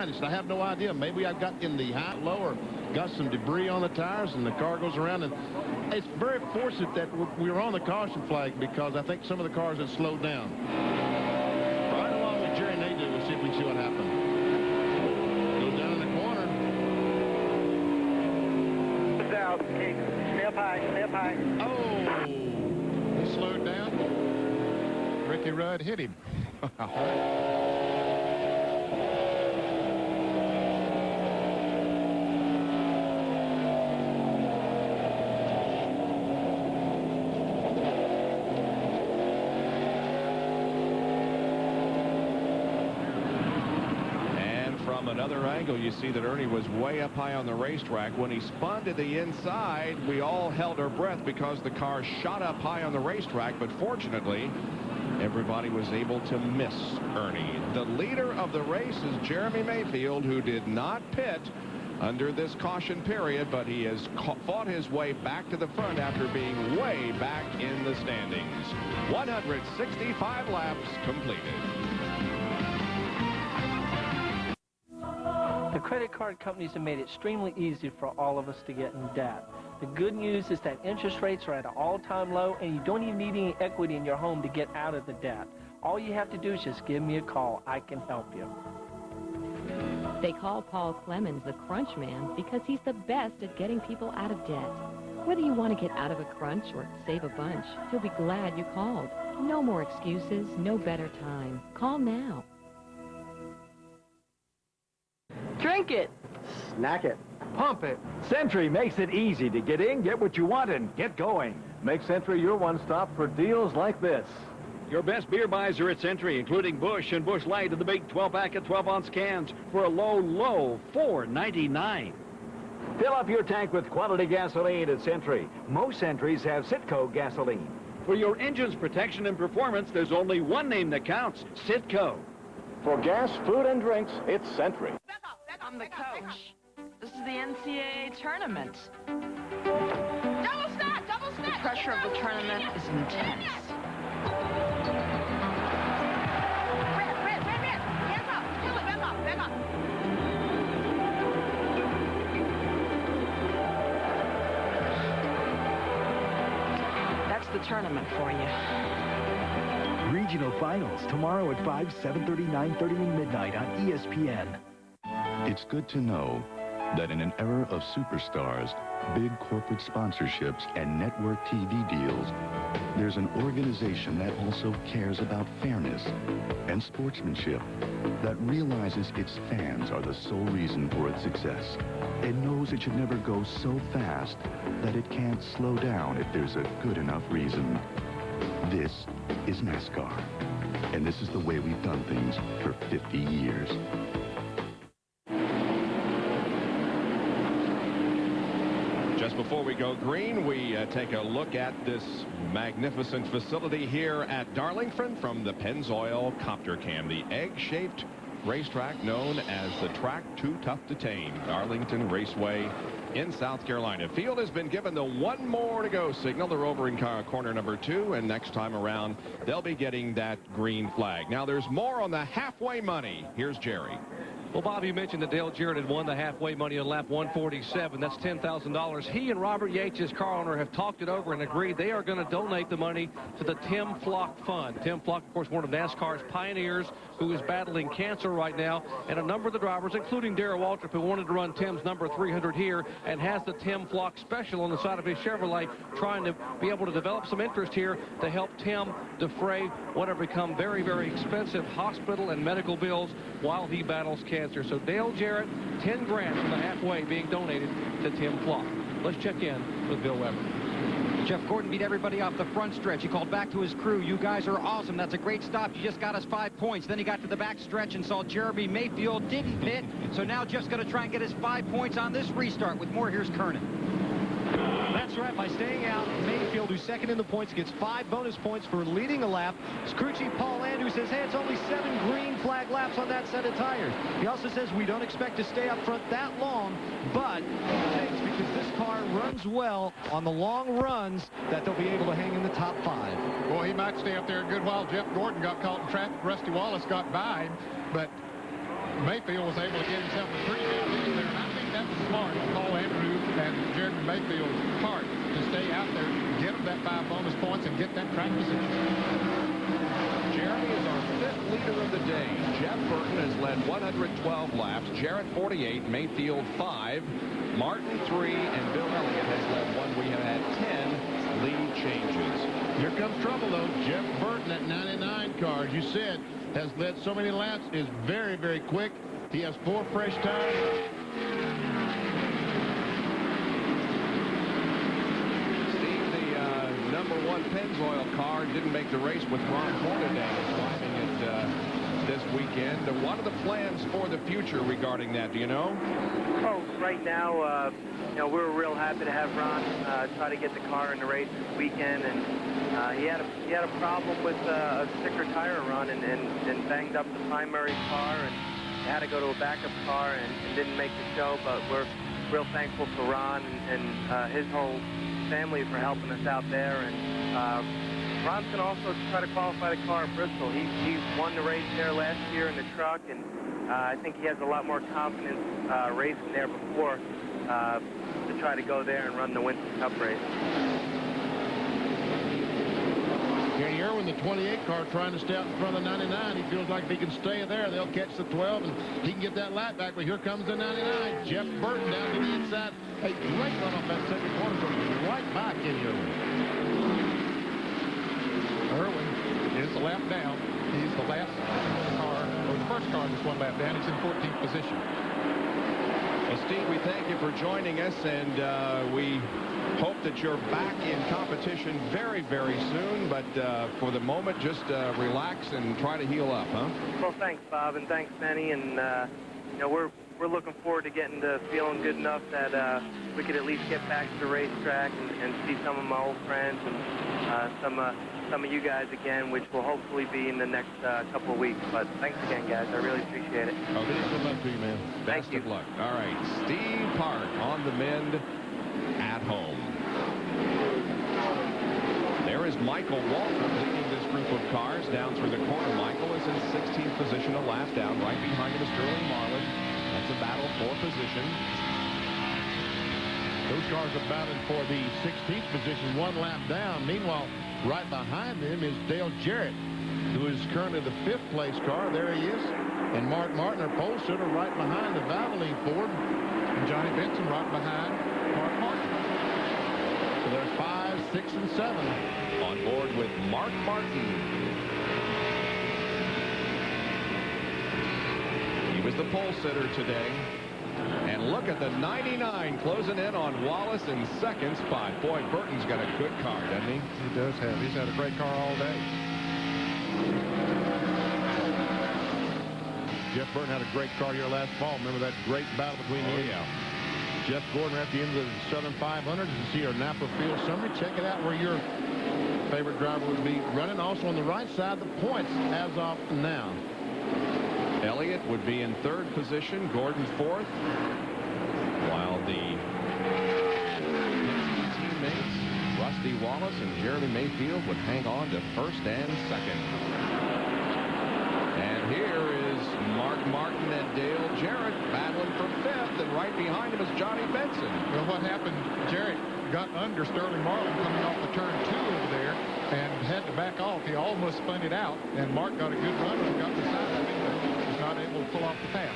I have no idea. Maybe I got in the high, low, or got some debris on the tires, and the car goes around. And it's very fortunate that we were on the caution flag, because I think some of the cars had slowed down. Right along with Jerry Nadeau, we'll see if we can see what happened. Goes down in the corner. It's out. Okay. Stay up high. Stay up high. Oh, he slowed down. Ricky Rudd hit him. From another angle, you see that Ernie was way up high on the racetrack. When he spun to the inside, we all held our breath because the car shot up high on the racetrack, but fortunately, everybody was able to miss Ernie. The leader of the race is Jeremy Mayfield, who did not pit under this caution period, but he has fought his way back to the front after being way back in the standings. 165 laps completed. The credit card companies have made it extremely easy for all of us to get in debt. The good news is that interest rates are at an all-time low, and you don't even need any equity in your home to get out of the debt. All you have to do is just give me a call. I can help you. They call Paul Clemens the crunch man because he's the best at getting people out of debt. Whether you want to get out of a crunch or save a bunch, you'll be glad you called. No more excuses, no better time. Call now. Drink it. Snack it. Pump it. Century makes it easy to get in, get what you want, and get going. Make Century your one-stop for deals like this. Your best beer buys are at Century, including Busch and Busch Light in the big 12-pack of 12-ounce cans for a low $4.99. Fill up your tank with quality gasoline at Century. Most Centuries have Citgo gasoline. For your engine's protection and performance, there's only one name that counts, Citgo. For gas, food, and drinks, it's Century. I'm the coach. This is the NCAA tournament. Double stack! Double stack! The pressure of the tournament is intense. Red! Hands up! Kill it! Back up! That's the tournament for you. Regional finals tomorrow at 5, 7:30, 9:30, and midnight on ESPN. It's good to know that in an era of superstars, big corporate sponsorships, and network TV deals, there's an organization that also cares about fairness and sportsmanship, that realizes its fans are the sole reason for its success, and knows it should never go so fast that it can't slow down if there's a good enough reason. This is NASCAR, and this is the way we've done things for 50 years. Just before we go green, we take a look at this magnificent facility here at Darlington from the Pennzoil Copter Cam, the egg-shaped racetrack known as the track too tough to tame, Darlington Raceway in South Carolina. Field has been given the one more to go signal. They're over in corner number 2, and next time around, they'll be getting that green flag. Now, there's more on the halfway money. Here's Jerry. Well, Bob, you mentioned that Dale Jarrett had won the halfway money on lap 147. That's $10,000. He and Robert Yates, his car owner, have talked it over and agreed they are going to donate the money to the Tim Flock Fund. Tim Flock, of course, one of NASCAR's pioneers who is battling cancer right now, and a number of the drivers, including Darrell Waltrip, who wanted to run Tim's number 300 here and has the Tim Flock special on the side of his Chevrolet, trying to be able to develop some interest here to help Tim defray what have become very, very expensive hospital and medical bills while he battles cancer. So Dale Jarrett, 10 grand from the halfway being donated to Tim Flock. Let's check in with Bill Weber. Jeff Gordon beat everybody off the front stretch. He called back to his crew. You guys are awesome. That's a great stop. You just got us 5 points. Then he got to the back stretch and saw Jeremy Mayfield didn't pit. So now Jeff's going to try and get his 5 points on this restart. With more, here's Kernan. That's right. By staying out, Mayfield, who's second in the points, gets 5 bonus points for leading a lap. Crew Chief Paul Andrews says, hey, it's only 7 green flag laps on that set of tires. He also says we don't expect to stay up front that long, but he thinks because this car runs well on the long runs that they'll be able to hang in the top 5. Well, he might stay up there a good while. Jeff Gordon got caught in traffic. Rusty Wallace got by him, but Mayfield was able to get himself a pretty good lead there, and I think that was smart on Paul Andrew and Jeremy Mayfield's part to stay out there, get them that 5 bonus points, and get that track position. Jeremy is our 5th leader of the day. Jeff Burton has led 112 laps. Jarrett 48, Mayfield 5, Martin 3, and Bill Elliott has led 1. We have had 10 lead changes. Here comes trouble, though. Jeff Burton at 99 car, as you said, has led so many laps, is very, very quick. He has 4 fresh tires. Steve, the number 1 Pennzoil car didn't make the race with Ron Hornaday driving it this weekend. What are the plans for the future regarding that? Do you know? Oh, right now, you know, we were real happy to have Ron try to get the car in the race this weekend, and he had a problem with a sticker tire run and banged up the primary car, and had to go to a backup car and didn't make the show. But we're real thankful for Ron and his whole family for helping us out there. And Ron's going to also try to qualify the car at Bristol. He won the race there last year in the truck, and I think he has a lot more confidence racing there before to try to go there and run the Winston Cup race. Kenny Irwin, the 28 car, trying to stay out in front of the 99. He feels like if he can stay there, they'll catch the 12, and he can get that lap back. But here comes the 99. Jeff Burton down to the inside. A great run off that second corner, goes right by Kenny Irwin. Irwin is the lap down. He's the last car, or the first car that's 1 lap down. He's in 14th position. Well, Steve, we thank you for joining us, and we hope that you're back in competition very, very soon. But for the moment, just relax and try to heal up, huh? Well, thanks, Bob, and thanks, Benny. And you know, we're looking forward to getting to feeling good enough that we could at least get back to the racetrack and see some of my old friends and some of you guys again, which will hopefully be in the next couple of weeks. But thanks again, guys. I really appreciate it. Oh, good luck to you, man. Best of luck. All right, Steve Park on the mend at home. There is Michael Walker leading this group of cars down through the corner. Michael is in 16th position, a lap down. Right behind him is Sterling Marlin. That's a battle for position. Those cars are battling for the 16th position, 1 lap down. Meanwhile, right behind them is Dale Jarrett, who is currently the 5th place car. There he is. And Mark Martin, our pole sitter, right behind the Valvoline Ford. And Johnny Benson right behind Mark Martin. So there's 5, 6, and 7. On board with Mark Martin. He was the pole sitter today. And look at the 99 closing in on Wallace in second spot. Boy, Burton's got a good car, doesn't he? He does have. He's had a great car all day. Jeff Burton had a great car here last fall. Remember that great battle between Jeff Gordon at the end of the Southern 500. You see our Napa Field summary. Check it out where your favorite driver would be running. Also on the right side, the points as of now. Elliott would be in 3rd position, Gordon 4th, while the teammates Rusty Wallace and Jeremy Mayfield would hang on to 1st and 2nd. And here is Mark Martin and Dale Jarrett battling for 5th, and right behind him is Johnny Benson. Well, what happened, Jarrett got under Sterling Marlin coming off the turn 2 over there and had to back off. He almost spun it out, and Mark got a good run and got the side of it, but was not able to pull off the pass.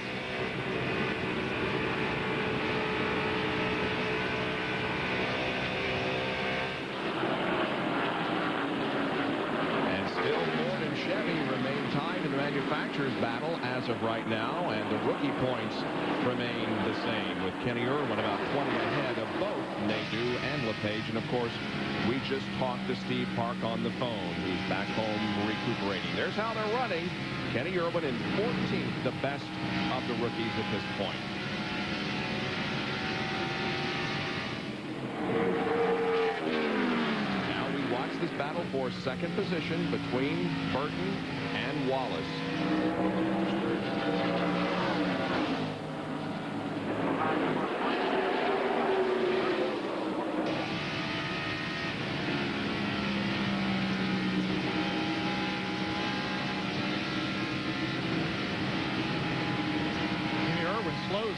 And still Ford and Chevy remain tied in the manufacturer's battle as of right now, and the rookie points remain the same, with Kenny Irwin about 20 ahead of both Nadeau and LePage. And of course, we just talked to Steve Park on the phone, who's back home recuperating. There's how they're running. Kenny Irwin in 14th, the best of the rookies at this point. Now we watch this battle for 2nd position between Burton and Wallace.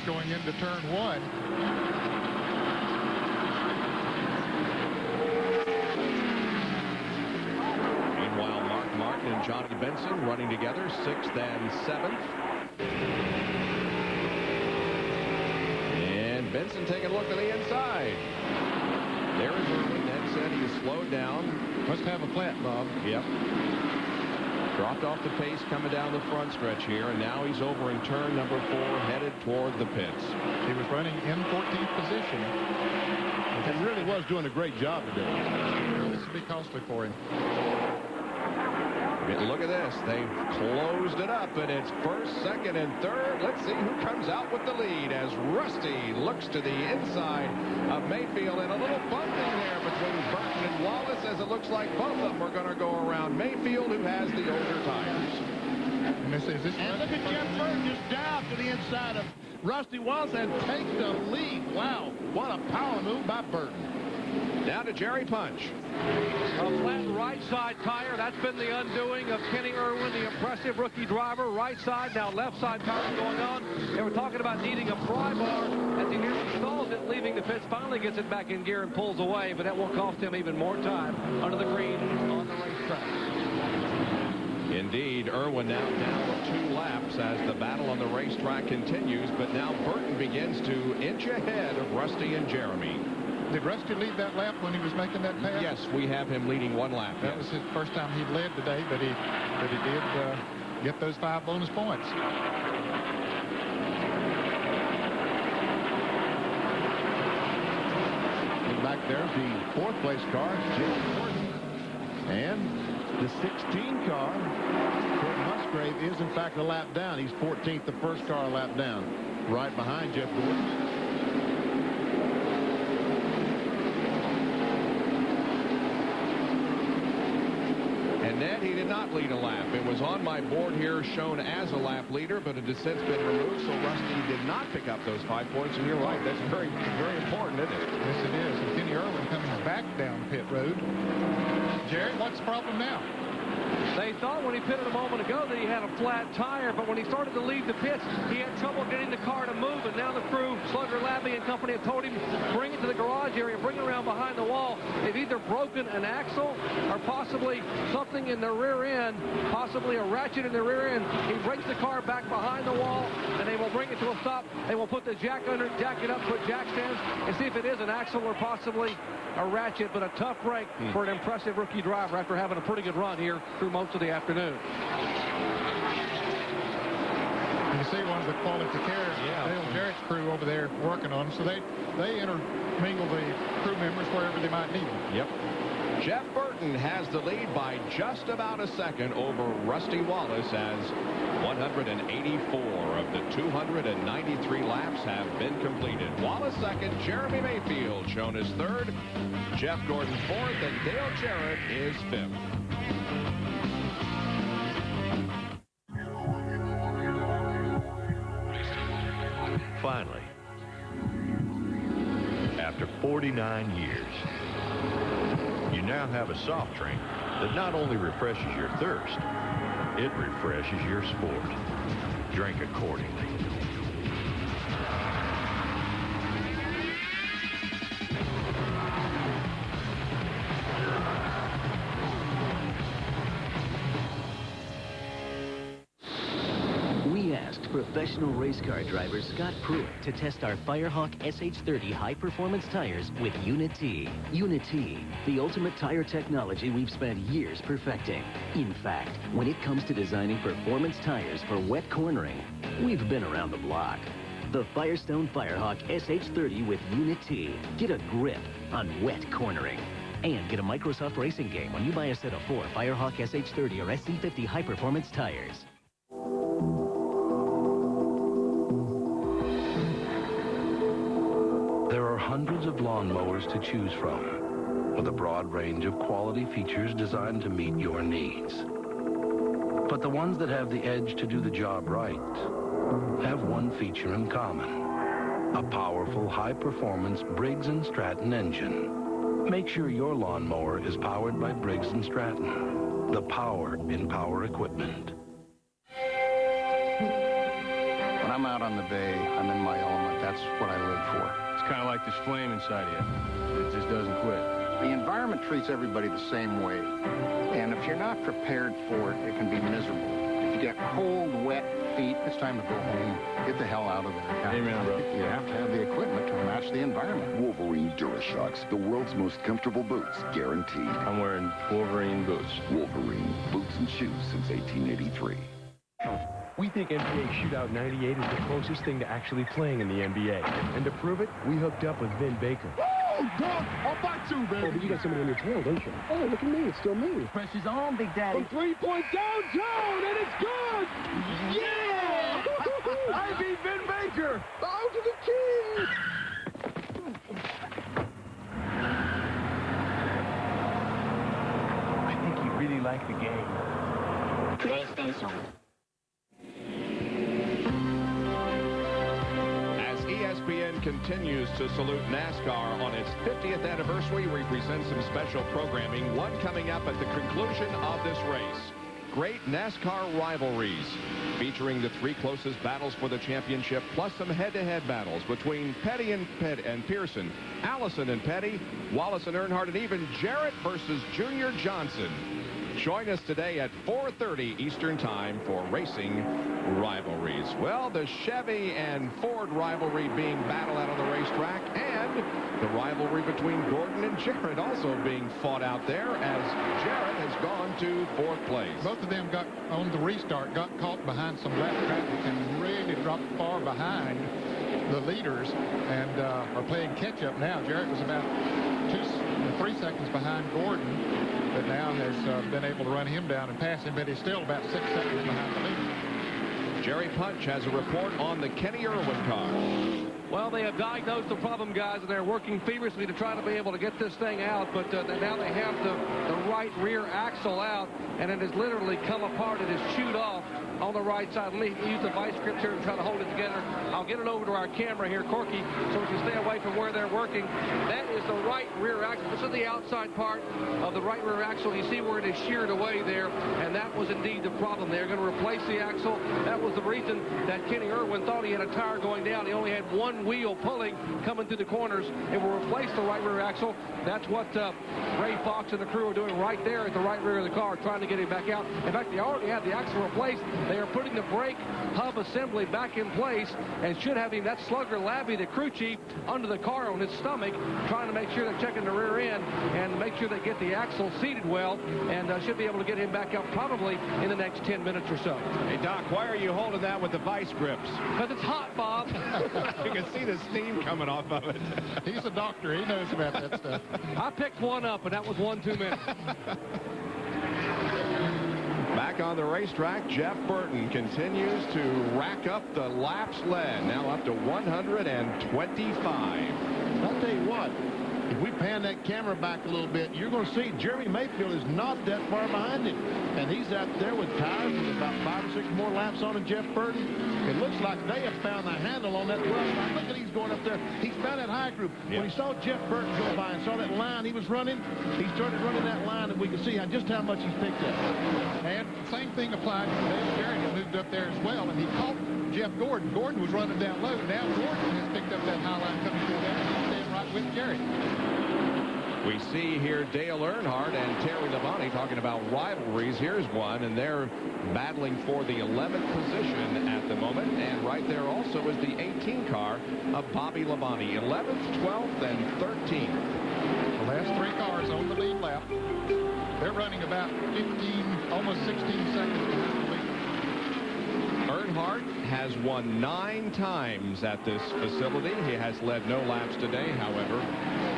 going into turn 1. Meanwhile, Mark Martin and Johnny Benson running together, 6th and 7th. And Benson taking a look to the inside. There is Irwin. Ned said he is slowed down. Must have a flat, Bob. Yep. Dropped off the pace coming down the front stretch here, and now he's over in turn number 4, headed toward the pits. He was running in 14th position. And really was doing a great job today. This will be costly for him. Look at this. They've closed it up, and it's 1st, 2nd, and 3rd. Let's see who comes out with the lead as Rusty looks to the inside of Mayfield, and a little bumping there between Burton and Wallace, as it looks like both of them are going to go around Mayfield, who has the older tires. And look at Jeff Burton just down to the inside of Rusty Wallace and takes the lead. Wow, what a power move by Burton. Now to Jerry Punch. A flat right side tire. That's been the undoing of Kenny Irwin, the impressive rookie driver. Right side, now left side tire going on. They were talking about needing a pry bar as he nearly stalls it, leaving the pits. Finally gets it back in gear and pulls away, but that will cost him even more time under the green on the racetrack. Indeed, Irwin now down 2 laps as the battle on the racetrack continues, but now Burton begins to inch ahead of Rusty and Jeremy. Did Rusty lead that lap when he was making that pass? Yes, we have him leading 1 lap. That was his first time he'd led today, but he did get those 5 bonus points. And back there's the 4th place car, Jim Gordon. And the 16 car, Ford Musgrave, is in fact a lap down. He's 14th, the first car a lap down, right behind Jeff Gordon. And Ned, he did not lead a lap. It was on my board here shown as a lap leader, but it has since been removed, so Rusty did not pick up those 5 points. And you're right, that's very, very important, isn't it? Yes, it is. And Kenny Irwin coming back down pit road. Jerry, what's the problem now? They thought when he pitted a moment ago that he had a flat tire, but when he started to leave the pits, he had trouble getting the car to move, and now the crew, Slugger, Labby, and company have told him, bring it to the garage area, bring it around behind the wall. They've either broken an axle or possibly something in the rear end, possibly a ratchet in the rear end. He brings the car back behind the wall, and they will bring it to a stop. They will put the jack under, jack it up, put jack stands, and see if it is an axle or possibly a ratchet, but a tough break for an impressive rookie driver after having a pretty good run here through most of the afternoon. You see one of the quality care, Dale Jarrett's crew over there working on them, so they intermingle the crew members wherever they might need them. Yep. Jeff Burton has the lead by just about a second over Rusty Wallace as 184 of the 293 laps have been completed. Wallace second, Jeremy Mayfield shown as 3rd, Jeff Gordon 4th, and Dale Jarrett is 5th. Finally, after 49 years, you now have a soft drink that not only refreshes your thirst, it refreshes your sport. Drink accordingly. We asked professional race car driver Scott Pruitt to test our Firehawk SH30 high-performance tires with Unit T. Unit T, the ultimate tire technology we've spent years perfecting. In fact, when it comes to designing performance tires for wet cornering, we've been around the block. The Firestone Firehawk SH30 with Unit T. Get a grip on wet cornering. And get a Microsoft Racing game when you buy a set of 4 Firehawk SH30 or SC50 high-performance tires. There are hundreds of lawnmowers to choose from, with a broad range of quality features designed to meet your needs. But the ones that have the edge to do the job right have one feature in common: a powerful, high-performance Briggs & Stratton engine. Make sure your lawnmower is powered by Briggs & Stratton, the power in power equipment. When I'm out on the bay, I'm in my element. That's what I live for. It's kind of like this flame inside you. It just doesn't quit. The environment treats everybody the same way. And if you're not prepared for it, it can be miserable. If you got cold, wet feet, it's time to go home. Get the hell out of there. Amen, bro. You have to have the equipment to match the environment. Wolverine DuraShocks, the world's most comfortable boots, guaranteed. I'm wearing Wolverine boots. Wolverine, boots and shoes since 1883. We think NBA Shootout 98 is the closest thing to actually playing in the NBA. And to prove it, we hooked up with Vin Baker. Oh, dog! I'll buy two, baby. Oh, but you got somebody on your tail, don't you? Oh, look at me. It's still me. Pressure's on, Big Daddy. From three-point downtown, and it's good! Yeah! I beat Vin Baker! Bow to the king! I think you really like the game. PlayStation. ESPN continues to salute NASCAR on its 50th anniversary. We present some special programming, one coming up at the conclusion of this race. Great NASCAR rivalries, featuring the three closest battles for the championship, plus some head-to-head battles between Petty and Pearson, Allison and Petty, Wallace and Earnhardt, and even Jarrett versus Junior Johnson. Join us today at 4:30 Eastern Time for Racing Rivalries. Well, the Chevy and Ford rivalry being battled out on the racetrack, and the rivalry between Gordon and Jarrett also being fought out there as Jarrett has gone to fourth place. Both of them got on the restart, got caught behind some lap traffic and really dropped far behind the leaders and are playing catch-up now. Jarrett was about 3 seconds behind Gordon, but now has been able to run him down and pass him, but he's still about 6 seconds behind the leader. Jerry Punch has a report on the Kenny Irwin car. Well, they have diagnosed the problem, guys, and they're working feverishly to try to be able to get this thing out, but now they have the right rear axle out, and it has literally come apart. It is chewed off on the right side. Let me use the vice grip here and try to hold it together. I'll get it over to our camera here, Corky, so we can stay away from where they're working. That is the right rear axle. This is the outside part of the right rear axle. You see where it is sheared away there, and that was indeed the problem. They're going to replace the axle. That was the reason that Kenny Irwin thought he had a tire going down. He only had one wheel pulling coming through the corners. It will replace the right rear axle. That's what Ray Fox and the crew are doing right there at the right rear of the car, trying to get him back out. In fact, they already had the axle replaced. They are putting the brake hub assembly back in place and should have him, that slugger Labby, the crew chief, under the car on his stomach, trying to make sure they're checking the rear end and make sure they get the axle seated well, and should be able to get him back out probably in the next 10 minutes or so. Hey, Doc, why are you holding that with the vice grips? Because it's hot, Bob. You can see the steam coming off of it. He's a doctor. He knows about that stuff. I picked one up, and that was one too many. Back on the racetrack, Jeff Burton continues to rack up the laps led, now up to 125. I'll tell you what, if we pan that camera back a little bit, you're going to see Jeremy Mayfield is not that far behind him. And he's out there with tires with about 5 or 6 more laps on him, Jeff Burton. It looks like they have found the handle on that run. Look at he's going up there. He's found that high group. Yeah. When he saw Jeff Burton go by and saw that line he was running, he started running that line, and we can see just how much he's picked up. And same thing applied to Dale Jarrett, who moved up there as well, and he caught Jeff Gordon. Gordon was running down low. Now Gordon has picked up that high line coming through there, and he's staying right with Jarrett. We see here Dale Earnhardt and Terry Labonte talking about rivalries. Here's one, and they're battling for the 11th position at the moment. And right there also is the 18 car of Bobby Labonte. 11th, 12th, and 13th. The last 3 cars on the lead lap. They're running about 15, almost 16 seconds behind the lead. Earnhardt has won 9 times at this facility. He has led no laps today, however.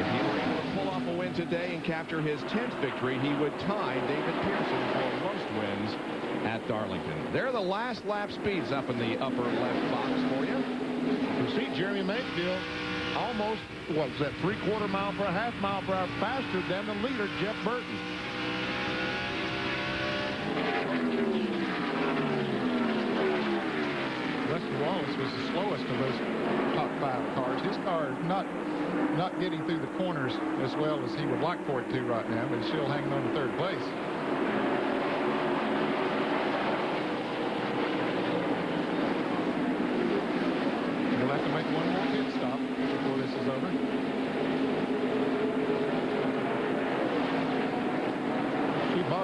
If he were able to pull off a win today and capture his 10th victory, he would tie David Pearson for most wins at Darlington. They're the last lap speeds up in the upper left box for you. You see Jeremy Mayfield almost, what was that, 3/4 mile per half mile per hour faster than the leader, Jeff Burton. Rusty Wallace was the slowest of those top 5 cars. His car not getting through the corners as well as he would like for it to right now, but he's still hanging on to 3rd place. We'll have to make one more pit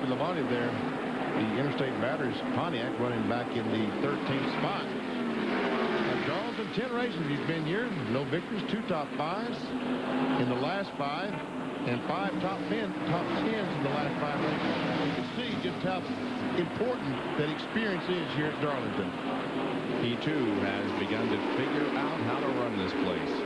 Bobby Labonte there. The Interstate Batteries Pontiac running back in the 13th spot. Charles, in 10 races he's been here, no victories, 2 top 5s in the last 5, and 5 top 10s in the last 5 races. You can see just how important that experience is here at Darlington. He too has begun to figure out how to run this place.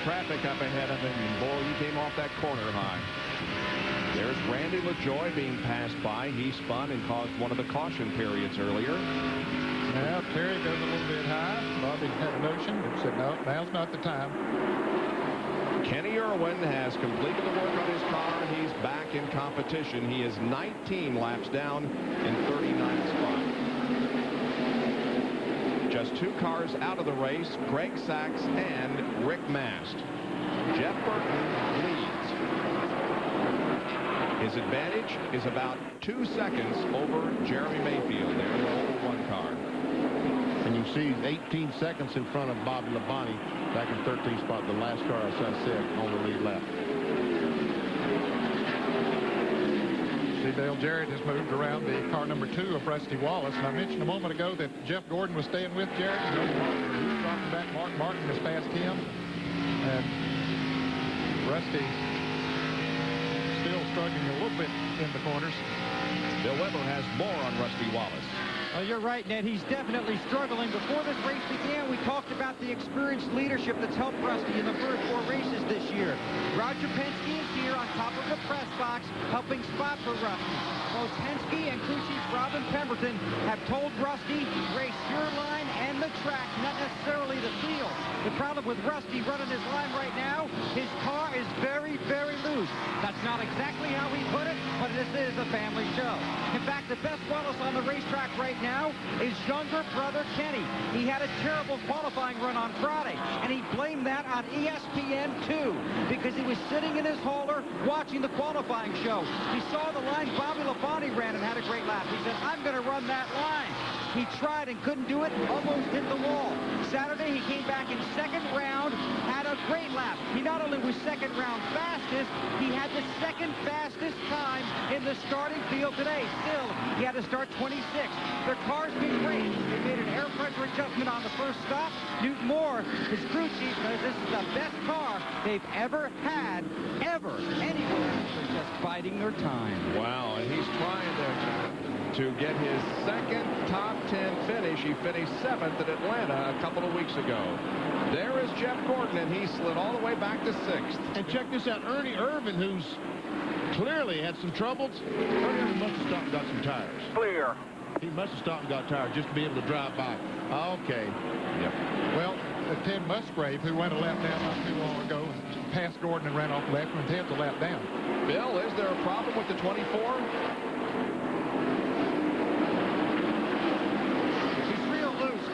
Traffic up ahead of him, and boy, he came off that corner high. There's Randy LaJoie being passed by. He spun and caused one of the caution periods earlier. Now Terry goes a little bit high. Bobby had a notion, but said no, now's not the time. Kenny Irwin has completed the work on his car. He's back in competition. He is 19 laps down in 39th spot. Just 2 cars out of the race, Greg Sachs and Rick Mast. Jeff Burton leads. His advantage is about 2 seconds over Jeremy Mayfield. They're in the old 1 car. And you see 18 seconds in front of Bobby Labonte back in 13th spot, the last car, as I said, on the lead lap. Dale Jarrett has moved around the car number 2 of Rusty Wallace. And I mentioned a moment ago that Jeff Gordon was staying with Jarrett. He's dropping back. Mark Martin has passed him. And Rusty still struggling a little bit in the corners. Bill Weber has more on Rusty Wallace. Oh, you're right, Ned. He's definitely struggling. Before this race began, we talked about the experienced leadership that's helped Rusty in the first 4 races this year. Roger Penske is here on top of the press box, helping spot for Rusty. Both Penske and crew chief Robin Pemberton have told Rusty, race your line and the track, not necessarily the field. The problem with Rusty running his line right now, his car is very, very loose. That's not exactly how he put it, but this is a family show. In fact, the best Wallace on the racetrack right now is younger brother Kenny. He had a terrible qualifying run on Friday, and he blamed that on ESPN 2 because he was sitting in his hauler watching the qualifying show. He saw the line Bobby Labonte ran and had a great lap. He said, I'm going to run that line. He tried and couldn't do it, almost hit the wall. Saturday, he came back in 2nd round, had a great lap. He not only was 2nd round fastest, he had the 2nd fastest time in the starting field today. Still, he had to start 26th. Their car's been great. They made an air pressure adjustment on the first stop. Newton Moore, his crew chief, says this is the best car they've ever had, ever, anywhere. They're just biding their time. Wow, and he's trying to get his 2nd top 10 finish. He finished 7th at Atlanta a couple of weeks ago. There is Jeff Gordon, and he slid all the way back to 6th. And check this out, Ernie Irvin, who's clearly had some troubles. Ernie Irvin must have stopped and got some tires. Clear. He must have stopped and got tires just to be able to drive by. Okay. Yep. Well, Ted Musgrave, who went a lap down not too long ago, passed Gordon and ran off the left, and Ted's a lap down. Bill, is there a problem with the 24?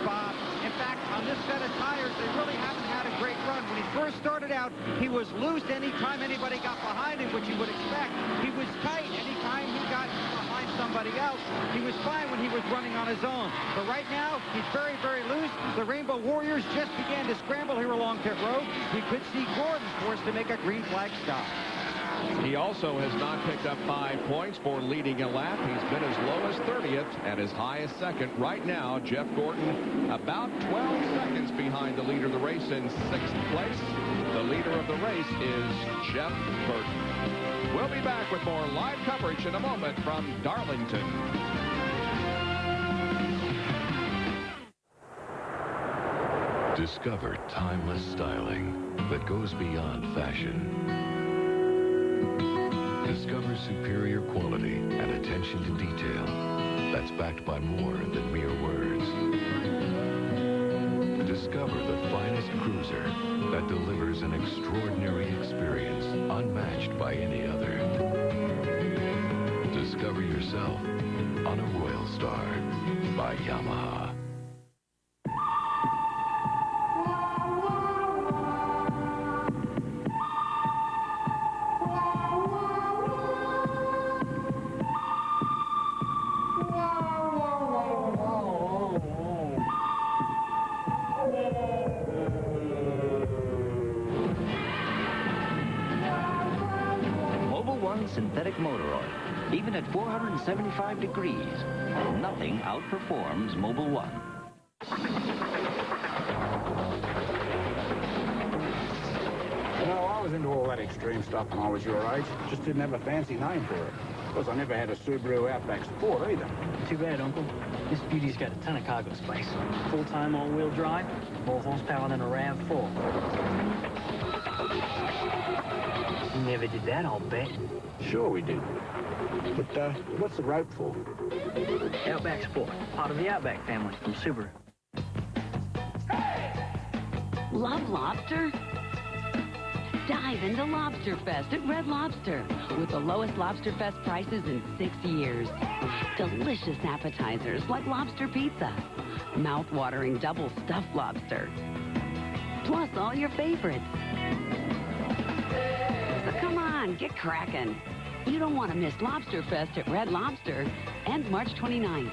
Bob. In fact, on this set of tires, they really haven't had a great run. When he first started out, he was loose anytime anybody got behind him, which you would expect. He was tight anytime he got behind somebody else. He was fine when he was running on his own. But right now, he's very, very loose. The Rainbow Warriors just began to scramble here along pit road. We could see Gordon forced to make a green flag stop. He also has not picked up 5 points for leading a lap. He's been as low as 30th and as high as 2nd. Right now, Jeff Gordon about 12 seconds behind the leader of the race in 6th place. The leader of the race is Jeff Burton. We'll be back with more live coverage in a moment from Darlington. Discover timeless styling that goes beyond fashion. Discover superior quality and attention to detail that's backed by more than mere words. Discover the finest cruiser that delivers an extraordinary experience unmatched by any other. Discover yourself on a Royal Star by Yamaha. than synthetic motor oil, even at 475 degrees. And nothing outperforms Mobil 1. You know, I was into all that extreme stuff when I was your age. Just didn't have a fancy name for it. Plus, I never had a Subaru Outback Sport either. Too bad, Uncle. This beauty's got a ton of cargo space. Full-time all-wheel drive, more horsepower than a RAV4. You never did that, I'll bet. Sure we did. But, what's the rope for? Outback Sport, part of the Outback family from Subaru. Love lobster? Dive into Lobster Fest at Red Lobster with the lowest Lobster Fest prices in 6 years. Delicious appetizers like lobster pizza, mouth-watering double stuffed lobster, plus all your favorites. So come on, get cracking. You don't want to miss Lobster Fest at Red Lobster. Ends March 29th.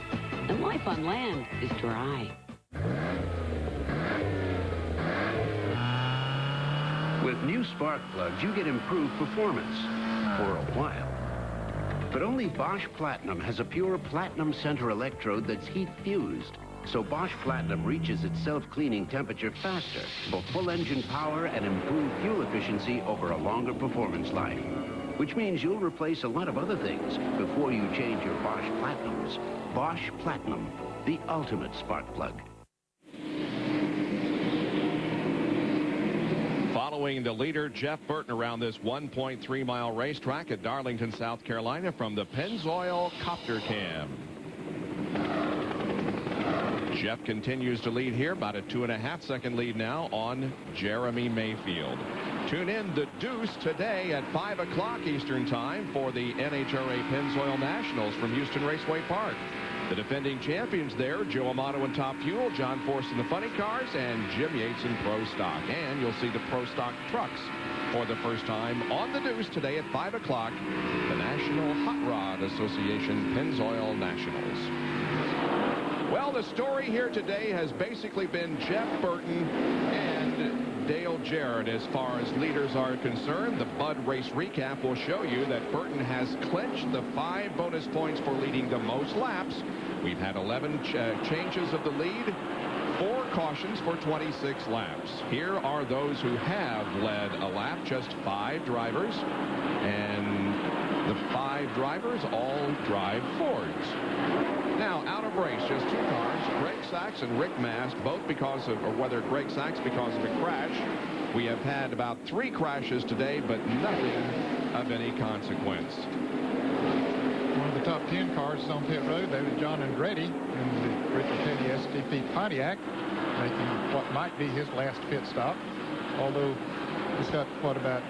And life on land is dry. With new spark plugs, you get improved performance for a while. But only Bosch Platinum has a pure platinum center electrode that's heat fused. So Bosch Platinum reaches its self-cleaning temperature faster for full engine power and improved fuel efficiency over a longer performance life. Which means you'll replace a lot of other things before you change your Bosch Platinums. Bosch Platinum, the ultimate spark plug. Following the leader, Jeff Burton, around this 1.3-mile racetrack at Darlington, South Carolina, from the Pennzoil Copter Cam. Jeff continues to lead here, about a 2.5-second lead now on Jeremy Mayfield. Tune in the Deuce today at 5 o'clock Eastern Time for the NHRA Pennzoil Nationals from Houston Raceway Park. The defending champions there, Joe Amato in Top Fuel, John Force in the Funny Cars, and Jim Yates in Pro Stock. And you'll see the Pro Stock trucks for the first time on the Deuce today at 5 o'clock, the National Hot Rod Association Pennzoil Nationals. Well, the story here today has basically been Jeff Burton and Dale Jarrett as far as leaders are concerned. The Bud race recap will show you that Burton has clinched the 5 bonus points for leading the most laps. We've had 11 changes of the lead, 4 cautions for 26 laps. Here are those who have led a lap, just 5 drivers, and the 5 drivers all drive Fords. Now, out of race, just 2 cars, Greg Sachs and Rick Mast, both because of, or whether Greg Sachs because of a crash. We have had about 3 crashes today, but nothing of any consequence. One of the top 10 cars is on pit road. They were John Andretti in the Richard Petty STP Pontiac, making what might be his last pit stop. Although he's got, what, about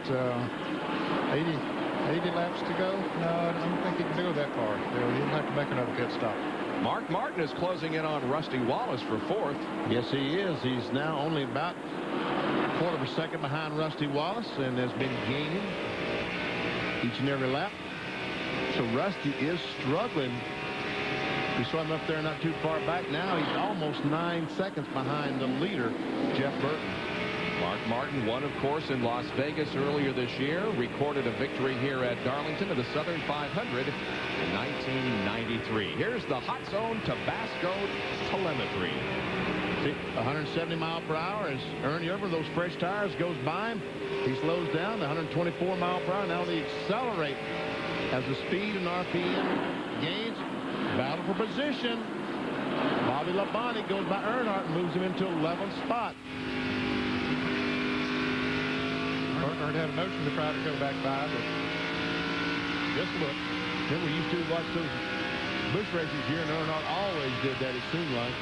80 laps to go? No, I don't think he can go that far. He'll have to make another pit stop. Mark Martin is closing in on Rusty Wallace for 4th. Yes, he is. He's now only about a quarter of a second behind Rusty Wallace and has been gaining each and every lap. So Rusty is struggling. We saw him up there not too far back. Now he's almost 9 seconds behind the leader, Jeff Burton. Mark Martin won, of course, in Las Vegas earlier this year, recorded a victory here at Darlington of the Southern 500 in 1993. Here's the Hot Zone Tabasco telemetry. 170 mile per hour as Ernie over those fresh tires goes by him. He slows down to 124 mile per hour. Now they accelerate as the speed and RPM gains. Battle for position. Bobby Labonte goes by Earnhardt and moves him into 11th spot. Earnhardt had a notion to try to go back by, but just look. Then we used to watch those Busch races here, and Earnhardt always did that, it seemed like.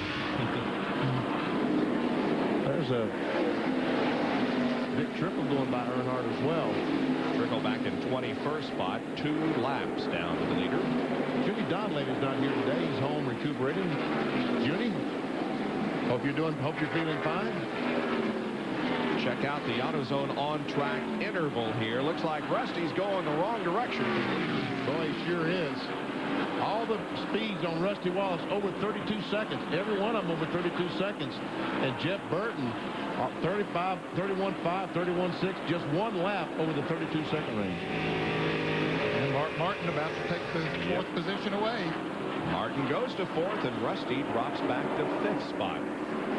There's a big triple going by Earnhardt as well. Trickle back in 21st spot, 2 laps down to the leader. Junie Donlady's not here today. He's home recuperating. Junie, hope you're feeling fine. Check out the AutoZone on-track interval here. Looks like Rusty's going the wrong direction. Boy, he sure is. All the speeds on Rusty Wallace over 32 seconds. Every one of them over 32 seconds. And Jeff Burton, 35, 31.5, 31.6, just 1 lap over the 32-second range. And Martin about to take the fourth position away. Martin goes to fourth, and Rusty drops back to fifth spot.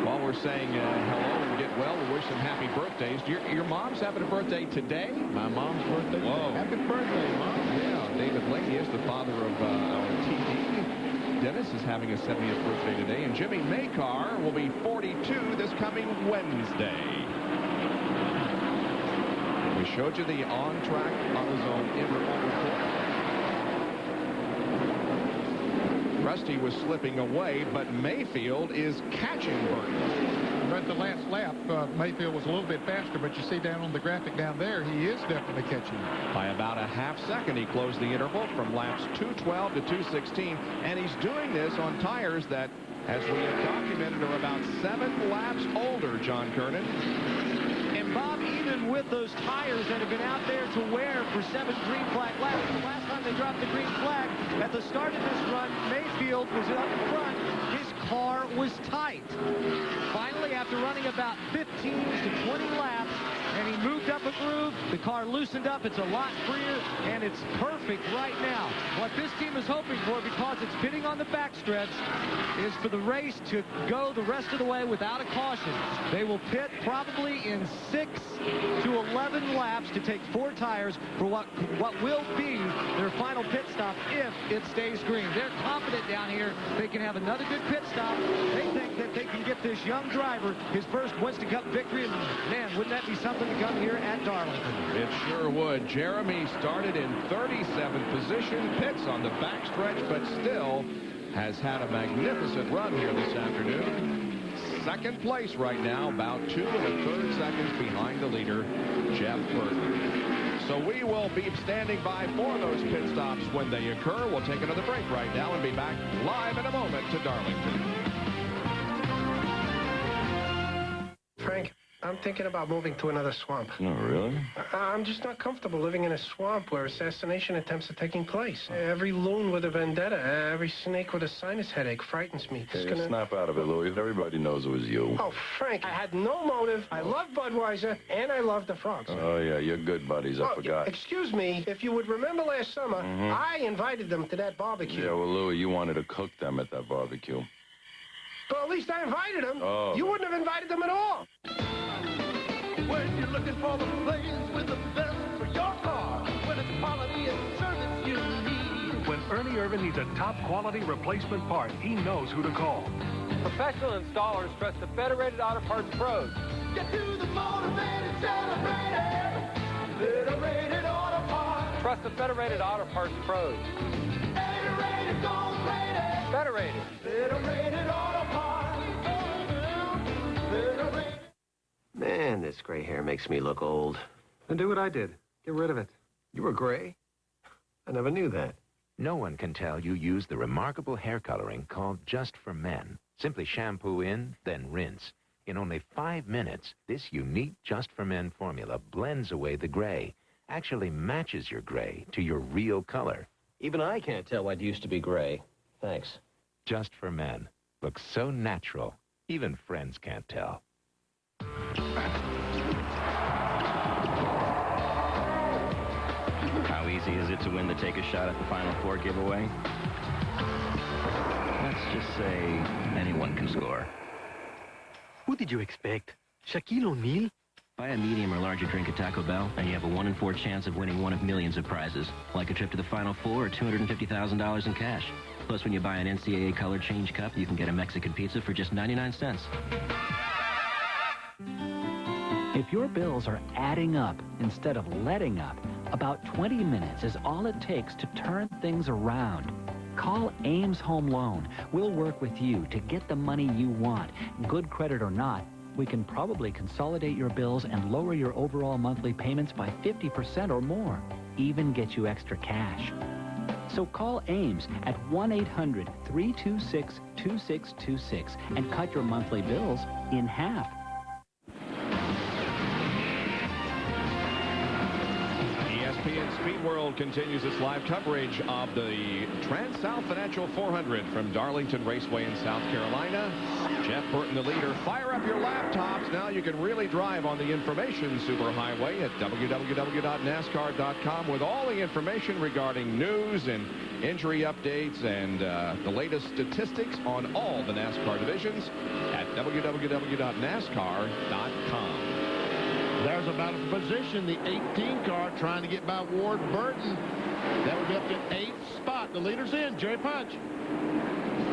While we're saying hello and get well, we wish them happy birthdays. Your mom's having a birthday today? My mom's birthday. Whoa. Happy birthday, Mom. Yeah, David Blaney is the father of our TD. Dennis is having his 70th birthday today, and Jimmy Makar will be 42 this coming Wednesday. We showed you the on-track AutoZone interval report. Rusty was slipping away, but Mayfield is catching Burton. Read the last lap, Mayfield was a little bit faster, but you see down on the graphic down there, he is definitely catching. By about a half second, he closed the interval from laps 212 to 216, and he's doing this on tires that, as we have documented, are about 7 laps older, John Kernan. And Bob, even with those tires that have been out there to wear for 7 green flag laps, the last time they dropped the green flag, at the start of this run, Mayfield was up front. His car was tight. Finally, after running about 15 to 20 laps, and he moved up a groove, the car loosened up, it's a lot freer, and it's perfect right now. What this team is hoping for, because it's pitting on the backstretch, is for the race to go the rest of the way without a caution. They will pit probably in 6 to 11 laps to take 4 tires for what will be their final pit stop if it stays green. They're confident down here they can have another good pit stop. They think that they can get this young driver his first Winston Cup victory, and man, wouldn't that be something to come here at Darlington? It sure would. Jeremy started in 37th position, pits on the backstretch, but still has had a magnificent run here this afternoon. Second place right now, about 2 1/3 seconds behind the leader, Jeff Burton. So we will be standing by for those pit stops when they occur. We'll take another break right now and be back live in a moment to Darlington. Frank, I'm thinking about moving to another swamp. No, really? I'm just not comfortable living in a swamp where assassination attempts are taking place. Every loon with a vendetta, every snake with a sinus headache frightens me. Hey, snap out of it, Louis. Everybody knows it was you. Oh, Frank, I had no motive. I love Budweiser, and I love the frogs. Oh, yeah, you're good buddies. I forgot. Excuse me, if you would remember last summer, I invited them to that barbecue. Yeah, well, Louis, you wanted to cook them at that barbecue. But at least I invited them. Oh. You wouldn't have invited them at all. When you're looking for the place with the best for your car, when it's quality and service you need. When Ernie Irvin needs a top-quality replacement part, he knows who to call. Professional installers trust the Federated Auto Parts Pros. Get to the motivated, celebrated, Federated Auto Parts. Trust the Federated Auto Parts Pros. Federated, go rated. Federated. Federated Auto Parts. Federated. Man, this gray hair makes me look old. Then do what I did. Get rid of it. You were gray? I never knew that. No one can tell you use the remarkable hair coloring called Just for Men. Simply shampoo in, then rinse. In only 5 minutes, this unique Just for Men formula blends away the gray, actually matches your gray to your real color. Even I can't tell what used to be gray. Thanks. Just for Men. Looks so natural, even friends can't tell. How easy is it to win the Take a Shot at the Final Four giveaway? Let's just say anyone can score. Who did you expect? Shaquille O'Neal? Buy a medium or larger drink at Taco Bell, and you have a 1 in 4 chance of winning one of millions of prizes, like a trip to the Final Four or $250,000 in cash. Plus, when you buy an NCAA color change cup, you can get a Mexican pizza for just 99 cents. If your bills are adding up instead of letting up, about 20 minutes is all it takes to turn things around. Call Ames Home Loan. We'll work with you to get the money you want. Good credit or not, we can probably consolidate your bills and lower your overall monthly payments by 50% or more. Even get you extra cash. So call Ames at 1-800-326-2626 and cut your monthly bills in half. ESPN Speed World Field continues its live coverage of the Trans-South Financial 400 from Darlington Raceway in South Carolina. Jeff Burton, the leader. Fire up your laptops. Now you can really drive on the information superhighway at www.nascar.com with all the information regarding news and injury updates and the latest statistics on all the NASCAR divisions at www.nascar.com. There's a battle for position. The 18 car trying to get by Ward Burton. That would be up to 8th spot. The leader's in. Jerry Punch.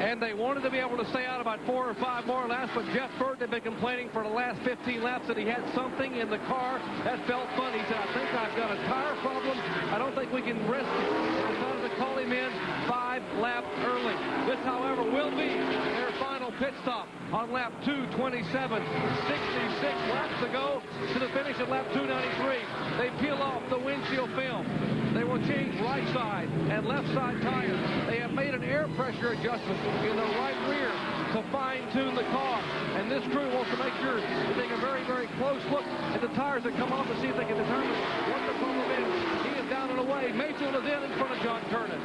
And they wanted to be able to stay out about 4 or 5 more laps, but Jeff Burton had been complaining for the last 15 laps that he had something in the car that felt funny. He said, I think I've got a tire problem. I don't think we can rest it. They decided to call him in 5 laps early. This, however, will be their final pit stop on lap 227. 66 laps to go to the finish at lap 293. They peel off the windshield film. They will change right side and left side tires. They have made an air pressure adjustment in the right rear to fine-tune the car. And this crew wants to make sure to take a very, very close look at the tires that come off to see if they can determine what the problem is. He is down and away. Mayfield is in front of John Kernan.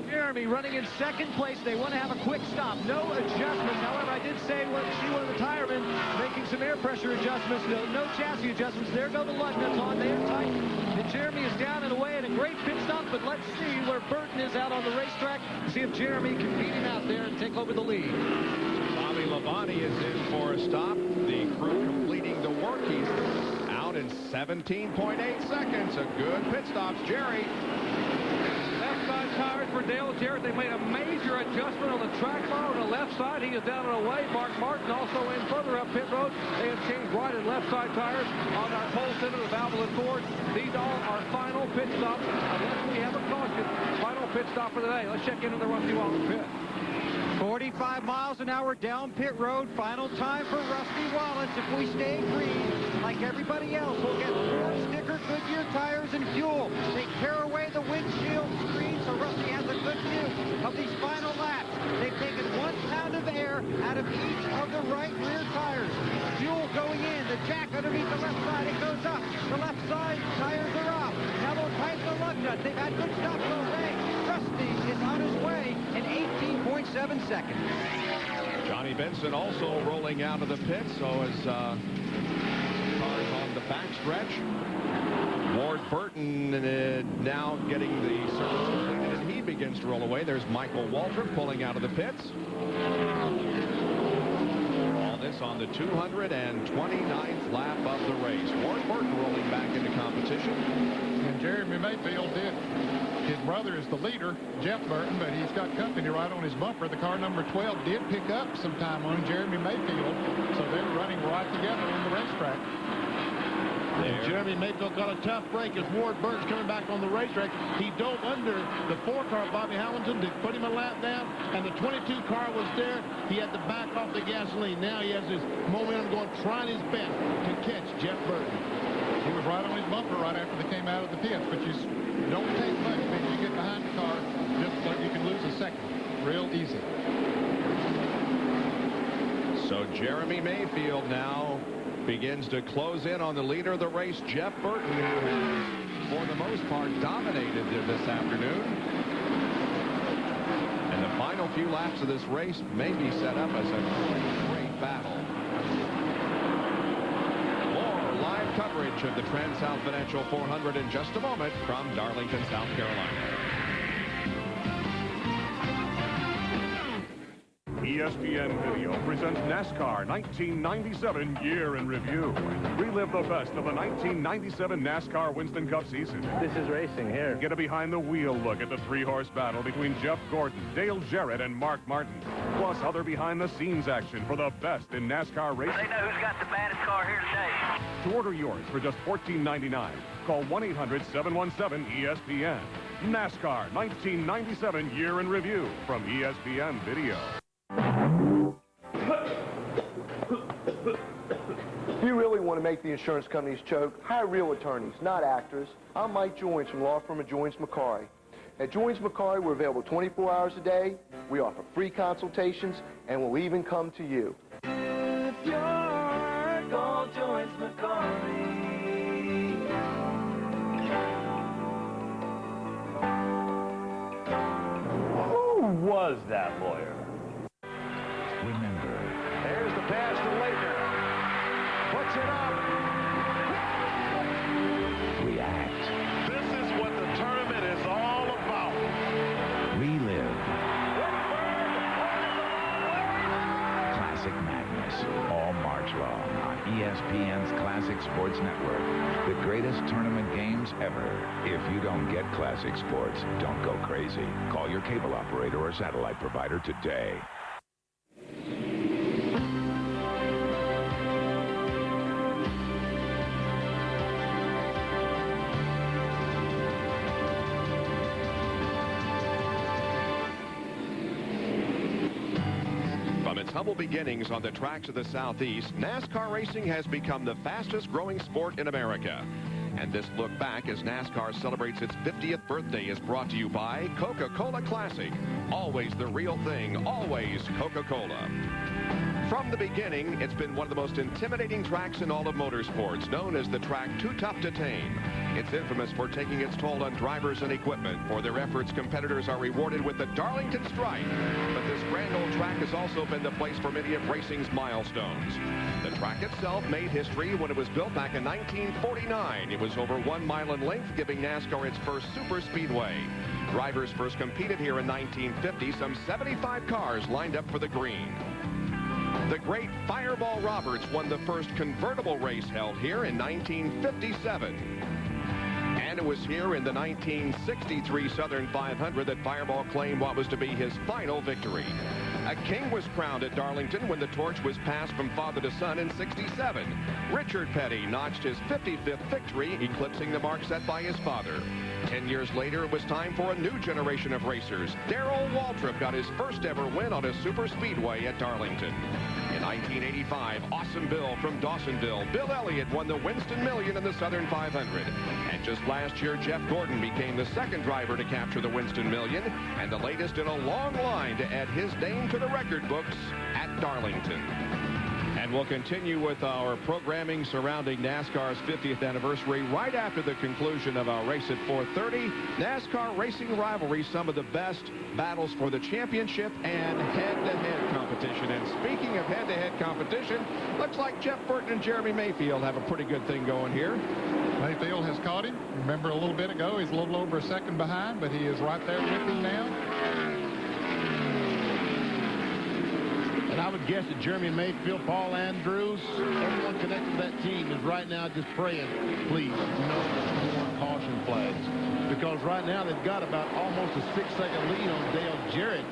Jeremy running in second place. They want to have a quick stop. No adjustments. However, I did see one of the tiremen making some air pressure adjustments. No chassis adjustments. There go the lug nuts on. They are tight. And Jeremy is down and away in a great pit stop. But let's see where Burton is out on the racetrack. See if Jeremy can beat him out there and take over the lead. Bobby Labonte is in for a stop. The crew completing the work. He's out in 17.8 seconds. A good pit stop. Jerry. Side tires for Dale Jarrett. They made a major adjustment on the track bar on the left side. He is down and away. Mark Martin also in further up pit road. They have changed right and left side tires on our pole center of Valvoline Ford. These all are final pit stops unless we have a caution. Final pit stop for the day. Let's check into the Rusty Wallace pit. 45 miles an hour down pit road. Final time for Rusty Wallace. If we stay green, like everybody else, we'll get 4 sticker Goodyear tires and fuel. They tear away the windshield screen, so Rusty has a good view of these final laps. They've taken 1 pound of air out of each of the right rear tires. Fuel going in. The jack underneath the left side. It goes up. The left side tires are off. Now they'll tighten the lug nuts. They've had good stops all day. Rusty is on his way in 18.7 seconds. Johnny Benson also rolling out of the pit, so as cars on the backstretch. Ward Burton now getting the service completed, and he begins to roll away. There's Michael Waltrip pulling out of the pits. All this on the 229th lap of the race. Ward Burton rolling back into competition. And Jeremy Mayfield did. His brother is the leader, Jeff Burton, but he's got company right on his bumper. The car number 12 did pick up some time on Jeremy Mayfield, so they were running right together on the racetrack. And Jeremy Mayfield got a tough break as Ward Burton's coming back on the racetrack. He dove under the 4-car Bobby Hamilton to put him a lap down, and the 22 car was there. He had to back off the gasoline. Now he has his momentum going, trying his best to catch Jeff Burton. He was right on his bumper right after they came out of the pits, but you don't take much when you get behind the car. Just like you can lose a second. Real easy. So Jeremy Mayfield now begins to close in on the leader of the race, Jeff Burton, who has, for the most part, dominated this afternoon. And the final few laps of this race may be set up as a great battle. More live coverage of the Trans-South Financial 400 in just a moment from Darlington, South Carolina. ESPN Video presents NASCAR 1997 Year in Review. Relive the best of the 1997 NASCAR Winston Cup season. This is racing here. Get a behind-the-wheel look at the 3-horse battle between Jeff Gordon, Dale Jarrett, and Mark Martin. Plus other behind-the-scenes action for the best in NASCAR racing. They know who's got the baddest car here today. To order yours for just $14.99, call 1-800-717-ESPN. NASCAR 1997 Year in Review from ESPN Video. If you really want to make the insurance companies choke, hire real attorneys, not actors. I'm Mike Joins from law firm of Joins McCarry. At Joins McCarry, we're available 24 hours a day. We offer free consultations, and we'll even come to you. If you're call Joins McCarry. was that lawyer? Remember, There's the pass to Leitner. Puts it up. react, This is what the tournament is all about. relive. Classic Madness, all March long on ESPN's Classic Sports Network. The greatest tournament games ever. If you don't get Classic Sports, don't go crazy. Call your cable operator or satellite provider today. From its humble beginnings on the tracks of the Southeast, NASCAR racing has become the fastest growing sport in America. And this look back as NASCAR celebrates its 50th birthday is brought to you by Coca-Cola Classic. Always the real thing, always Coca-Cola. From the beginning, it's been one of the most intimidating tracks in all of motorsports, known as the track Too Tough to Tame. It's infamous for taking its toll on drivers and equipment. For their efforts, competitors are rewarded with the Darlington Strike. But this grand old track has also been the place for many of racing's milestones. The track itself made history when it was built back in 1949. It was over 1 mile in length, giving NASCAR its first super speedway. Drivers first competed here in 1950. Some 75 cars lined up for the green. The great Fireball Roberts won the first convertible race held here in 1957. And it was here in the 1963 Southern 500 that Fireball claimed what was to be his final victory. A king was crowned at Darlington when the torch was passed from father to son in '67. Richard Petty notched his 55th victory, eclipsing the mark set by his father. 10 years later, it was time for a new generation of racers. Darrell Waltrip got his first ever win on a super speedway at Darlington. In 1985, Awesome Bill from Dawsonville, Bill Elliott won the Winston Million in the Southern 500. And just last year, Jeff Gordon became the second driver to capture the Winston Million and the latest in a long line to add his name to the record books at Darlington. And we'll continue with our programming surrounding NASCAR's 50th anniversary right after the conclusion of our race at 4:30. NASCAR Racing Rivalry, some of the best battles for the championship and head-to-head competition. And speaking of head-to-head competition, looks like Jeff Burton and Jeremy Mayfield have a pretty good thing going here. Mayfield has caught him. Remember a little bit ago, he's a little over a second behind, but he is right there with him now. And I would guess that Jeremy Mayfield, Paul Andrews, everyone connected to that team is right now just praying, please, no more caution flags. Because right now they've got about almost a 6-second lead on Dale Jarrett.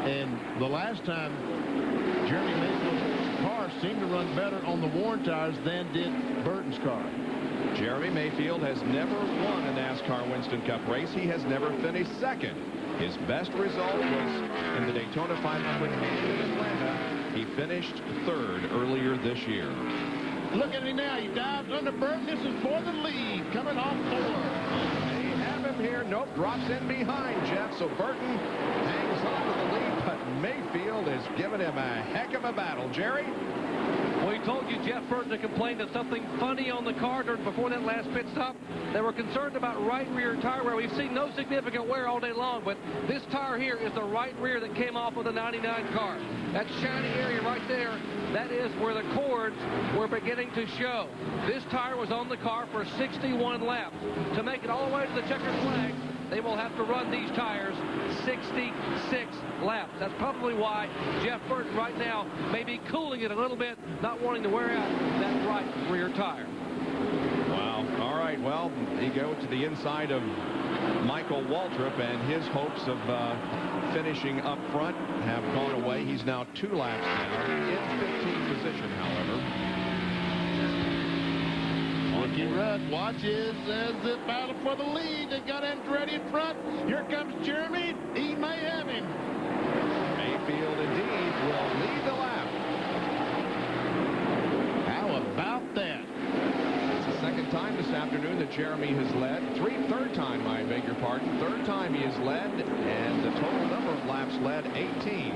And the last time Jeremy Mayfield's car seemed to run better on the worn tires than did Burton's car. Jeremy Mayfield has never won a NASCAR Winston Cup race. He has never finished second. His best result was in the Daytona 500 in Atlanta. He finished third earlier this year. Look at me now. He dives under Burton. This is for the lead. Coming off 4. They have him here. Nope, drops in behind Jeff. So Burton hangs on to the lead, but Mayfield is giving him a heck of a battle. Jerry? We told you Jeff Burton had complained of something funny on the car before that last pit stop. They were concerned about right rear tire wear. We've seen no significant wear all day long, but this tire here is the right rear that came off of the 99 car. That shiny area right there, that is where the cords were beginning to show. This tire was on the car for 61 laps. To make it all the way to the checkered flag, they will have to run these tires 66 laps. That's probably why Jeff Burton right now may be cooling it a little bit, not wanting to wear out that right rear tire. Wow. All right. Well, he goes to the inside of Michael Waltrip, and his hopes of finishing up front have gone away. He's now 2 laps down in 15th position, however. Ricky Rudd watches as the battle for the lead. They got Andretti in front. Here comes Jeremy. He may have him. Mayfield indeed will lead the lap. How about that? It's the second time this afternoon that Jeremy has led. Third time, I beg your pardon. Third time he has led, and the total number of laps led 18.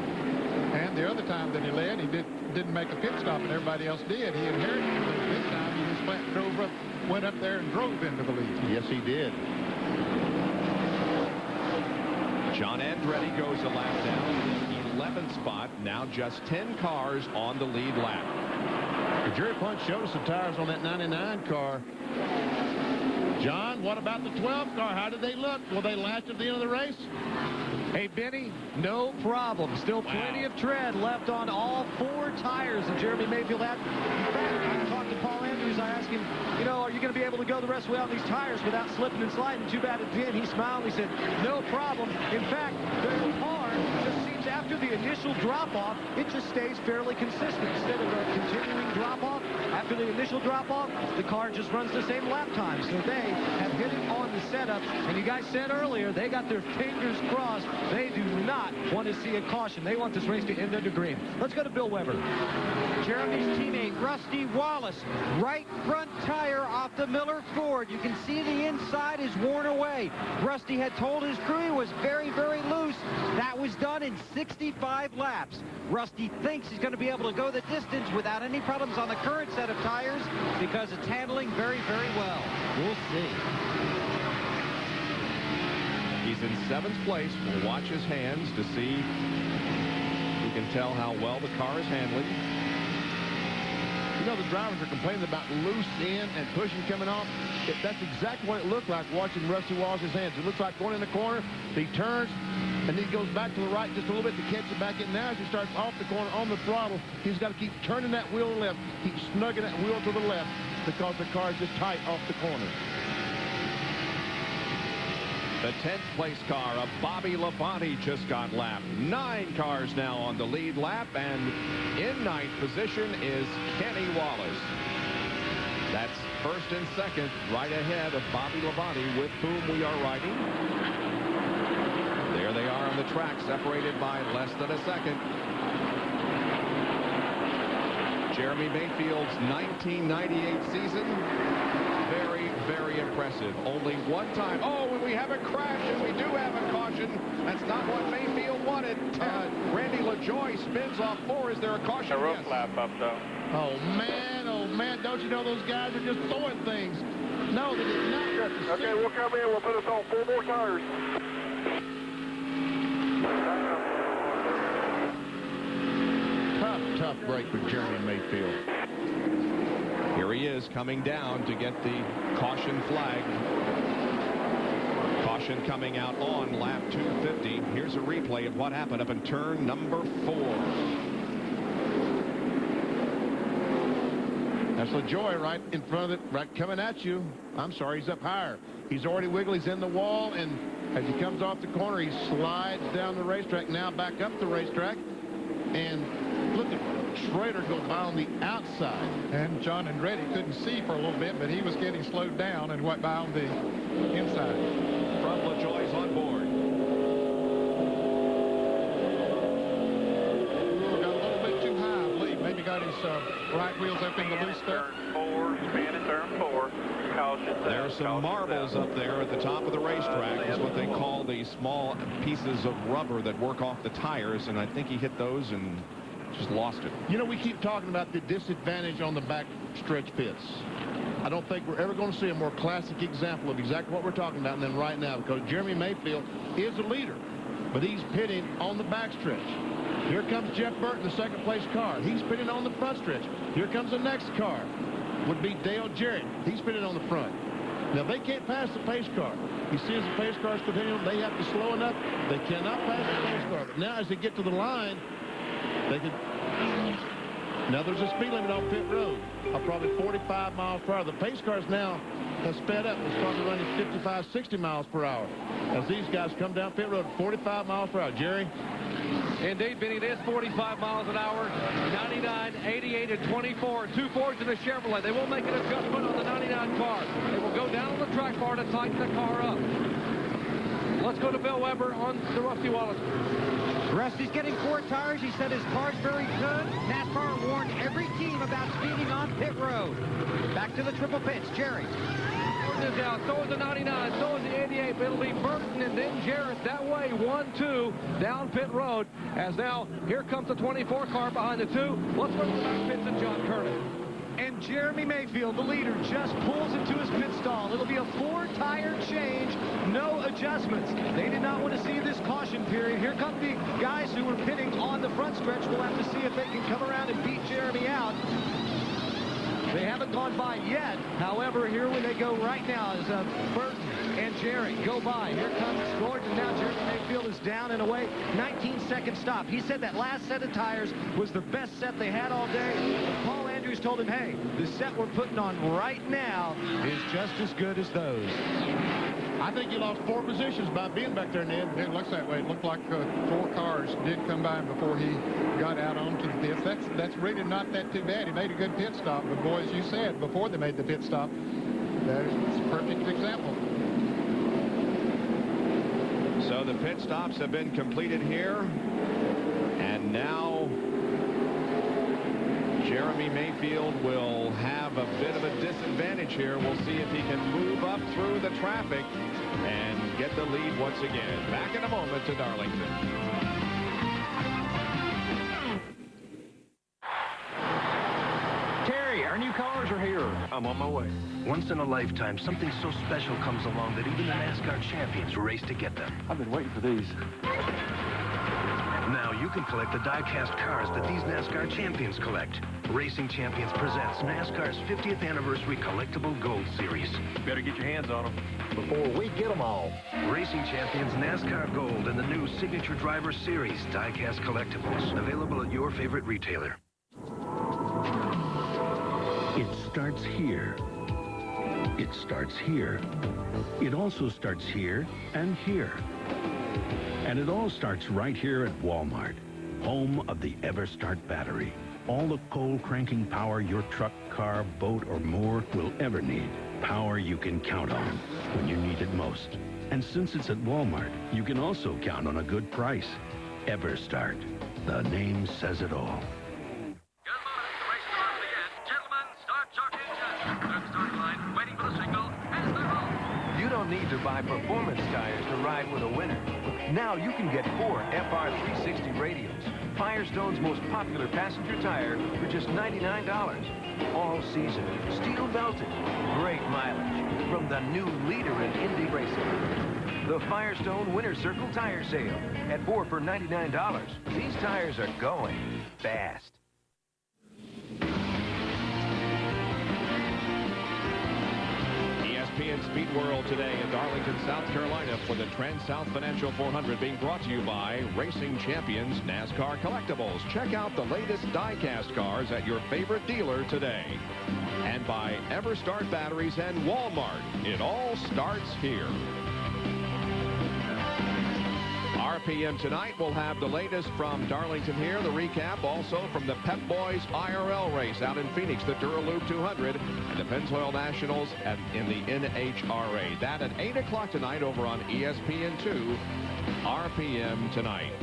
And the other time that he led, he didn't make a pit stop, and everybody else did. He inherited it. This time he just went up there and drove into the lead. Yes, he did. John Andretti goes a lap down, 11th spot. Now just 10 cars on the lead lap. The Jerry Punch showed us the tires on that 99 car. John, what about the 12 car? How did they look? Will they last at the end of the race? Hey, Benny, no problem. Still plenty of tread left on all 4 tires that Jeremy Mayfield had. In fact, I talked to Paul Andrews. I asked him, you know, are you going to be able to go the rest of the way on these tires without slipping and sliding? Too bad it did. He smiled. He said, no problem. In fact, their car just seems after the initial drop-off, it just stays fairly consistent. Instead of a continuing drop-off, after the initial drop-off, the car just runs the same lap time. So they have hit it on the setup. And you guys said earlier, they got their fingers crossed. They do not want to see a caution. They want this race to end under green. Let's go to Bill Weber. Jeremy's teammate, Rusty Wallace, right front tire off the Miller Ford. You can see the inside is worn away. Rusty had told his crew he was very, very loose. That was done in 65 laps. Rusty thinks he's going to be able to go the distance without any problems on the current set of tires because it's handling very, very well. We'll see. He's in 7th place. We'll watch his hands to see if we can tell how well the car is handling. You know, the drivers are complaining about loose in and pushing coming off. That's exactly what it looked like watching Rusty Wallace's hands. It looks like going in the corner, he turns, and then he goes back to the right just a little bit to catch it back in. Now as he starts off the corner on the throttle, he's got to keep turning that wheel to the left, keep snugging that wheel to the left because the car is just tight off the corner. The 10th place car of Bobby Labonte just got lapped. 9 cars now on the lead lap, and in 9th position is Kenny Wallace. That's 1st and 2nd, right ahead of Bobby Labonte, with whom we are riding. There they are on the track, separated by less than a second. Jeremy Mayfield's 1998 season. Very, very impressive. Only one time. Oh, and we have a crash, and we do have a caution. That's not what Mayfield wanted. Randy LaJoie spins off 4. Is there a caution? A rough lap up, though. Oh, man, don't you know those guys are just throwing things? No, they did not. Okay, we'll come in. We'll put us on 4 more tires. Tough break for Jeremy Mayfield. Here he is coming down to get the caution flag. Caution coming out on lap 250. Here's a replay of what happened up in turn number 4. That's LaJoie right in front of it, right coming at you. I'm sorry, he's up higher. He's already wiggled. He's in the wall, and as he comes off the corner, he slides down the racetrack, now back up the racetrack. And look at Schrader go by on the outside. And John Andretti couldn't see for a little bit, but he was getting slowed down and went by on the inside. From LaJoie's on board. Got a little bit too high, I believe. Maybe got his right wheels up in the loose stuff. Turn 4, spin in turn 4. Caution. There's some marbles up there at the top of the racetrack. Is what they call the small pieces of rubber that work off the tires, and I think he hit those and just lost it. You know, we keep talking about the disadvantage on the back stretch pits. I don't think we're ever going to see a more classic example of exactly what we're talking about than right now, because Jeremy Mayfield is a leader, but he's pitting on the back stretch. Here comes Jeff Burton, the 2nd place car. He's pitting on the front stretch. Here comes the next car. Would be Dale Jarrett. He's pitting on the front. Now, they can't pass the pace car. You see, as the pace cars continue, they have to slow enough. They cannot pass the pace car. But now, as they get to the line, they could. Now, there's a speed limit on pit road of probably 45 miles per hour. The pace cars now have sped up. It's probably running 55, 60 miles per hour. As these guys come down pit road, 45 miles per hour. Jerry? Indeed, Benny, it is 45 miles an hour. 99, 88, and 24. 2 Fords in a Chevrolet. They will make an adjustment on the 99 car. They will go down on the track bar to tighten the car up. Let's go to Bill Weber on the Rusty Wallace. Rusty's getting 4 tires. He said his car's very good. NASCAR warned every team about speeding on pit road. Back to the triple pits. Jerry. Is out. So is the 99. So is the 88. But it'll be Burton and then Jarrett that way. 1-2 down pit road. As now here comes the 24 car behind the 2. Let's go to the back pits and John Kernan. And Jeremy Mayfield, the leader, just pulls into his pit stall. It'll be a 4-tire change, no adjustments. They did not want to see this caution period. Here come the guys who were pitting on the front stretch. We'll have to see if they can come around and beat Jeremy out. They haven't gone by yet. However, here when they go right now is Burton and Jerry go by. Here comes Gordon. Now Jeremy Mayfield is down and away. 19-second stop. He said that last set of tires was the best set they had all day. Paul Andrews told him, hey, the set we're putting on right now is just as good as those. I think he lost 4 positions by being back there, Ned. It looks that way. It looked like 4 cars did come by him before he got out onto the pits. That's really not that too bad. He made a good pit stop, but boy, as you said, before they made the pit stop, that's a perfect example. So the pit stops have been completed here, and now Jeremy Mayfield will have a bit of a disadvantage here. We'll see if he can move up through the traffic and get the lead once again. Back in a moment to Darlington. Terry, our new cars are here. I'm on my way. Once in a lifetime, something so special comes along that even the NASCAR champions race to get them. I've been waiting for these. Now you can collect the die-cast cars that these NASCAR champions collect. Racing Champions presents NASCAR's 50th Anniversary Collectible Gold Series. Better get your hands on them before we get them all. Racing Champions NASCAR Gold and the new Signature Driver Series die-cast collectibles. Available at your favorite retailer. It starts here. It starts here. It also starts here and here. And it all starts right here at Walmart, home of the EverStart battery. All the coal-cranking power your truck, car, boat, or more will ever need. Power you can count on when you need it most. And since it's at Walmart, you can also count on a good price. EverStart. The name says it all. You don't need to buy performance tires to ride with a winner. Now you can get 4 FR360 radials, Firestone's most popular passenger tire, for just $99. All season, steel belted, great mileage from the new leader in Indy racing. The Firestone Winter Circle Tire Sale at 4 for $99. These tires are going fast. ESPN Speed World today in Darlington, South Carolina for the Trans-South Financial 400, being brought to you by Racing Champions NASCAR Collectibles. Check out the latest die-cast cars at your favorite dealer today. And by EverStart Batteries and Walmart. It all starts here. RPM tonight will have the latest from Darlington here, the recap also from the Pep Boys IRL race out in Phoenix, the Duraloop 200, and the Pennzoil Nationals in the NHRA. That at 8 o'clock tonight over on ESPN2, RPM tonight.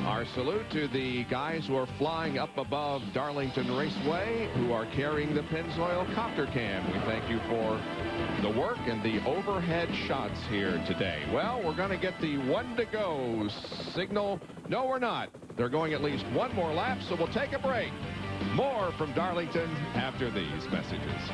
Our salute to the guys who are flying up above Darlington Raceway, who are carrying the Pennzoil copter cam. We thank you for the work and the overhead shots here today. Well, we're going to get the 1 to go signal. No, we're not. They're going at least one more lap, so we'll take a break. More from Darlington after these messages.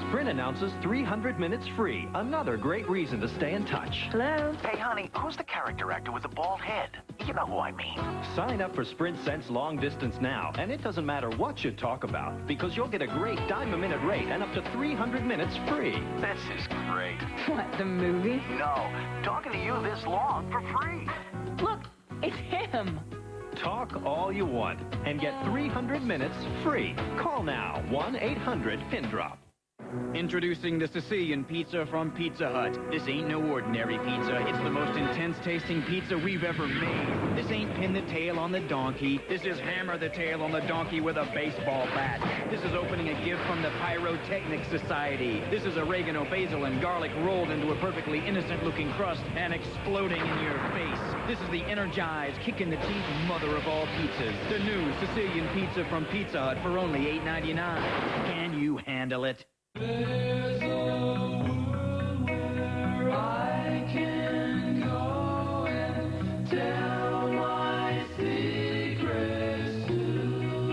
Sprint announces 300 minutes free. Another great reason to stay in touch. Hello? Hey, honey, who's the character actor with the bald head? You know who I mean. Sign up for Sprint Sense Long Distance now, and it doesn't matter what you talk about, because you'll get a great dime-a-minute rate and up to 300 minutes free. This is great. What, the movie? No, talking to you this long for free. Look, it's him. Talk all you want and get 300 minutes free. Call now, 1-800-PIN-DROP. Introducing the Sicilian pizza from Pizza Hut. This ain't no ordinary pizza. It's the most intense tasting pizza we've ever made. This ain't pin the tail on the donkey. This is hammer the tail on the donkey with a baseball bat. This is opening a gift from the Pyrotechnic Society. This is oregano, basil, and garlic rolled into a perfectly innocent looking crust and exploding in your face. This is the energized, kick in the teeth mother of all pizzas. The new Sicilian pizza from Pizza Hut for only $8.99. Can you handle it? There's a world where I can go and tell my secrets to.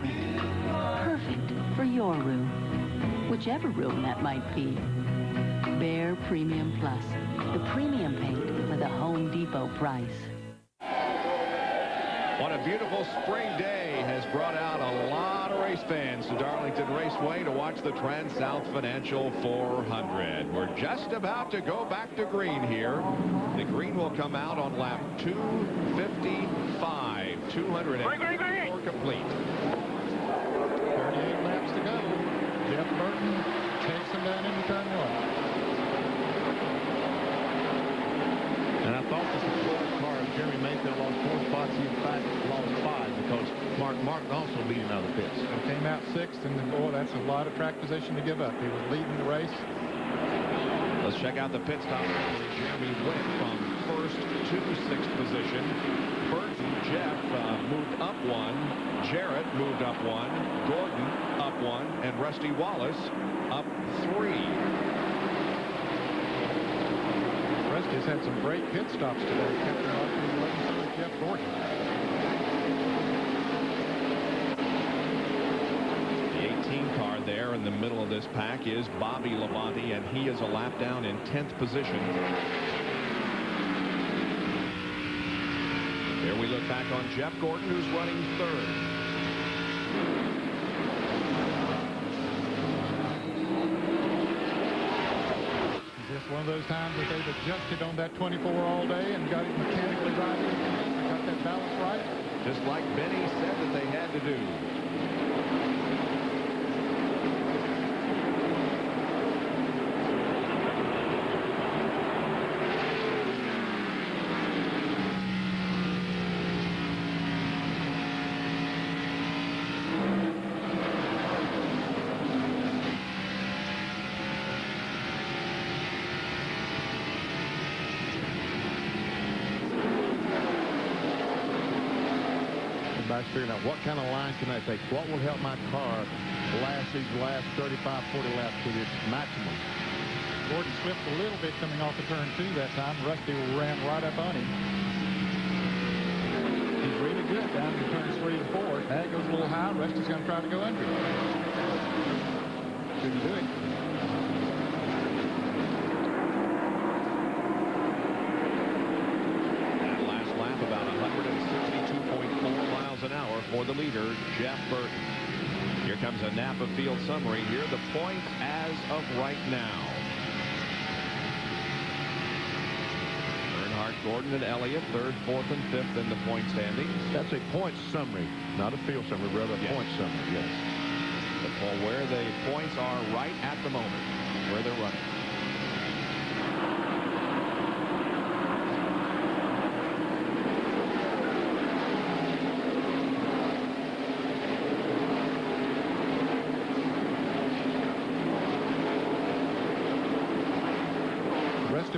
vibrant. Perfect for your room, whichever room that might be. Behr Premium Plus, the premium paint with a Home Depot price. What a beautiful spring day has brought out a lot of race fans to Darlington Raceway to watch the Trans-South Financial 400. We're just about to go back to green here. The green will come out on lap 255. 204 complete. 38 laps to go. Jeff Burton takes him down into turn 1. And I thought this was four cars. Jeremy Mayfield lost 4 spots. He, in fact, lost 5 because Mark Martin also beat him out of the pits. And came out 6th, and boy, that's a lot of track position to give up. He was leading the race. Let's check out the pit stop. Jeremy went from 1st to 6th position. Burton, Jeff moved up 1. Jarrett moved up 1. Gordon up 1. And Rusty Wallace up 3. Rusty's had some great pit stops today. Captain Martin, with Jeff Gordon. The 18 car there in the middle of this pack is Bobby Labonte, and he is a lap down in 10th position. Here we look back on Jeff Gordon, who's running 3rd. One of those times that they've adjusted on that 24 all day and got it mechanically right and got that balance right. Just like Benny said that they had to do. Figuring out what kind of line can I take, what will help my car last these last 35, 40 laps to its maximum. Gordon slipped a little bit coming off the turn 2 that time. Rusty ran right up on him. He's really good down in turns 3 and 4. Now it goes a little high. Rusty's going to try to go under it. Couldn't do it. An hour for the leader, Jeff Burton. Here comes a Napa field summary. Here are the points as of right now. Earnhardt, Gordon, and Elliott, 3rd, 4th, and 5th in the point standings. That's a points summary, not a field summary, rather a point summary, yes. But for where the points are right at the moment, where they're running.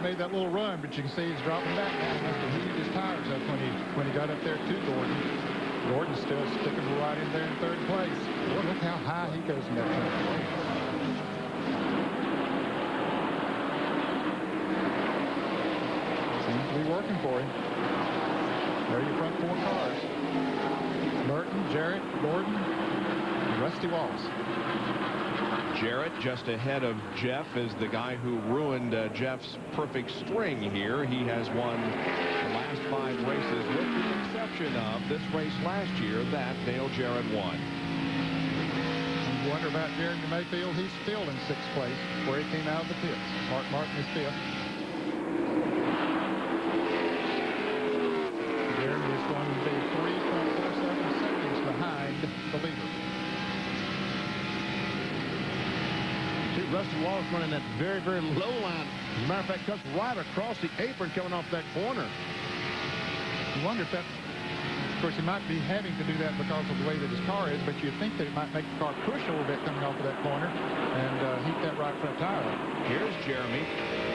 Made that little run, but you can see he's dropping back now. He must have heated his tires up when he got up there to Gordon. Gordon's still sticking right in there in 3rd place. Well, look how high he goes in that turn. Seems to be working for him. There are your front 4 cars. Burton, Jarrett, Gordon, and Rusty Wallace. Jarrett just ahead of Jeff is the guy who ruined Jeff's perfect string here. He has won the last 5 races with the exception of this race last year that Dale Jarrett won. You wonder about Jeremy Mayfield. He's still in 6th place where he came out of the pits. Mark Martin is 5th. Jeremy is going to be 3.47 seconds behind the leader. Rusty Wallace running that very, very low line. As a matter of fact, cuts right across the apron coming off that corner. You wonder if that, of course, he might be having to do that because of the way that his car is, but you'd think that it might make the car push a little bit coming off of that corner and heat that right front tire up. Here's Jeremy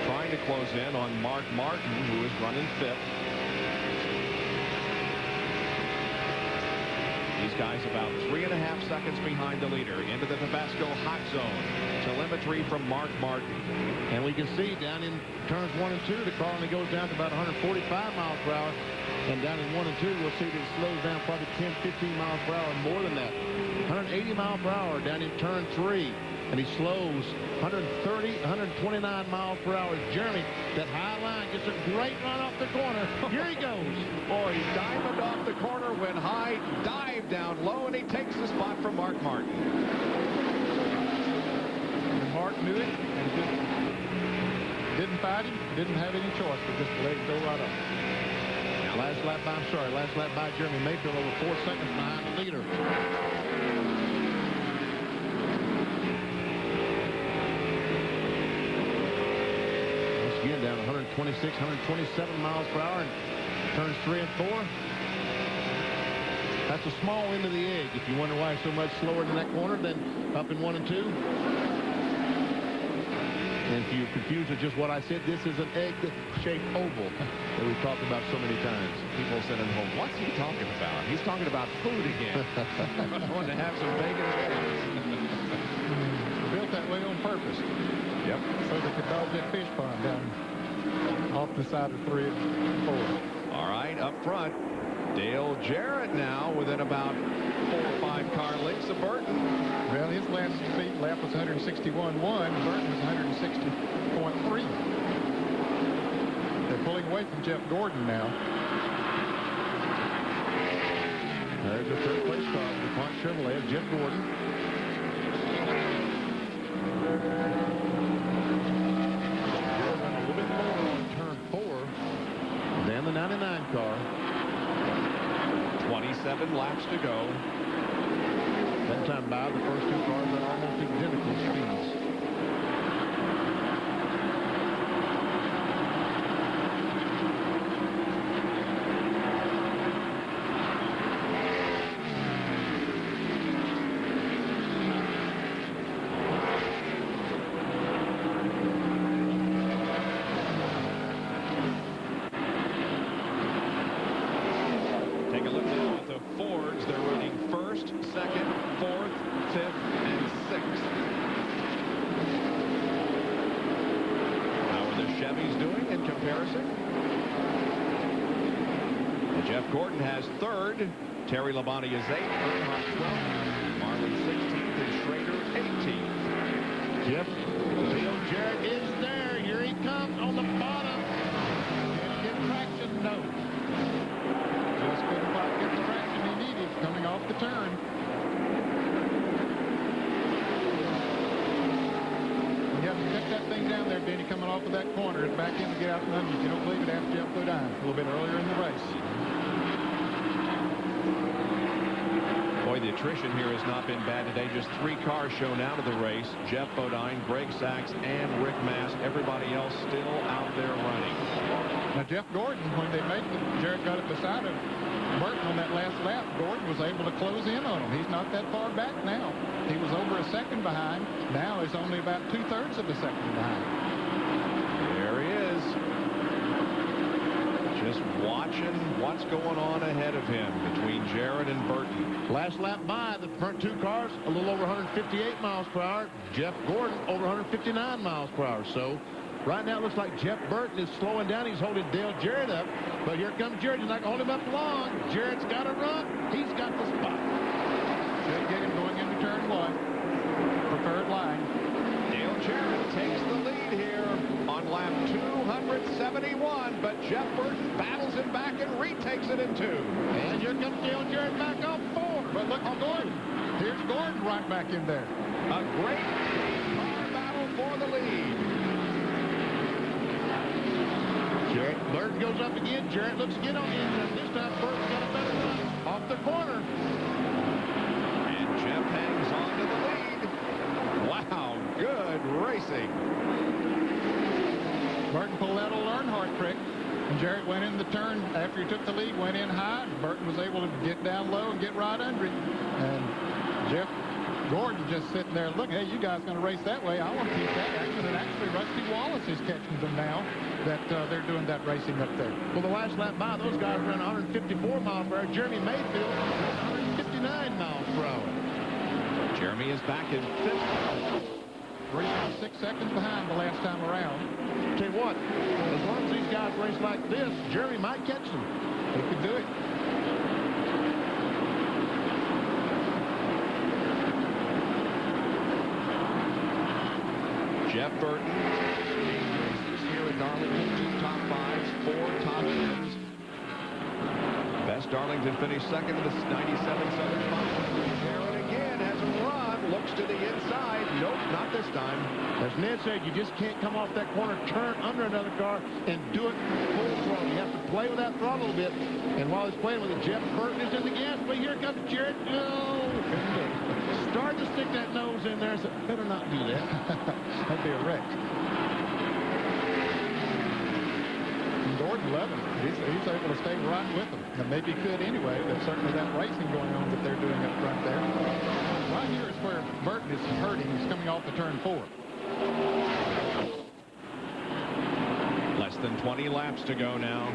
trying to close in on Mark Martin, who is running 5th. These guys about 3.5 seconds behind the leader into the Tabasco hot zone. Telemetry from Mark Martin. And we can see down in turns 1 and 2, the car only goes down to about 145 miles per hour. And down in 1 and 2, we'll see that it slows down probably 10, 15 miles per hour more than that. 80 miles per hour down in turn 3. And he slows 130, 129 miles per hour. Jeremy, that high line, gets a great run off the corner. Here he goes. Boy, he diamond off the corner, went high, dived down low, and he takes the spot from Mark Martin. And Mark knew it and just didn't fight him, didn't have any choice, but just let it go right up. Now, last lap by Jeremy Mayfield, over 4 seconds behind the leader. Again, down 126, 127 miles per hour, and turns 3 and 4. That's a small end of the egg. If you wonder why it's so much slower than that corner than up in 1 and 2. And if you're confused with just what I said, this is an egg-shaped oval that we've talked about so many times. People said at home, what's he talking about? He's talking about food again. I want to have some bacon and eggs. Built that way on purpose. Yep. So they could dodge that fish pond down off the side of 3 and 4. All right, up front, Dale Jarrett now within about 4 or 5 car lengths of Burton. Well, his last speed lap was 161.1. Burton was 160.3. They're pulling away from Jeff Gordon now. There's the third place car, the DuPont Chevrolet, Jeff Gordon. A little bit more on turn 4 than the 99 car. 27 laps to go. That time by, the first 2 cars are almost identical speeds. Take a look now at the Fords. They're running 1st, 2nd, 4th, 5th, and 6th. How are the Chevys doing in comparison? And Jeff Gordon has 3rd. Terry Labonte is 8th. Earnhardt 12th. Marlin 16th. And Schrader 18th. Jeff, Dale Jarrett is there. Here he comes on the bottom. Can he get traction? No. Just couldn't quite get the traction he needed coming off the turn. You have to cut that thing down there, Denny, coming off of that corner and back in to get out from under. You don't believe it after Jeff Bodine a little bit earlier in the race. Boy, the attrition here has not been bad today. Just 3 cars shown out of the race. Jeff Bodine, Greg Sachs, and Rick Mast. Everybody else still out there running. Now, Jeff Gordon, when they made it, Jarrett got it beside him. Burton on that last lap, Gordon was able to close in on him. He's not that far back now. He was over a second behind. Now he's only about 2/3 of a second behind. There he is. Just watching what's going on ahead of him between Jarrett and Burton. Last lap by, the front 2 cars, a little over 158 miles per hour. Jeff Gordon over 159 miles per hour. So right now it looks like Jeff Burton is slowing down. He's holding Dale Jarrett up. But here comes Jarrett. He's not going to hold him up long. Jarrett's got to run. He's got the spot. Should get him going into turn 1. Preferred line. Dale Jarrett takes the lead here on lap 271. But Jeff Burton battles him back and retakes it in 2. And here comes Dale Jarrett back off 4. But look at Gordon. Here's Gordon right back in there. A great car battle for the lead. Jarrett, Burton goes up again. Jarrett looks again on the inside. This time Burton's got a better run off the corner. And Jeff hangs on to the lead. Wow, good racing. Burton pulled that old Earnhardt trick. And Jarrett went in the turn after he took the lead, went in high. Burton was able to get down low and get right under it. And Jeff Gordon just sitting there looking, hey, you guys going to race that way. I want to keep that action. And actually, Rusty Wallace is catching them now that they're doing that racing up there. Well, the last lap by, those guys ran 154 miles per hour. Jeremy Mayfield, 159 miles per hour. Jeremy is back in 5th. 3.6 seconds behind the last time around. Tell you what, as long as these guys race like this, Jeremy might catch them. He could do it. Jeff Burton, 8 races here at Darlington, 2 top 5s, 4 top 10s. Best Darlington finished second in the 97 Southern Final. Jarrett again has a run, looks to the inside. Nope, not this time. As Ned said, you just can't come off that corner, turn under another car, and do it full throttle. You have to play with that throttle a little bit. And while he's playing with it, Jeff Burton is in the gas, but here comes Jarrett. No! Start to stick that nose in there. So better not do that. That'd be a wreck. And Gordon Levin, he's able to stay right with them. And maybe could anyway, but certainly that racing going on that they're doing up front there. Right here is where Burton is hurting. He's coming off the turn 4. Less than 20 laps to go now.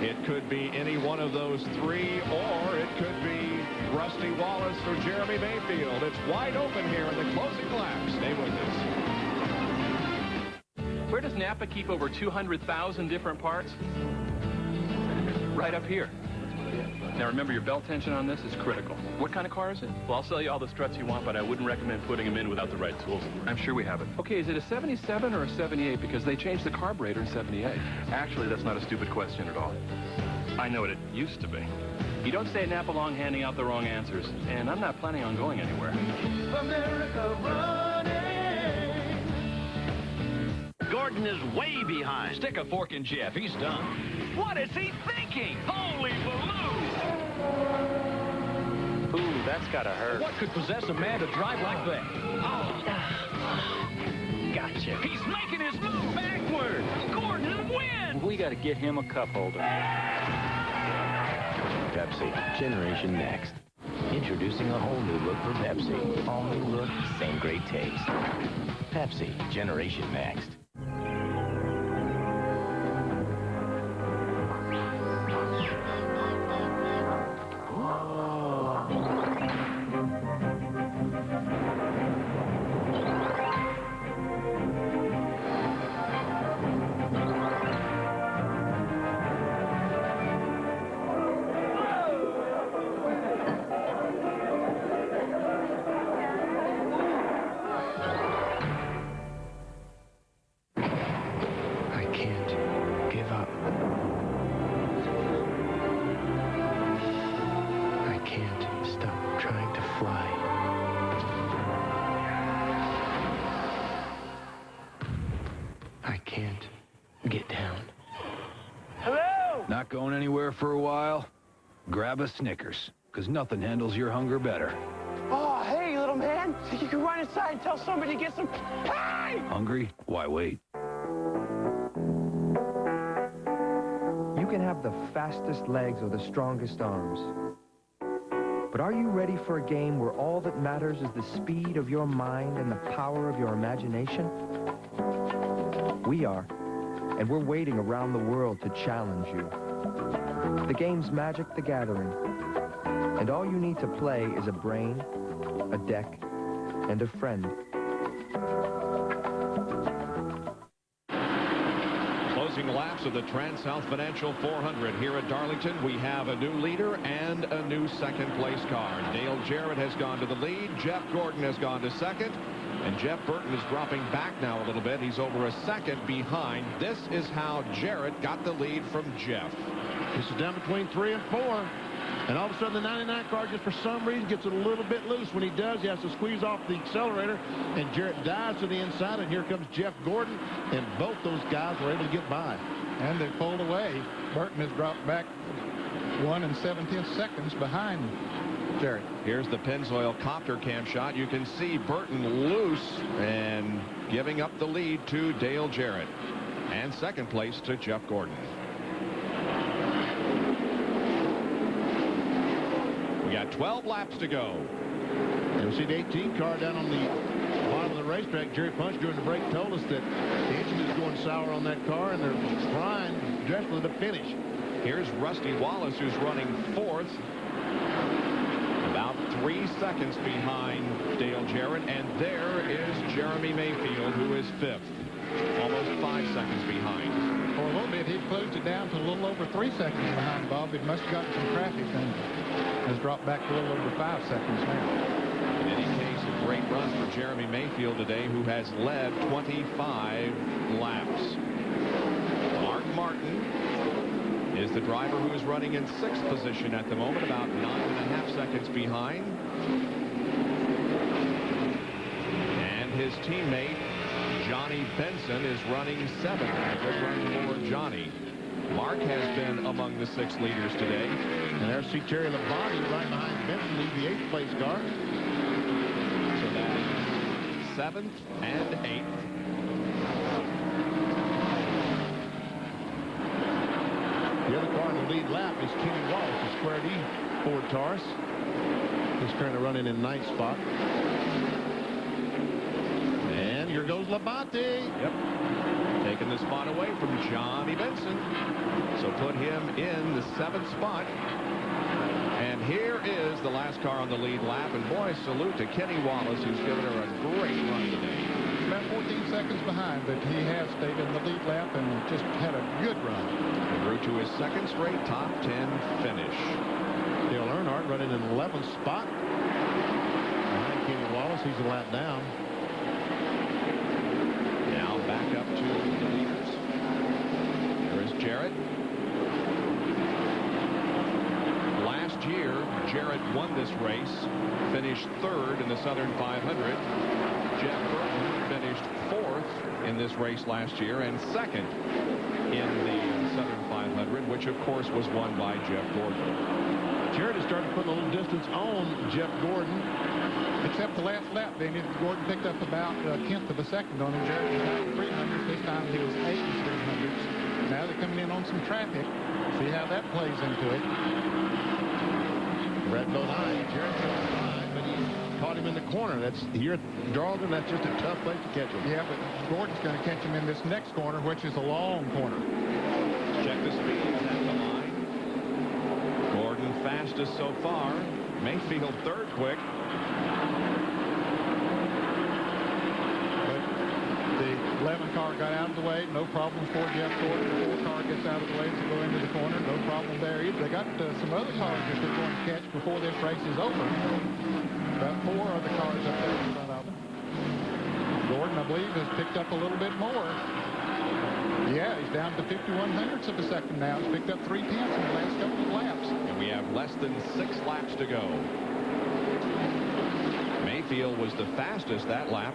It could be any one of those 3, or it could be Rusty Wallace or Jeremy Mayfield. It's wide open here in the closing laps. Stay with us. Where does Napa keep over 200,000 different parts? Right up here. Now remember, your belt tension on this is critical. What kind of car is it? Well, I'll sell you all the struts you want, but I wouldn't recommend putting them in without the right tools. I'm sure we have it. Okay, is it a 77 or a 78? Because they changed the carburetor in 78. Actually, that's not a stupid question at all. I know what it used to be. You don't stay at Napa long handing out the wrong answers, and I'm not planning on going anywhere. America running. Gordon is way behind. Stick a fork in Jeff. He's done. What is he thinking? Holy baloo! Ooh, that's gotta hurt. What could possess a man to drive like that? Oh. Gotcha. He's making his move backward. Gordon wins. We gotta get him a cup holder. Pepsi, generation next. Introducing a whole new look for Pepsi. All new look, same great taste. Pepsi, generation next. Not going anywhere for a while? Grab a Snickers, because nothing handles your hunger better. Oh, hey, little man. Think you can run inside and tell somebody to get some pie? Hungry? Why wait? You can have the fastest legs or the strongest arms. But are you ready for a game where all that matters is the speed of your mind and the power of your imagination? We are. And we're waiting around the world to challenge you. The game's Magic the Gathering. And all you need to play is a brain, a deck, and a friend. Closing laps of the Trans-South Financial 400 here at Darlington. We have a new leader and a new second-place car. Dale Jarrett has gone to the lead. Jeff Gordon has gone to second. And Jeff Burton is dropping back now a little bit. He's over a second behind. This is how Jarrett got the lead from Jeff. This is down between 3 and 4. And all of a sudden, the 99 car just for some reason gets a little bit loose. When he does, he has to squeeze off the accelerator. And Jarrett dives to the inside. And here comes Jeff Gordon. And both those guys were able to get by. And they pulled away. Burton has dropped back 1 7/10 seconds behind Jarrett. Here's the Pennzoil copter cam shot. You can see Burton loose and giving up the lead to Dale Jarrett. And second place to Jeff Gordon. We got 12 laps to go. And we see the 18 car down on the bottom of the racetrack. Jerry Punch during the break told us that the engine is going sour on that car, and they're trying desperately to finish. Here's Rusty Wallace, who's running 4th. About 3 seconds behind Dale Jarrett, and there is Jeremy Mayfield, who is 5th. Almost 5 seconds behind. For a little bit, he closed it down to a little over 3 seconds behind Bob. It must have gotten some traffic and has dropped back to a little over 5 seconds now. In any case, a great run for Jeremy Mayfield today, who has led 25 laps. Mark Martin is the driver who is running in 6th position at the moment, about 9.5 seconds behind. And his teammate, Johnny Benson, is running 7th. A good run for Johnny. Mark has been among the 6 leaders today. And there's Terry Labonte right behind Benson, leads the 8th place car. So that is 7th and 8th. The other car in the lead lap is Kenny Wallace, the Square D Ford Taurus. He's currently running in 9th spot. And here goes Labonte. Yep. Taking the spot away from Johnny Benson. So put him in the 7th spot. And here is the last car on the lead lap. And boy, salute to Kenny Wallace, who's given her a great run today. About 14 seconds behind, but he has stayed in the lead lap and just had a good run. En route to his 2nd straight top 10 finish. Dale Earnhardt running in 11th spot. Behind Kenny Wallace, he's a lap down. Now back up to the leaders. There is Jarrett. Last year, Jarrett won this race, finished 3rd in the Southern 500. Jeff Burton finished 4th in this race last year and 2nd in the Southern 500, which of course was won by Jeff Gordon. Jarrett has started putting a little distance on Jeff Gordon. Except the last lap, Gordon picked up about a 1/10 of a second on him. Jarrett was out in 300s. This time he was 8 in 300s. Now they're coming in on some traffic. See how that plays into it. Red Bull 9. Jarrett's on 5, but he caught him in the corner. That's here at Darlington. That's just a tough place to catch him. Yeah, but Gordon's going to catch him in this next corner, which is a long corner. Check the speeds at the line. Gordon fastest so far. Mayfield 3rd quick. But the 11 car got out of the way. No problem for Jeff Gordon. The 4 car gets out of the way to go into the corner. No problem there either. They got some other cars that they're going to catch before this race is over. About 4 other cars up there in front of them. Gordon, I believe, has picked up a little bit more. Yeah, he's down to 51/100ths of a second now. He's picked up 3/10 in the last couple of laps. And we have less than 6 laps to go. Mayfield was the fastest that lap,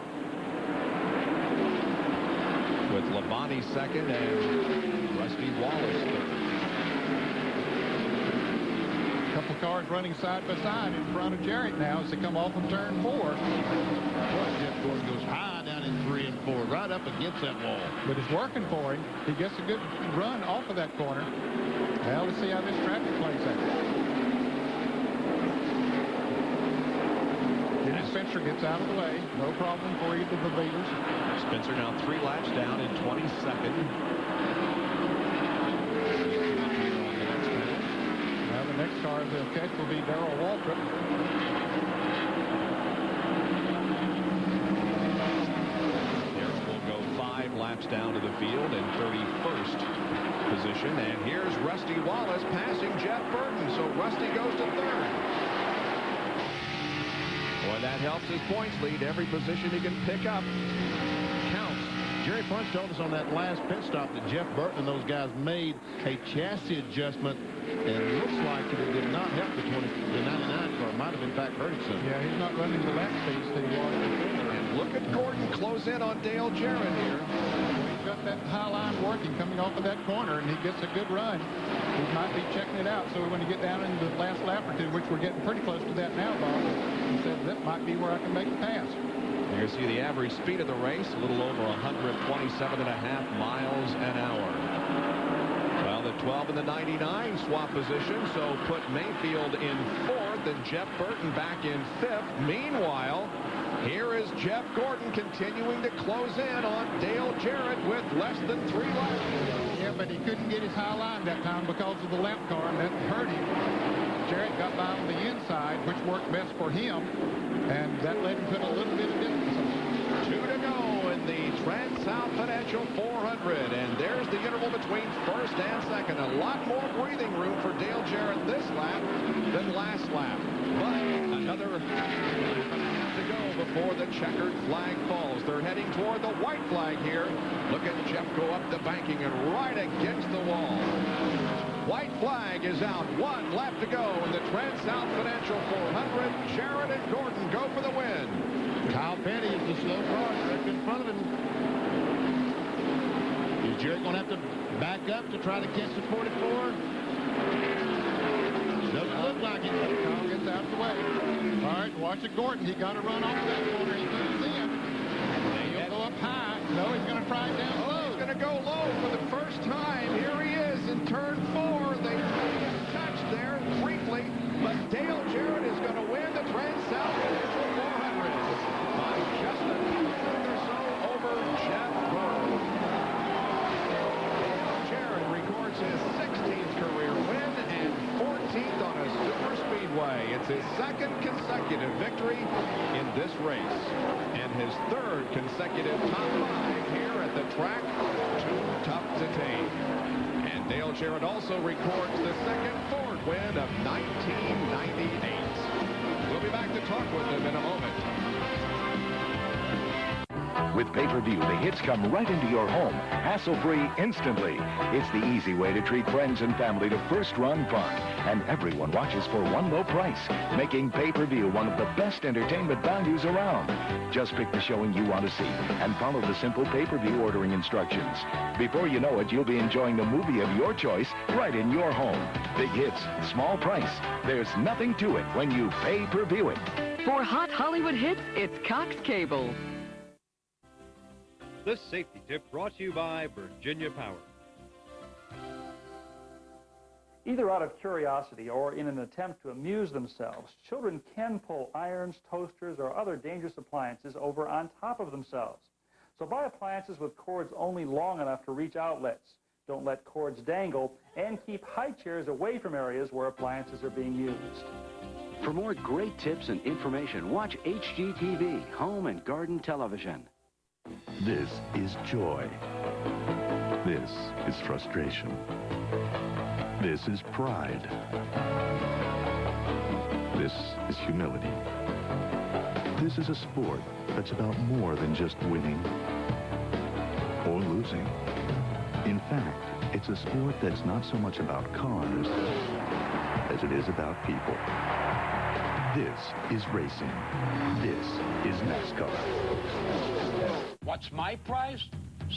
with Labonte 2nd and Rusty Wallace 3rd. A couple cars running side by side in front of Jarrett now as they come off of turn 4. Boy, Jeff Gordon goes high down in 3 and 4, right up against that wall. But it's working for him. He gets a good run off of that corner. Now let's see how this traffic plays out. Jimmy Spencer gets out of the way. No problem for either of the leaders. Spencer now 3 laps down in 22nd. Now the next car they'll catch will be Darrell Waltrip. Darrell will go 5 laps down to the field in 31st position. And here's Rusty Wallace passing Jeff Burton. So Rusty goes to 3rd. Boy, that helps his points lead. Every position he can pick up counts. Jerry Punch told us on that last pit stop that Jeff Burton and those guys made a chassis adjustment, and it looks like it did not help the 99 car. Might have in fact hurt it some. Yeah, he's not running the lap speeds that he was before. And look at Gordon close in on Dale Jarrett here. He's got that high line working coming off of that corner, and he gets a good run. He might be checking it out, so when you get down into the last lap or two, which we're getting pretty close to that now, Bob, he said that might be where I can make the pass. You see the average speed of the race, a little over 127.5 miles an hour. Well, the 12 and the 99 swap position, so put Mayfield in 4th and Jeff Burton back in 5th. Meanwhile, here is Jeff Gordon continuing to close in on Dale Jarrett with less than 3 laps. Yeah, but he couldn't get his high line that time because of the lap car, and that hurt him. Jarrett got by on the inside, which worked best for him, and that let him put a little bit of distance on. 2 to go in the Trans-South Financial 400, and there's the interval between 1st and 2nd. A lot more breathing room for Dale Jarrett this lap than last lap. But another lap and a half to go before the checkered flag falls. They're heading toward the white flag here. Look at Jeff go up the banking and right against the wall. White flag is out. 1 left to go in the Trans-South Financial 400. Jarrett and Gordon go for the win. Kyle Petty is the slow car right in front of him. Is Jarrett going to have to back up to try to catch the 44? Doesn't look like it. Kyle gets out of the way. All right, watch it, Gordon. He got to run off that corner. He moves in. He'll go up high. No, he's going to try it down low. He's going to go low for the first time. Here he is in turn 4. They touched there briefly, but Dale Jarrett is going to win the Trans-South Financial 400 by just a minute or so over Jeff Gordon. Dale Jarrett records his 16th career win and 14th on a super speedway. It's his 2nd consecutive victory in this race and his 3rd consecutive top 5 here at the track. Too tough to tame. And Dale Jarrett also records the 2nd Ford win of 1998. We'll be back to talk with him in a moment. With pay-per-view, the hits come right into your home, hassle-free, instantly. It's the easy way to treat friends and family to first-run fun. And everyone watches for one low price, making pay-per-view one of the best entertainment values around. Just pick the showing you want to see and follow the simple pay-per-view ordering instructions. Before you know it, you'll be enjoying the movie of your choice right in your home. Big hits, small price. There's nothing to it when you pay-per-view it. For hot Hollywood hits, it's Cox Cable. This safety tip brought to you by Virginia Power. Either out of curiosity or in an attempt to amuse themselves, children can pull irons, toasters, or other dangerous appliances over on top of themselves. So buy appliances with cords only long enough to reach outlets. Don't let cords dangle, and keep high chairs away from areas where appliances are being used. For more great tips and information, watch HGTV, Home and Garden Television. This is joy. This is frustration. This is pride. This is humility. This is a sport that's about more than just winning or losing. In fact, it's a sport that's not so much about cars as it is about people. This is racing. This is NASCAR. What's my prize?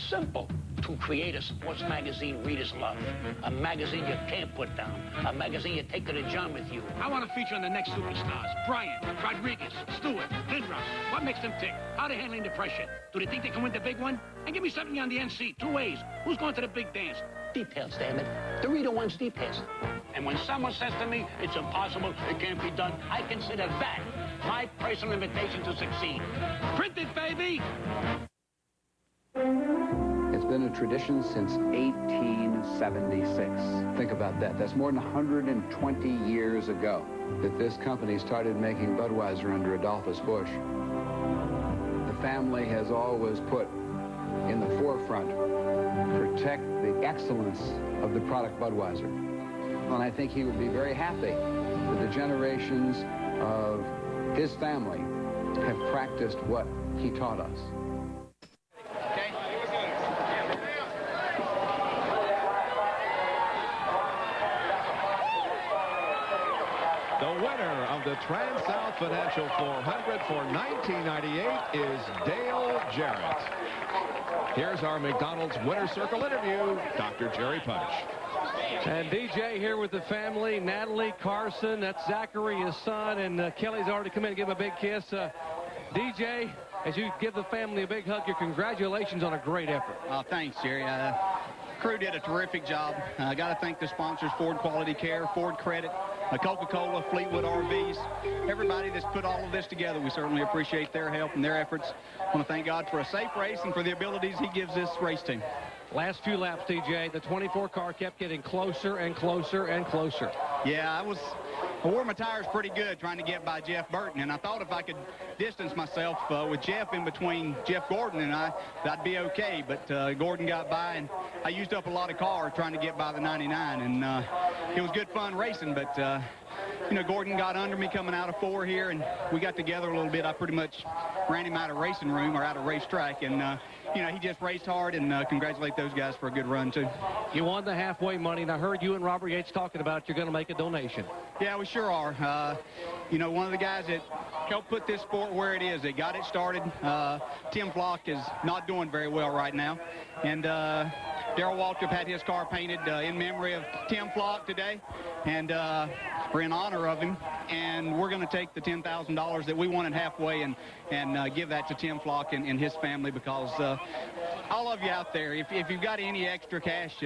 Simple. To create a sports magazine readers love. A magazine you can't put down. A magazine you take to the gym with you. I want to feature on the next superstars. Bryant, Rodriguez, Stewart, Lindros. What makes them tick? How they handling the pressure? Do they think they can win the big one? And give me something on the NC. 2 ways. Who's going to the big dance? Details, damn it. The reader wants details. And when someone says to me, it's impossible, it can't be done, I consider that my personal invitation to succeed. Print it, baby! It's been a tradition since 1876. Think about that. That's more than 120 years ago that this company started making Budweiser under Adolphus Busch. The family has always put in the forefront, protect the excellence of the product Budweiser. And I think he would be very happy that the generations of his family have practiced what he taught us. The winner of the Trans-South Financial 400 for 1998 is Dale Jarrett. Here's our McDonald's Winner Circle interview, Dr. Jerry Punch. And DJ here with the family, Natalie, Carson, that's Zachary, his son, and Kelly's already come in to give him a big kiss. DJ, as you give the family a big hug, your congratulations on a great effort. Oh, thanks, Jerry. Crew did a terrific job. I got to thank the sponsors, Ford Quality Care, Ford Credit, Coca-Cola, Fleetwood RVs, everybody that's put all of this together. We certainly appreciate their help and their efforts. I want to thank God for a safe race and for the abilities he gives this race team. Last few laps, DJ, the 24 car kept getting closer and closer and closer. Yeah, I wore my tires pretty good trying to get by Jeff Burton, and I thought if I could distance myself with Jeff in between Jeff Gordon and I'd be okay. But Gordon got by, and I used up a lot of car trying to get by the 99, and it was good fun racing, but you know, Gordon got under me coming out of 4 here, and we got together a little bit. I pretty much ran him out of racing room or out of racetrack, and, you know, he just raced hard, and congratulate those guys for a good run, too. You won the halfway money, and I heard you and Robert Yates talking about you're going to make a donation. Yeah, we sure are. You know, one of the guys that helped put this sport where it is, that got it started, Tim Flock, is not doing very well right now. And Darrell Waltrip had his car painted in memory of Tim Flock today, and we're in honor of him. And we're going to take the $10,000 that we won at halfway and give that to Tim Flock and his family, because all of you out there, if you've got any extra cash,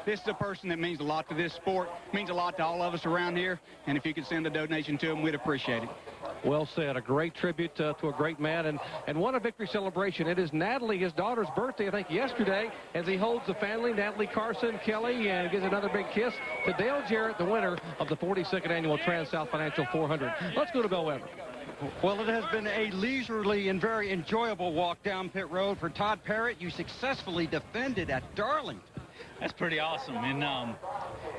this is a person that means a lot to this sport, means a lot to all of us around here, and if you could send a donation to him, we'd appreciate it. Well said. A great tribute to a great man, and what a victory celebration. It is Natalie, his daughter's birthday, I think yesterday, as he holds the family, Natalie Carson, Kelly, and gives another big kiss to Dale Jarrett, the winner of the 42nd Annual Trans-South Financial 400. Let's go to Bill Weber. Well, it has been a leisurely and very enjoyable walk down pit road for Todd Parrott. You successfully defended at Darlington. That's pretty awesome, and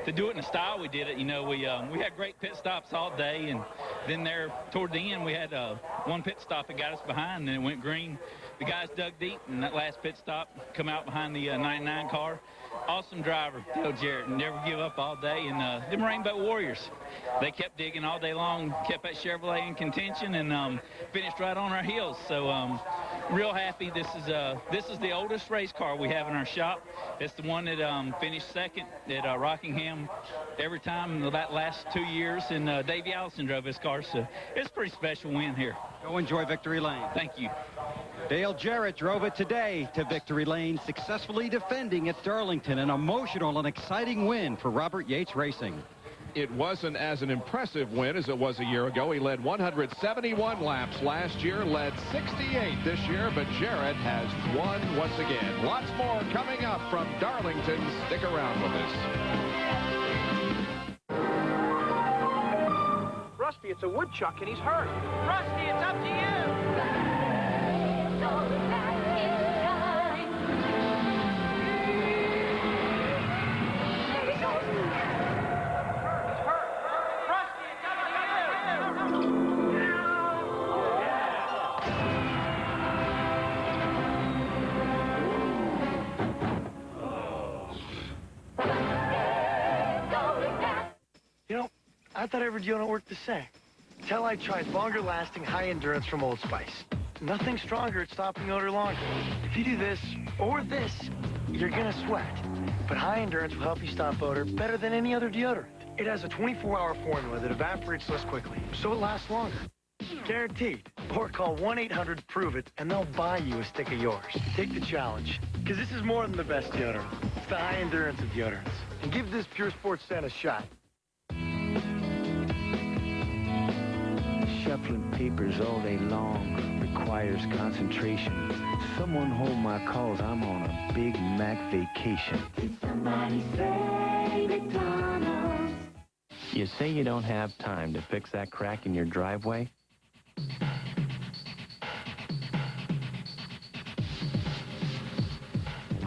to do it in the style we did it, you know, we had great pit stops all day, and then there toward the end we had one pit stop that got us behind, and it went green. The guys dug deep, and that last pit stop come out behind the 99 car. Awesome driver, Dale Jarrett, never give up all day, and them Rainbow Warriors, they kept digging all day long, kept that Chevrolet in contention, and finished right on our heels. So real happy. This is the oldest race car we have in our shop. It's the one that finished second at Rockingham every time in that last 2 years, and Davey Allison drove his car, so it's a pretty special win here. Go enjoy Victory Lane. Thank you. Dale Jarrett drove it today to Victory Lane, successfully defending at Darlington. An emotional and exciting win for Robert Yates Racing. It wasn't as an impressive win as it was a year ago. He led 171 laps last year, led 68 this year, but Jarrett has won once again. Lots more coming up from Darlington. Stick around with us. Rusty, it's a woodchuck, and he's hurt. Rusty, it's up to you. You know, I thought every deodorant worked the same. Until I tried longer-lasting, high-endurance from Old Spice. Nothing stronger at stopping odor longer. If you do this or this, you're gonna sweat. But high endurance will help you stop odor better than any other deodorant. It has a 24-hour formula that evaporates less quickly, so it lasts longer. Guaranteed. Or call 1-800-PROVE-IT, and they'll buy you a stick of yours. Take the challenge, because this is more than the best deodorant. It's the high endurance of deodorants. And give this Pure Sports scent a shot. Shuffling papers all day long requires concentration. Someone hold my calls, I'm on a Big Mac vacation. Did somebody say McDonald's? You say you don't have time to fix that crack in your driveway?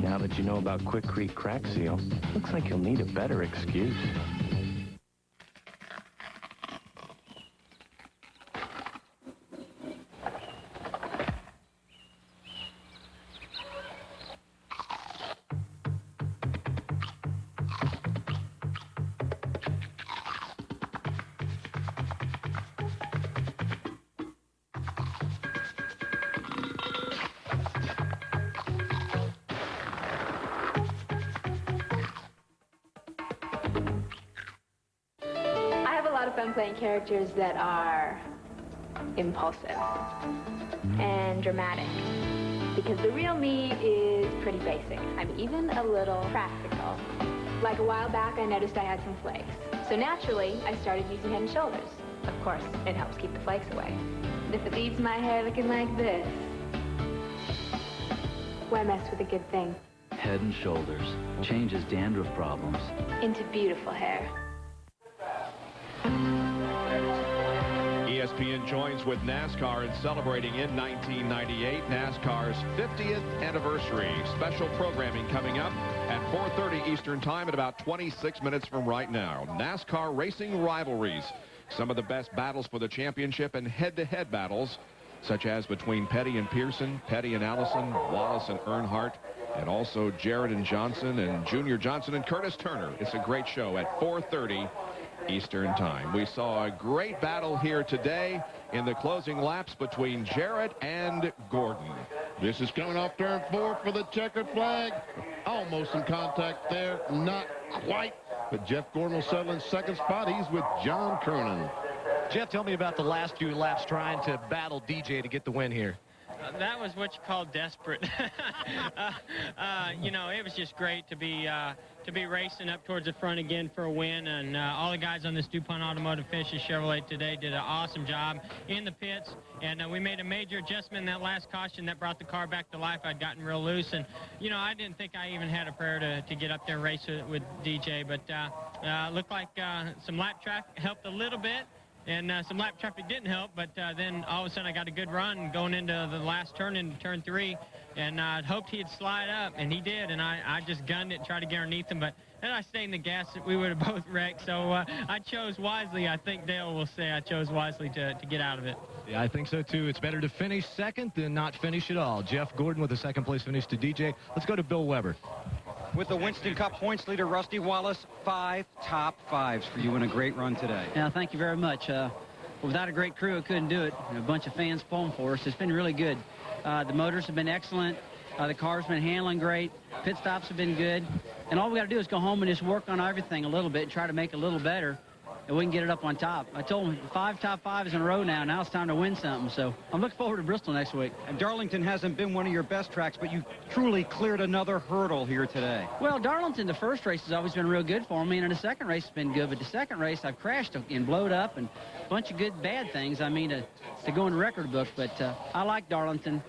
Now that you know about Quikrete Crack Seal, looks like you'll need a better excuse. I'm playing characters that are impulsive and dramatic, because the real me is pretty basic. I'm even a little practical. Like a while back, I noticed I had some flakes. So naturally, I started using Head & Shoulders. Of course, it helps keep the flakes away. And if it leaves my hair looking like this, why mess with a good thing? Head & Shoulders changes dandruff problems into beautiful hair. ESPN joins with NASCAR in celebrating in 1998 NASCAR's 50th anniversary. Special programming coming up at 4:30 Eastern Time at about 26 minutes from right now. NASCAR Racing Rivalries. some of the best battles for the championship and head-to-head battles, such as between Petty and Pearson, Petty and Allison, Wallace and Earnhardt, and also Jarrett and Johnson and Junior Johnson and Curtis Turner. It's a great show at 4:30 Eastern Time. We saw a great battle here today in the closing laps between Jarrett and Gordon. This is coming off turn 4 for the checkered flag. Almost in contact there, not quite. But Jeff Gordon will settle in second spot. He's with John Kernan. Jeff, tell me about the last few laps trying to battle DJ to get the win here. That was what you call desperate. You know, it was just great to be racing up towards the front again for a win, and all the guys on this DuPont Automotive Finishes Chevrolet today did an awesome job in the pits, and we made a major adjustment in that last caution that brought the car back to life. I'd gotten real loose, and you know, I didn't think I even had a prayer to get up there and race with DJ, but looked like some lap track helped a little bit. And some lap traffic didn't help, but then all of a sudden I got a good run going into the last turn, into turn 3, and I hoped he'd slide up, and he did, and I just gunned it and tried to get underneath him, but then I stayed in the gas, we would have both wrecked, so I chose wisely. I think Dale will say I chose wisely to get out of it. Yeah, I think so too. It's better to finish second than not finish at all. Jeff Gordon with a second place finish to DJ. Let's go to Bill Weber. With the Winston Cup points leader, Rusty Wallace, 5 top 5s for you in a great run today. Yeah, thank you very much. Without a great crew, I couldn't do it. A bunch of fans pulling for us. It's been really good. The motors have been excellent. The car's been handling great. Pit stops have been good. And all we got to do is go home and just work on everything a little bit and try to make it a little better, and we can get it up on top. I told him 5 top 5s in a row now. Now it's time to win something. So I'm looking forward to Bristol next week. And Darlington hasn't been one of your best tracks, but you truly cleared another hurdle here today. Well, Darlington, the first race has always been real good for me, and the second race has been good. But the second race, I've crashed and blowed up and a bunch of good, bad things. I mean, to go in the record book. But I like Darlington.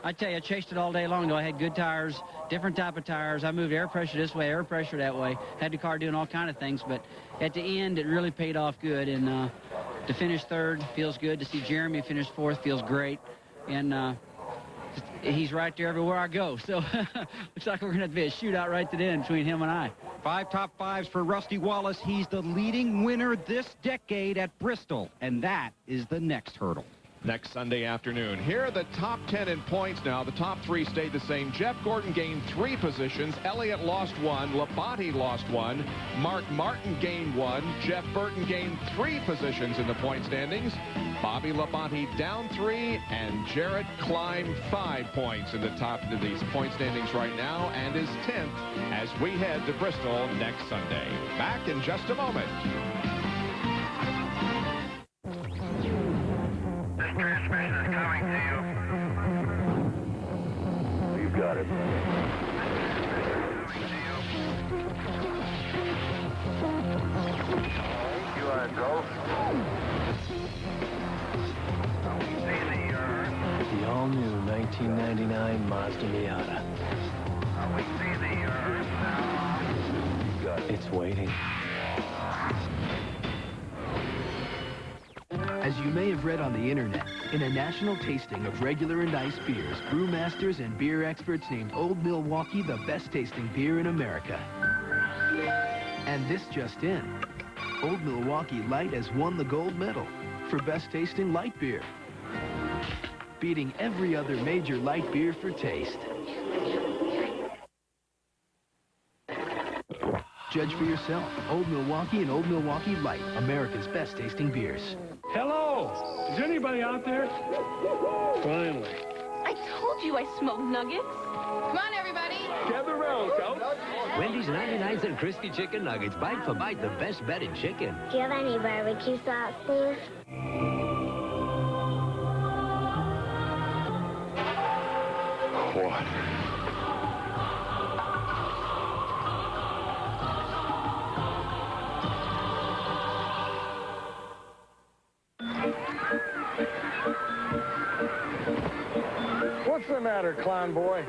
I tell you, I chased it all day long, though. I had good tires, different type of tires. I moved air pressure this way, air pressure that way. Had the car doing all kind of things, but at the end, it really paid off good. And to finish third feels good. To see Jeremy finish fourth feels great. And he's right there everywhere I go. So looks like we're going to be a shootout right to the end between him and I. 5 top 5s for Rusty Wallace. He's the leading winner this decade at Bristol, and that is the next hurdle. Next Sunday afternoon. Here are the top 10 in points now. The top 3 stayed the same. Jeff Gordon gained 3 positions. Elliott lost 1. Labonte lost 1. Mark Martin gained 1. Jeff Burton gained 3 positions in the point standings. Bobby Labonte down 3. And Jarrett climbed 5 points in the top of these point standings right now and is 10th as we head to Bristol next Sunday. Back in just a moment. Transmission coming to you. You've got it. You want to go? The all-new 1999 Mazda Miata. We see the Earth now. You've got it. It's waiting. As you may have read on the internet, in a national tasting of regular and ice beers, brewmasters and beer experts named Old Milwaukee the best tasting beer in America. And this just in, Old Milwaukee Light has won the gold medal for best tasting light beer, beating every other major light beer for taste. Judge for yourself. Old Milwaukee and Old Milwaukee Light, America's best tasting beers. Hello! Is anybody out there? Finally. I told you I smoked nuggets. Come on, everybody. Gather around, Coach. Wendy's 99-cent crispy chicken nuggets. Bite for bite, the best bet in chicken. Do you have any barbecue sauce, please? What? What's the matter, clown boy?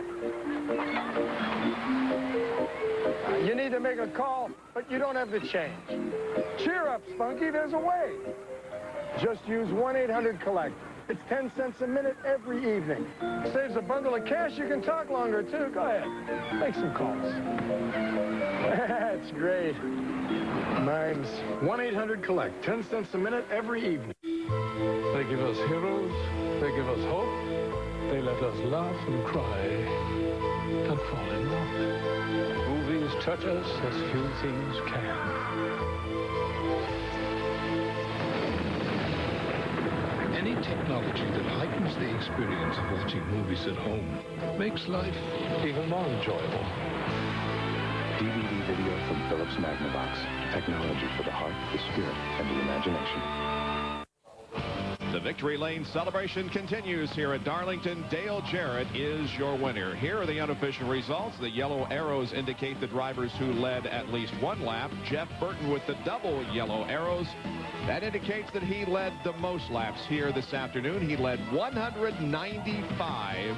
You need to make a call, but you don't have the change. Cheer up, Spunky, there's a way. Just use 1-800-COLLECT. It's 10 cents a minute every evening. Saves a bundle of cash. You can talk longer, too. Go ahead. Make some calls. That's great. Mine's 1-800-COLLECT. 10 cents a minute every evening. They give us heroes. They give us hope. They let us laugh and cry and fall in love. Movies touch us as few things can. Any technology that heightens the experience of watching movies at home makes life even more enjoyable. DVD video from Philips Magnavox. Technology for the heart, the spirit, and the imagination. The Victory Lane celebration continues here at Darlington. Dale Jarrett is your winner. Here are the unofficial results. The yellow arrows indicate the drivers who led at least one lap. Jeff Burton with the double yellow arrows. That indicates that he led the most laps here this afternoon. He led 195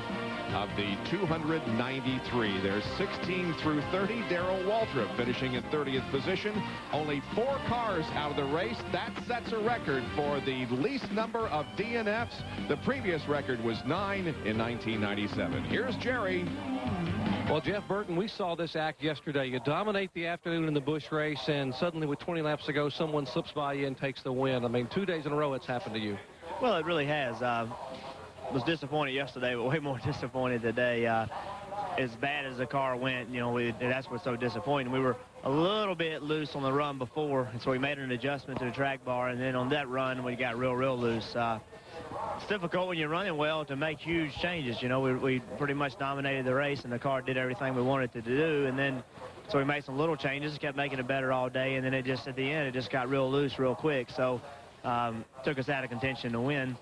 of the 293. There's 16 through 30. Darrell Waltrip finishing in 30th position. Only 4 cars out of the race. That sets a record for the least number of DNFs. The previous record was 9 in 1997. Here's Jerry. Well, Jeff Burton, we saw this act yesterday. You dominate the afternoon in the Busch race, and suddenly with 20 laps to go, someone slips by you and takes the win. I mean, 2 days in a row it's happened to you. Well, it really has. Was disappointed yesterday, but way more disappointed today. As bad as the car went, you know, that's what's so disappointing. We were a little bit loose on the run before, and so we made an adjustment to the track bar, and then on that run, we got real loose. It's difficult when you're running well to make huge changes. You know, we pretty much dominated the race, and the car did everything we wanted it to do, and then so we made some little changes, kept making it better all day, and then it just, at the end, it just got real loose real quick. So took us out of contention to win.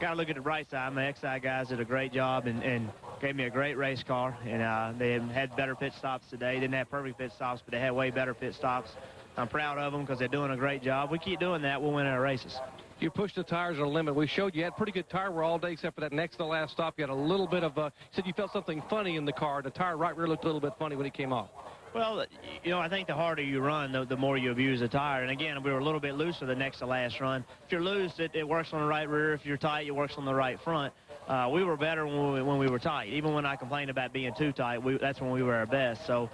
Got to look at the bright side. My XI guys did a great job and gave me a great race car. And they had better pit stops today. Didn't have perfect pit stops, but they had way better pit stops. I'm proud of them because they're doing a great job. We keep doing that, we'll win our races. You pushed the tires to the limit. We showed you had pretty good tire wear all day, except for that next to last stop. You had a little bit of you said you felt something funny in the car. The tire right rear looked a little bit funny when it came off. Well, you know, I think the harder you run, the more you abuse the tire. And again, we were a little bit looser the next to last run. If you're loose, it works on the right rear. If you're tight, it works on the right front. We were better when we were tight. Even when I complained about being too tight, that's when we were our best. So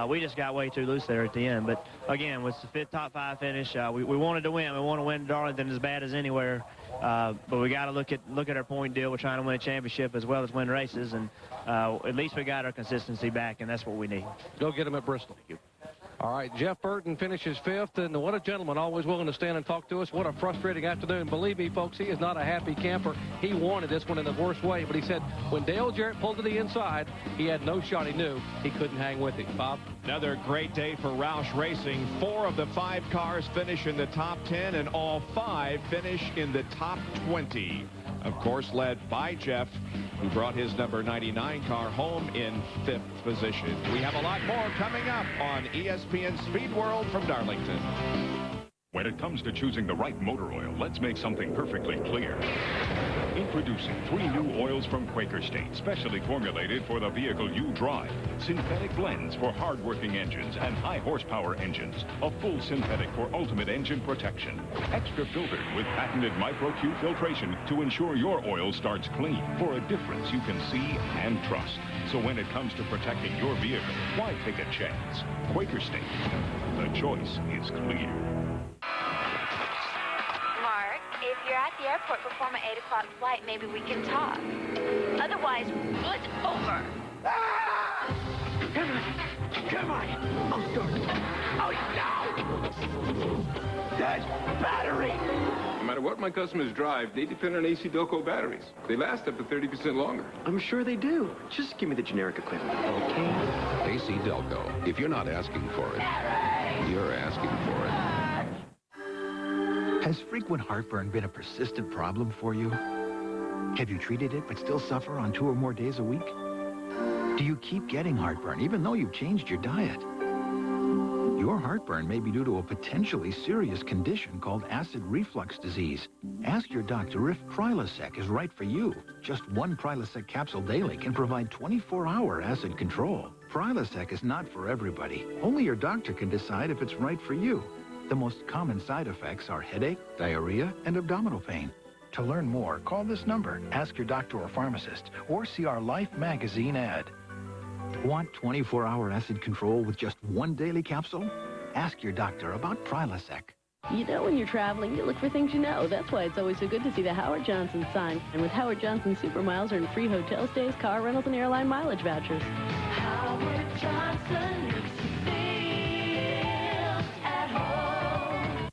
we just got way too loose there at the end. But again, with the top 5 finish, we wanted to win. We want to win Darlington as bad as anywhere. But we got to look at our point deal. We're trying to win a championship as well as win races, and at least we got our consistency back, and that's what we need. Go get them at Bristol. Thank you. All right, Jeff Burton finishes 5th, and what a gentleman, always willing to stand and talk to us. What a frustrating afternoon. Believe me, folks, he is not a happy camper. He wanted this one in the worst way, but he said when Dale Jarrett pulled to the inside, he had no shot. He knew he couldn't hang with him. Bob? Another great day for Roush Racing. 4 of the 5 cars finish in the top 10, and all 5 finish in the top 20. Of course, led by Jeff, who brought his number 99 car home in 5th position. We have a lot more coming up on ESPN Speed World from Darlington. When it comes to choosing the right motor oil, let's make something perfectly clear. Introducing 3 new oils from Quaker State, specially formulated for the vehicle you drive. Synthetic blends for hard-working engines and high-horsepower engines. A full synthetic for ultimate engine protection. Extra filtered with patented micro-Q filtration to ensure your oil starts clean for a difference you can see and trust. So when it comes to protecting your vehicle, why take a chance? Quaker State. The choice is clear. If you're at the airport before my 8 o'clock flight, maybe we can talk. Otherwise, it's over. Ah! Come on. Oh, start. Oh, no. That's battery. No matter what my customers drive, they depend on AC Delco batteries. They last up to 30% longer. I'm sure they do. Just give me the generic equivalent, okay? AC Delco. If you're not asking for it, you're asking for it. Has frequent heartburn been a persistent problem for you? Have you treated it but still suffer on 2 or more days a week? Do you keep getting heartburn even though you've changed your diet? Your heartburn may be due to a potentially serious condition called acid reflux disease. Ask your doctor if Prilosec is right for you. Just 1 Prilosec capsule daily can provide 24-hour acid control. Prilosec is not for everybody. Only your doctor can decide if it's right for you. The most common side effects are headache, diarrhea, and abdominal pain. To learn more, call this number, ask your doctor or pharmacist, or see our Life magazine ad. Want 24-hour acid control with just one daily capsule? Ask your doctor about Prilosec. You know when you're traveling, you look for things you know. That's why it's always so good to see the Howard Johnson sign. And with Howard Johnson Super Miles, earn free hotel stays, car rentals, and airline mileage vouchers. Howard Johnson looks and feels at home.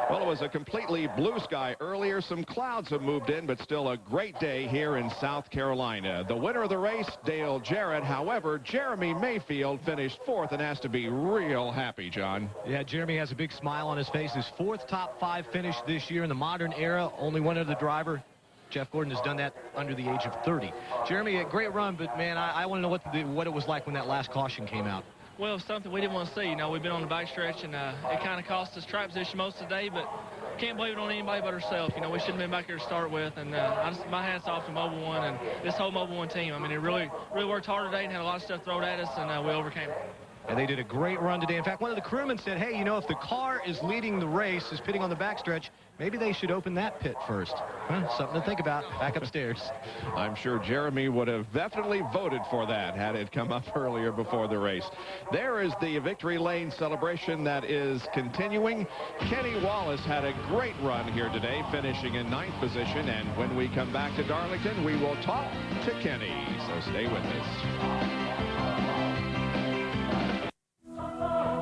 Well, it was a completely blue sky earlier. Some clouds have moved in, but still a great day here in South Carolina. The winner of the race, Dale Jarrett. However, Jeremy Mayfield finished fourth and has to be real happy, John. Yeah, Jeremy has a big smile on his face. His fourth top 5 finish this year in the modern era. Only one other driver. Jeff Gordon has done that under the age of 30. Jeremy, a great run, but, man, I want to know what it was like when that last caution came out. Well, something we didn't want to see. You know, we've been on the backstretch, and it kind of cost us track position most of the day, but can't blame it on anybody but ourselves. You know, we should have been back here to start with, and my hat's off to Mobil 1 and this whole Mobil 1 team. I mean, it really worked hard today and had a lot of stuff thrown at us, and we overcame it. And they did a great run today. In fact, one of the crewmen said, hey, you know, if the car is leading the race, is pitting on the backstretch, maybe they should open that pit first. Huh, something to think about. Back upstairs. I'm sure Jeremy would have definitely voted for that had it come up earlier before the race. There is the victory lane celebration that is continuing. Kenny Wallace had a great run here today, finishing in 9th position. And when we come back to Darlington, we will talk to Kenny. So stay with us.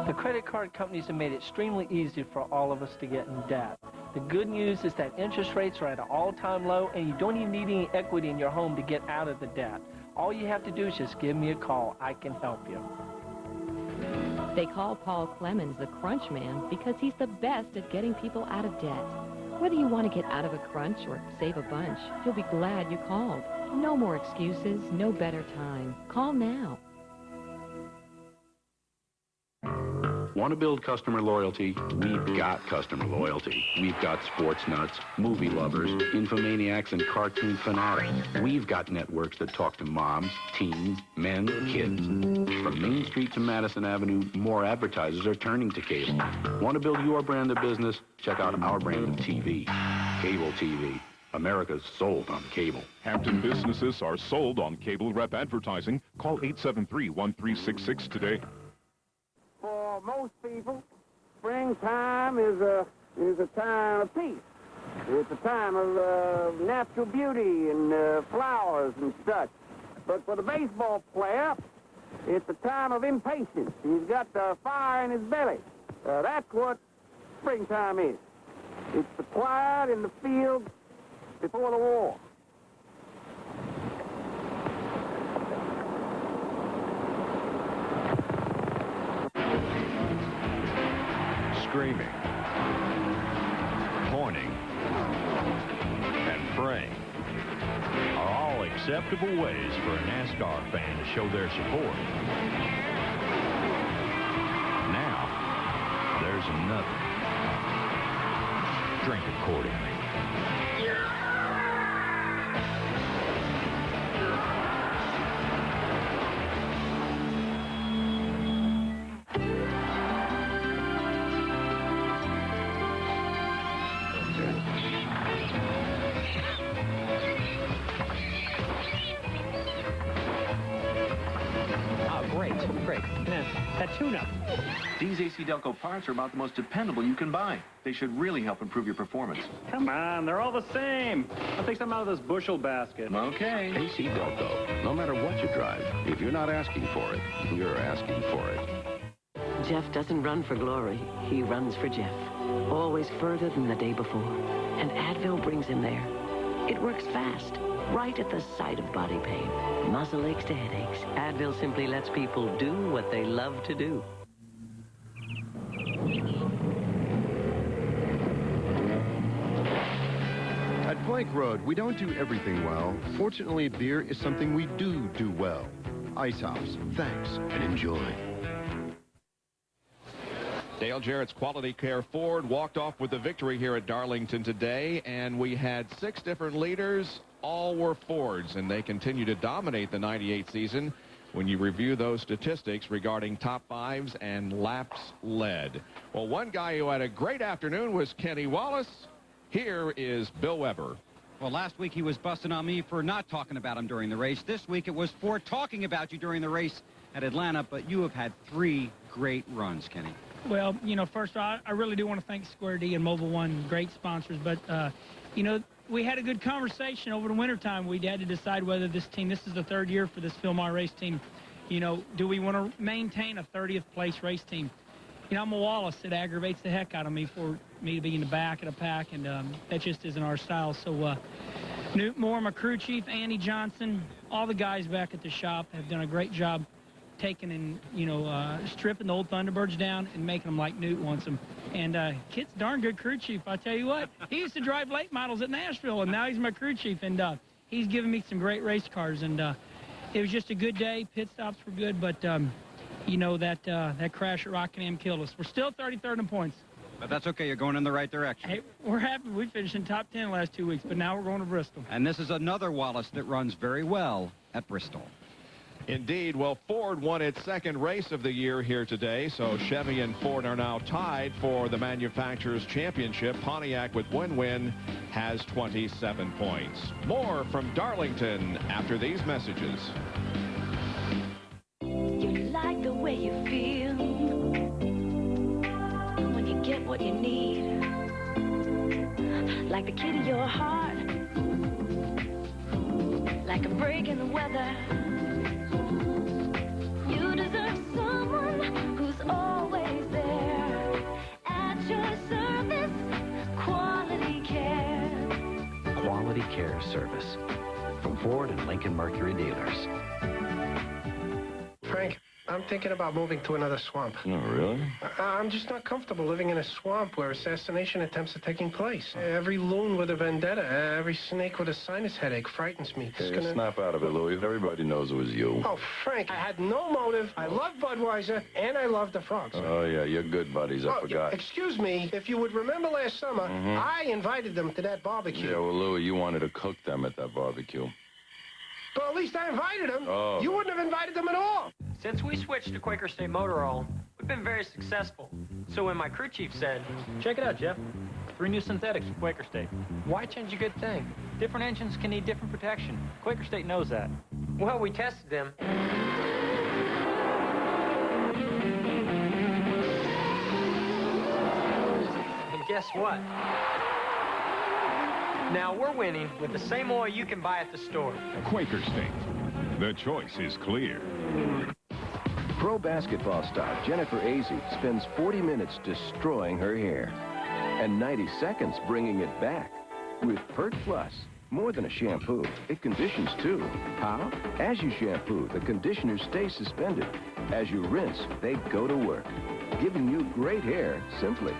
The credit card companies have made it extremely easy for all of us to get in debt. The good news is that interest rates are at an all-time low, and you don't even need any equity in your home to get out of the debt. All you have to do is just give me a call. I can help you. They call Paul Clemens the crunch man because he's the best at getting people out of debt. Whether you want to get out of a crunch or save a bunch, you'll be glad you called. No more excuses, no better time. Call now. Want to build customer loyalty? We've got customer loyalty. We've got sports nuts, movie lovers, infomaniacs, and cartoon fanatics. We've got networks that talk to moms, teens, men, kids. From Main Street to Madison Avenue, more advertisers are turning to cable. Want to build your brand of business? Check out our brand of TV. Cable TV. America's sold on cable. Hampton businesses are sold on cable rep advertising. Call 873-1366 today. For most people, springtime is a time of peace. It's a time of natural beauty and flowers and such. But for the baseball player, it's a time of impatience. He's got the fire in his belly. That's what springtime is. It's the quiet in the field before the war. Screaming, pointing, and praying are all acceptable ways for a NASCAR fan to show their support. Now, there's another. Drink accordingly. Great. That tune-up. These AC Delco parts are about the most dependable you can buy. They should really help improve your performance. Come on, they're all the same. I'll take some out of this bushel basket. Okay. AC Delco. No matter what you drive, if you're not asking for it, you're asking for it. Jeff doesn't run for glory. He runs for Jeff. Always further than the day before. And Advil brings him there. It works fast. Right at the site of body pain. Muscle aches to headaches. Advil simply lets people do what they love to do. At Blank Road, we don't do everything well. Fortunately, beer is something we do well. Ice House, thanks and enjoy. Dale Jarrett's Quality Care Ford walked off with the victory here at Darlington today, and we had 6 different leaders. All were Fords, and they continue to dominate the 98 season when you review those statistics regarding top 5s and laps led. Well, one guy who had a great afternoon was Kenny Wallace. Here is Bill Weber. Well, last week he was busting on me for not talking about him during the race. This week it was for talking about you during the race at Atlanta, but you have had 3 great runs, Kenny. Well, you know, first of all, I really do want to thank Square D and Mobil One, great sponsors, but, you know, we had a good conversation over the wintertime. We had to decide whether this team, this is the 3rd year for this Philmar race team, you know, do we want to maintain a 30th place race team? You know, I'm a Wallace. It aggravates the heck out of me for me to be in the back of the pack, and that just isn't our style. So Newt Moore, my crew chief, Andy Johnson, all the guys back at the shop have done a great job taking and, you know, stripping the old Thunderbirds down and making them like Newt wants them. And Kit's a darn good crew chief, I tell you what. He used to drive late models at Nashville, and now he's my crew chief, and he's given me some great race cars. And it was just a good day. Pit stops were good, but you know, that crash at Rockingham killed us. We're still 33rd in points. But that's okay. You're going in the right direction. Hey, we're happy. We finished in top 10 the last 2 weeks, but now we're going to Bristol. And this is another Wallace that runs very well at Bristol. Indeed. Well, Ford won its 2nd race of the year here today, so Chevy and Ford are now tied for the Manufacturers' Championship. Pontiac with win-win has 27 points. More from Darlington after these messages. You like the way you feel when you get what you need, like the kid of your heart, like a break in the weather. You deserve someone who's always there at your service. Quality care. Quality Care Service from Ford and Lincoln Mercury dealers. Frank, I'm thinking about moving to another swamp. Oh, really? I'm just not comfortable living in a swamp where assassination attempts are taking place. Every loon with a vendetta, every snake with a sinus headache frightens me. Hey, snap out of it, Louis. Everybody knows it was you. Oh, Frank, I had no motive. I love Budweiser, and I love the frogs. Oh, yeah, you're good buddies. I forgot. Excuse me, if you would remember last summer, I invited them to that barbecue. Yeah, well, Louis, you wanted to cook them at that barbecue. But at least I invited them. Oh. You wouldn't have invited them at all. Since we switched to Quaker State Motor Oil, we've been very successful. So when my crew chief said, "Check it out, Jeff. 3 new synthetics from Quaker State. Why change a good thing? Different engines can need different protection. Quaker State knows that." Well, we tested them. And guess what? Now we're winning with the same oil you can buy at the store. Quaker State. The choice is clear. Pro basketball star Jennifer Azzi spends 40 minutes destroying her hair and 90 seconds bringing it back. With Pert Plus, more than a shampoo, it conditions too. How? As you shampoo, the conditioners stay suspended. As you rinse, they go to work, giving you great hair simply.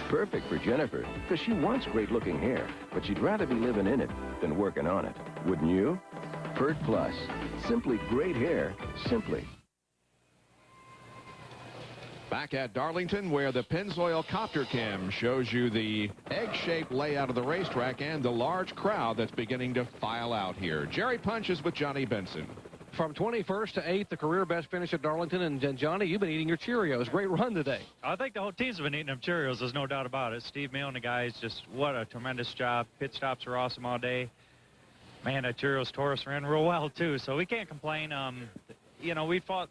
Perfect for Jennifer, because she wants great-looking hair, but she'd rather be living in it than working on it. Wouldn't you? Pert Plus. Simply great hair, simply. Back at Darlington, where the Pennzoil Copter Cam shows you the egg-shaped layout of the racetrack and the large crowd that's beginning to file out here. Jerry Punch is with Johnny Benson. From 21st to 8th, the career best finish at Darlington. And Johnny, you've been eating your Cheerios. Great run today. I think the whole team's been eating them Cheerios. There's no doubt about it. Steve Mill and the guys, just what a tremendous job. Pit stops were awesome all day. Man, that Cheerios Taurus ran real well, too. So we can't complain. You know, we fought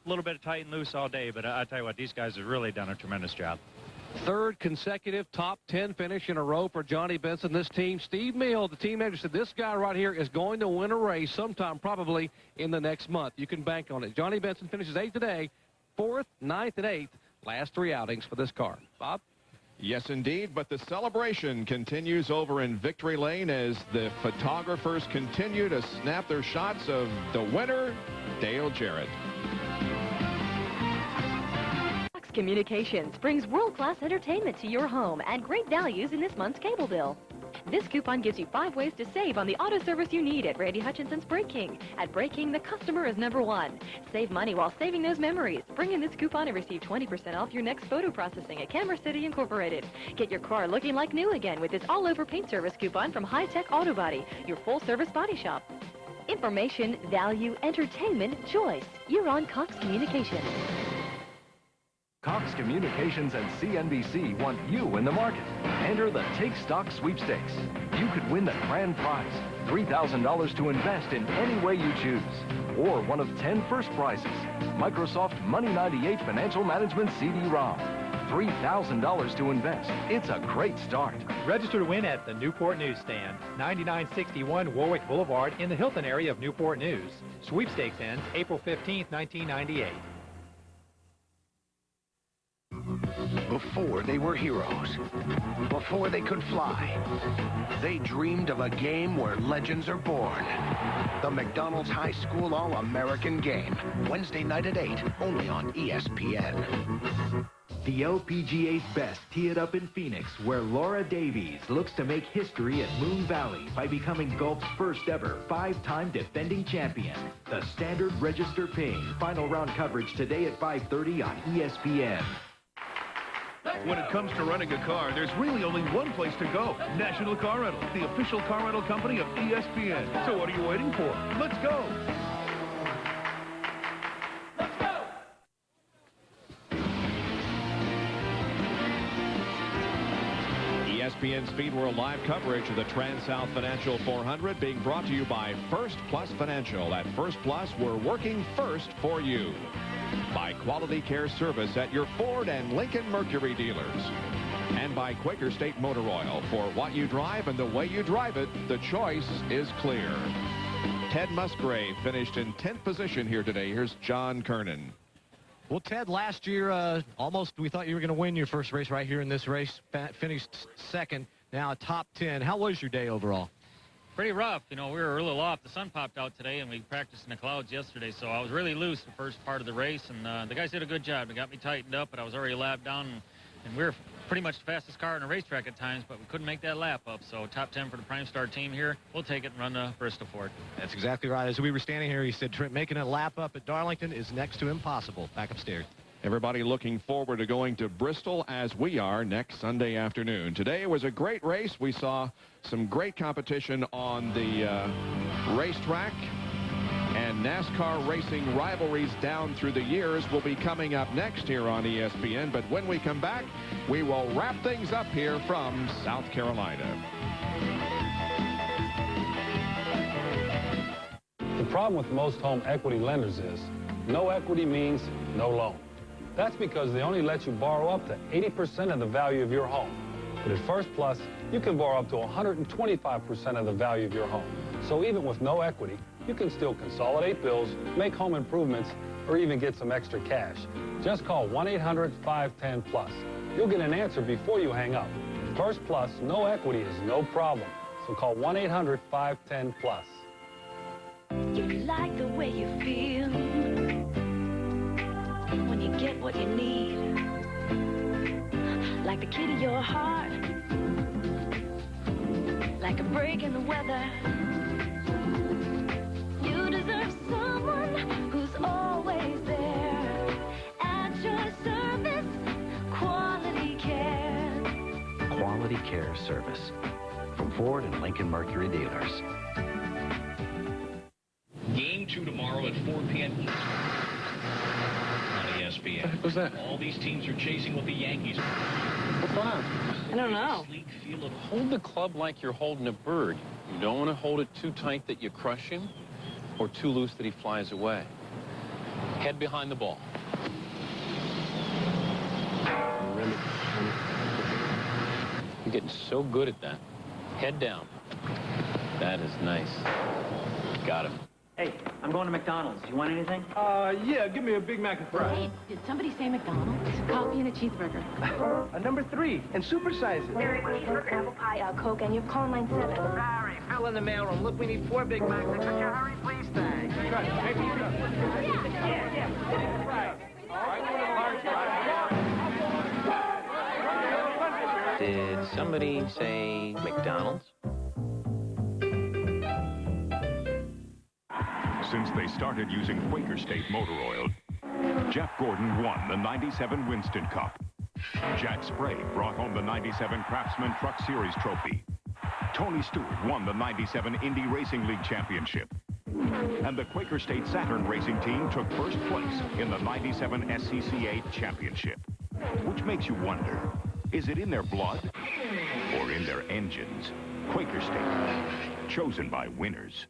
a little bit of tight and loose all day. But I tell you what, these guys have really done a tremendous job. 3rd consecutive top 10 finish in a row for Johnny Benson. This team, Steve Mill, the team manager, said this guy right here is going to win a race sometime probably in the next month. You can bank on it. Johnny Benson finishes 8th today, 4th, 9th, and 8th. Last 3 outings for this car. Bob? Yes, indeed, but the celebration continues over in Victory Lane as the photographers continue to snap their shots of the winner, Dale Jarrett. Communications brings world-class entertainment to your home and great values in this month's cable bill. This coupon gives you 5 ways to save on the auto service you need at Randy Hutchinson's Brake King. At Brake King, the customer is #1. Save money while saving those memories. Bring in this coupon and receive 20% off your next photo processing at Camera City Incorporated. Get your car looking like new again with this all-over paint service coupon from High Tech Auto Body, your full-service body shop. Information, value, entertainment, choice. You're on Cox Communications. Cox Communications and CNBC want you in the market. Enter the Take Stock Sweepstakes. You could win the grand prize, $3,000 to invest in any way you choose. Or one of 10 first prizes, Microsoft Money 98 Financial Management CD-ROM. $3,000 to invest. It's a great start. Register to win at the Newport Newsstand, 9961 Warwick Boulevard in the Hilton area of Newport News. Sweepstakes ends April 15th, 1998. Before they were heroes, before they could fly, they dreamed of a game where legends are born. The McDonald's High School All-American Game, Wednesday night at 8, only on ESPN. The LPGA's best tee it up in Phoenix, where Laura Davies looks to make history at Moon Valley by becoming golf's first ever 5-time defending champion. The Standard Register paying final round coverage today at 5:30 on ESPN. When it comes to renting a car, there's really only one place to go. National Car Rental, the official car rental company of ESPN. So what are you waiting for? Let's go! ESPN Speed World Live coverage of the Trans-South Financial 400 being brought to you by First Plus Financial. At First Plus, we're working first for you. By Quality Care Service at your Ford and Lincoln Mercury dealers. And by Quaker State Motor Oil. For what you drive and the way you drive it, the choice is clear. Ted Musgrave finished in 10th position here today. Here's John Kernan. Well, Ted, last year, almost we thought you were going to win your first race right here in this race. Finished second, now top 10. How was your day overall? Pretty rough. You know, we were a little off. The sun popped out today, and we practiced in the clouds yesterday, so I was really loose the first part of the race, and the guys did a good job. They got me tightened up, but I was already a lap down, and we were pretty much the fastest car in the racetrack at times, but we couldn't make that lap up. So top 10 for the Prime Star team here. We'll take it and run the Bristol Ford. That's exactly right. As we were standing here, he said making a lap up at Darlington is next to impossible. Back upstairs. Everybody looking forward to going to Bristol as we are next Sunday afternoon. Today was a great race. We saw some great competition on the racetrack. And NASCAR racing rivalries down through the years will be coming up next here on ESPN. But when we come back, we will wrap things up here from South Carolina. The problem with most home equity lenders is no equity means no loan. That's because they only let you borrow up to 80% of the value of your home. But at First Plus, you can borrow up to 125% of the value of your home. So even with no equity, you can still consolidate bills, make home improvements, or even get some extra cash. Just call 1-800-510-PLUS. You'll get an answer before you hang up. First Plus, no equity is no problem. So call 1-800-510-PLUS. You like the way you feel when you get what you need, like the key to your heart, like a break in the weather. You deserve someone who's always there at your service. Quality Care. Quality Care Service from Ford and Lincoln Mercury dealers. Game 2 tomorrow at 4 p.m. on ESPN. What the heck was that? All these teams are chasing with the Yankees. What's going on? I don't know. Hold the club like you're holding a bird. You don't want to hold it too tight that you crush him, or too loose that he flies away. Head behind the ball. You're getting so good at that. Head down. That is nice. Got him. Hey, I'm going to McDonald's. You want anything? Yeah, give me a Big Mac and fries. Hey, did somebody say McDonald's? Coffee and a cheeseburger. A number 3, and supersize it. Mary, cheeseburger, apple pie, Coke, and you have call 97. Sorry, fell in the mailroom. Look, we need 4 Big Macs. Could you hurry, please? Thanks. Did somebody say McDonald's? Since they started using Quaker State Motor Oil, Jeff Gordon won the '97 Winston Cup. Jack Spray brought home the '97 Craftsman Truck Series trophy. Tony Stewart won the '97 Indy Racing League Championship. And the Quaker State Saturn Racing Team took first place in the '97 SCCA Championship. which makes you wonder, is it in their blood or in their engines? Quaker State, chosen by winners.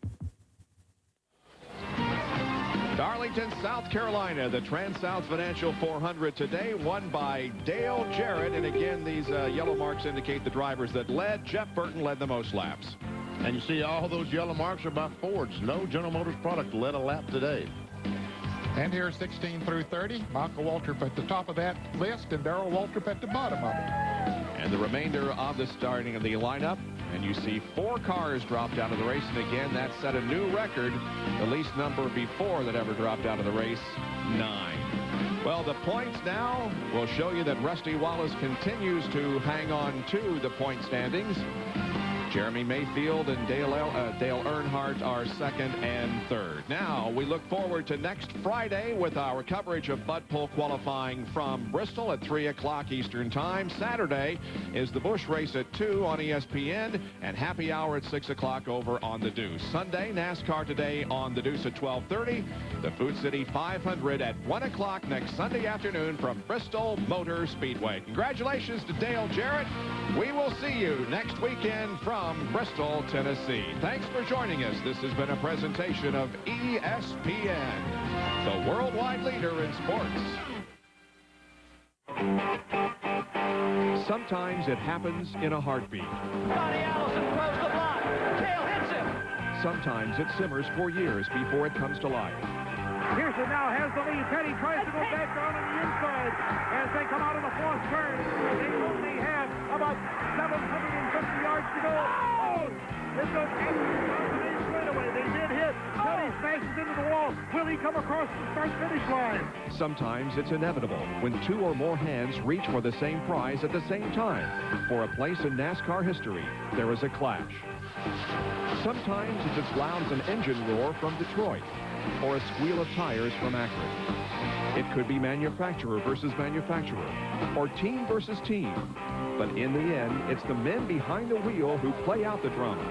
Darlington, South Carolina, the Trans-South Financial 400 today, won by Dale Jarrett. And again, these yellow marks indicate the drivers that led. Jeff Burton led the most laps. And you see all those yellow marks are by Fords. No General Motors product led a lap today. And here 16 through 30, Michael Waltrip at the top of that list and Darrell Waltrip at the bottom of it. And the remainder of the starting of the lineup. And you see 4 cars dropped out of the race. And again, that set a new record. The least number before that ever dropped out of the race, 9. Well, the points now will show you that Rusty Wallace continues to hang on to the point standings. Jeremy Mayfield and Dale Earnhardt are second and third. Now, we look forward to next Friday with our coverage of Bud Pull qualifying from Bristol at 3 o'clock Eastern Time. Saturday is the Busch race at 2 on ESPN and happy hour at 6 o'clock over on the Deuce. Sunday, NASCAR Today on the Deuce at 12:30. The Food City 500 at 1 o'clock next Sunday afternoon from Bristol Motor Speedway. Congratulations to Dale Jarrett. We will see you next weekend from Bristol, Tennessee. Thanks for joining us. This has been a presentation of ESPN, the worldwide leader in sports. Sometimes it happens in a heartbeat. Johnny Allison throws the block. Tail hits him. Sometimes it simmers for years before it comes to life. Pearson now has the lead. Petty tries to go back down on the inside as they come out of the 4th turn. They only have about 750 yards to go. Oh! It goes straight away. They did hit. Petty smashes into the wall. Will he come across the start-finish line? Sometimes it's inevitable when 2 or more hands reach for the same prize at the same time. For a place in NASCAR history, there is a clash. Sometimes it's as loud as an engine roar from Detroit or a squeal of tires from Akron. It could be manufacturer versus manufacturer or team versus team. But in the end, it's the men behind the wheel who play out the drama,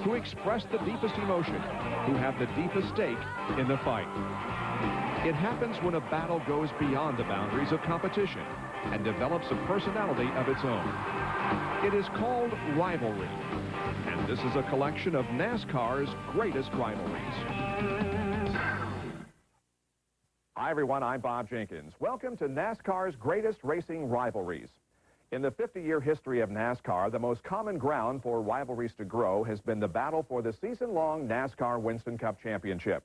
who express the deepest emotion, who have the deepest stake in the fight. It happens when a battle goes beyond the boundaries of competition and develops a personality of its own. It is called rivalry. And this is a collection of NASCAR's greatest rivalries. Hi, everyone. I'm Bob Jenkins. Welcome to NASCAR's greatest racing rivalries. In the 50-year history of NASCAR, the most common ground for rivalries to grow has been the battle for the season-long NASCAR Winston Cup Championship.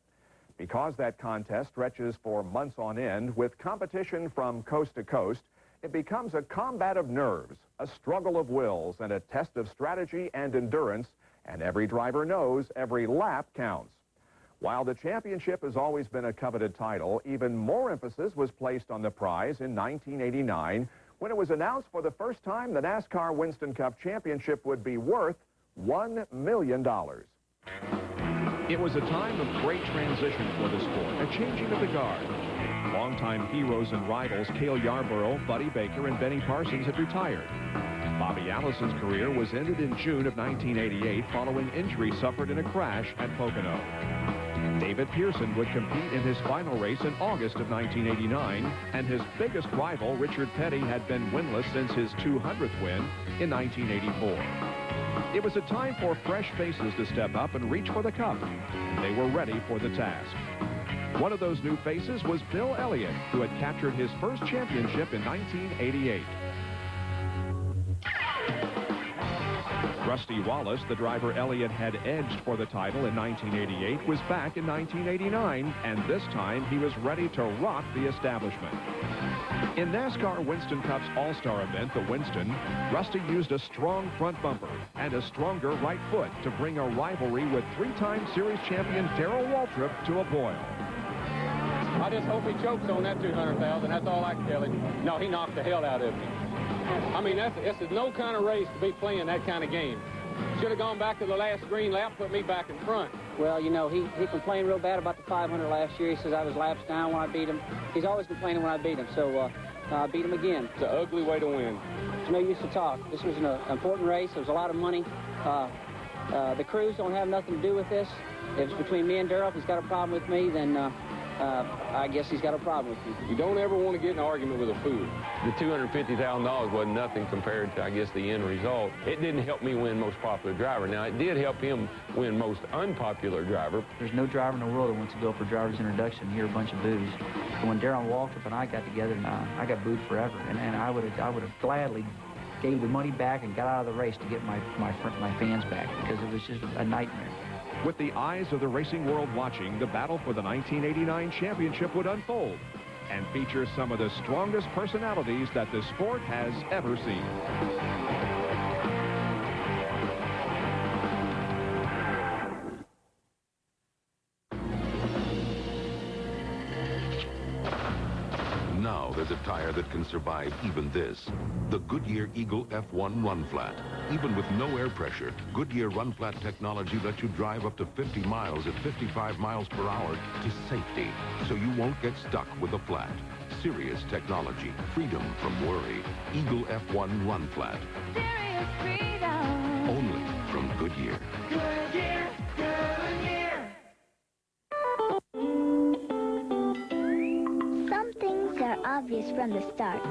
Because that contest stretches for months on end, with competition from coast to coast, it becomes a combat of nerves, a struggle of wills, and a test of strategy and endurance, and every driver knows every lap counts. While the championship has always been a coveted title, even more emphasis was placed on the prize in 1989 when it was announced for the first time the NASCAR Winston Cup Championship would be worth $1 million. It was a time of great transition for the sport, a changing of the guard. Longtime heroes and rivals Cale Yarborough, Buddy Baker, and Benny Parsons had retired. Bobby Allison's career was ended in June of 1988 following injury suffered in a crash at Pocono. David Pearson would compete in his final race in August of 1989, and his biggest rival, Richard Petty, had been winless since his 200th win in 1984. It was a time for fresh faces to step up and reach for the cup. They were ready for the task. One of those new faces was Bill Elliott, who had captured his first championship in 1988. Rusty Wallace, the driver Elliott had edged for the title in 1988, was back in 1989, and this time he was ready to rock the establishment. In NASCAR Winston Cup's All-Star event, the Winston, Rusty used a strong front bumper and a stronger right foot to bring a rivalry with 3-time series champion Darrell Waltrip to a boil. I just hope he chokes on that 200,000. That's all I can tell him. No, he knocked the hell out of me. I mean, this is no kind of race to be playing that kind of game. Should have gone back to the last green lap, put me back in front. Well, you know, he complained real bad about the 500 last year. He says I was laps down when I beat him. He's always complaining when I beat him, so I beat him again. It's an ugly way to win. There's no use to talk. This was an important race. There was a lot of money. The crews don't have nothing to do with this. If it's between me and Darrell, if he's got a problem with me, then I guess he's got a problem with you. You don't ever want to get in an argument with a fool. The $250,000 wasn't nothing compared to, I guess, the end result. It didn't help me win most popular driver. Now, it did help him win most unpopular driver. There's no driver in the world that wants to go for driver's introduction and hear a bunch of boos. But when Darrell Waltrip and I got together, I got booed forever. And I would have gladly gave the money back and got out of the race to get my fans back, because it was just a nightmare. With the eyes of the racing world watching, the battle for the 1989 championship would unfold and feature some of the strongest personalities that the sport has ever seen. Now there's a tire that can survive even this. The Goodyear Eagle F1 Run Flat. Even with no air pressure, Goodyear Run Flat technology lets you drive up to 50 miles at 55 miles per hour to safety, so you won't get stuck with a flat. Serious technology, freedom from worry. Eagle F1 Run Flat. Serious freedom. Only from Goodyear. Goodyear, Goodyear. Some things are obvious from the start.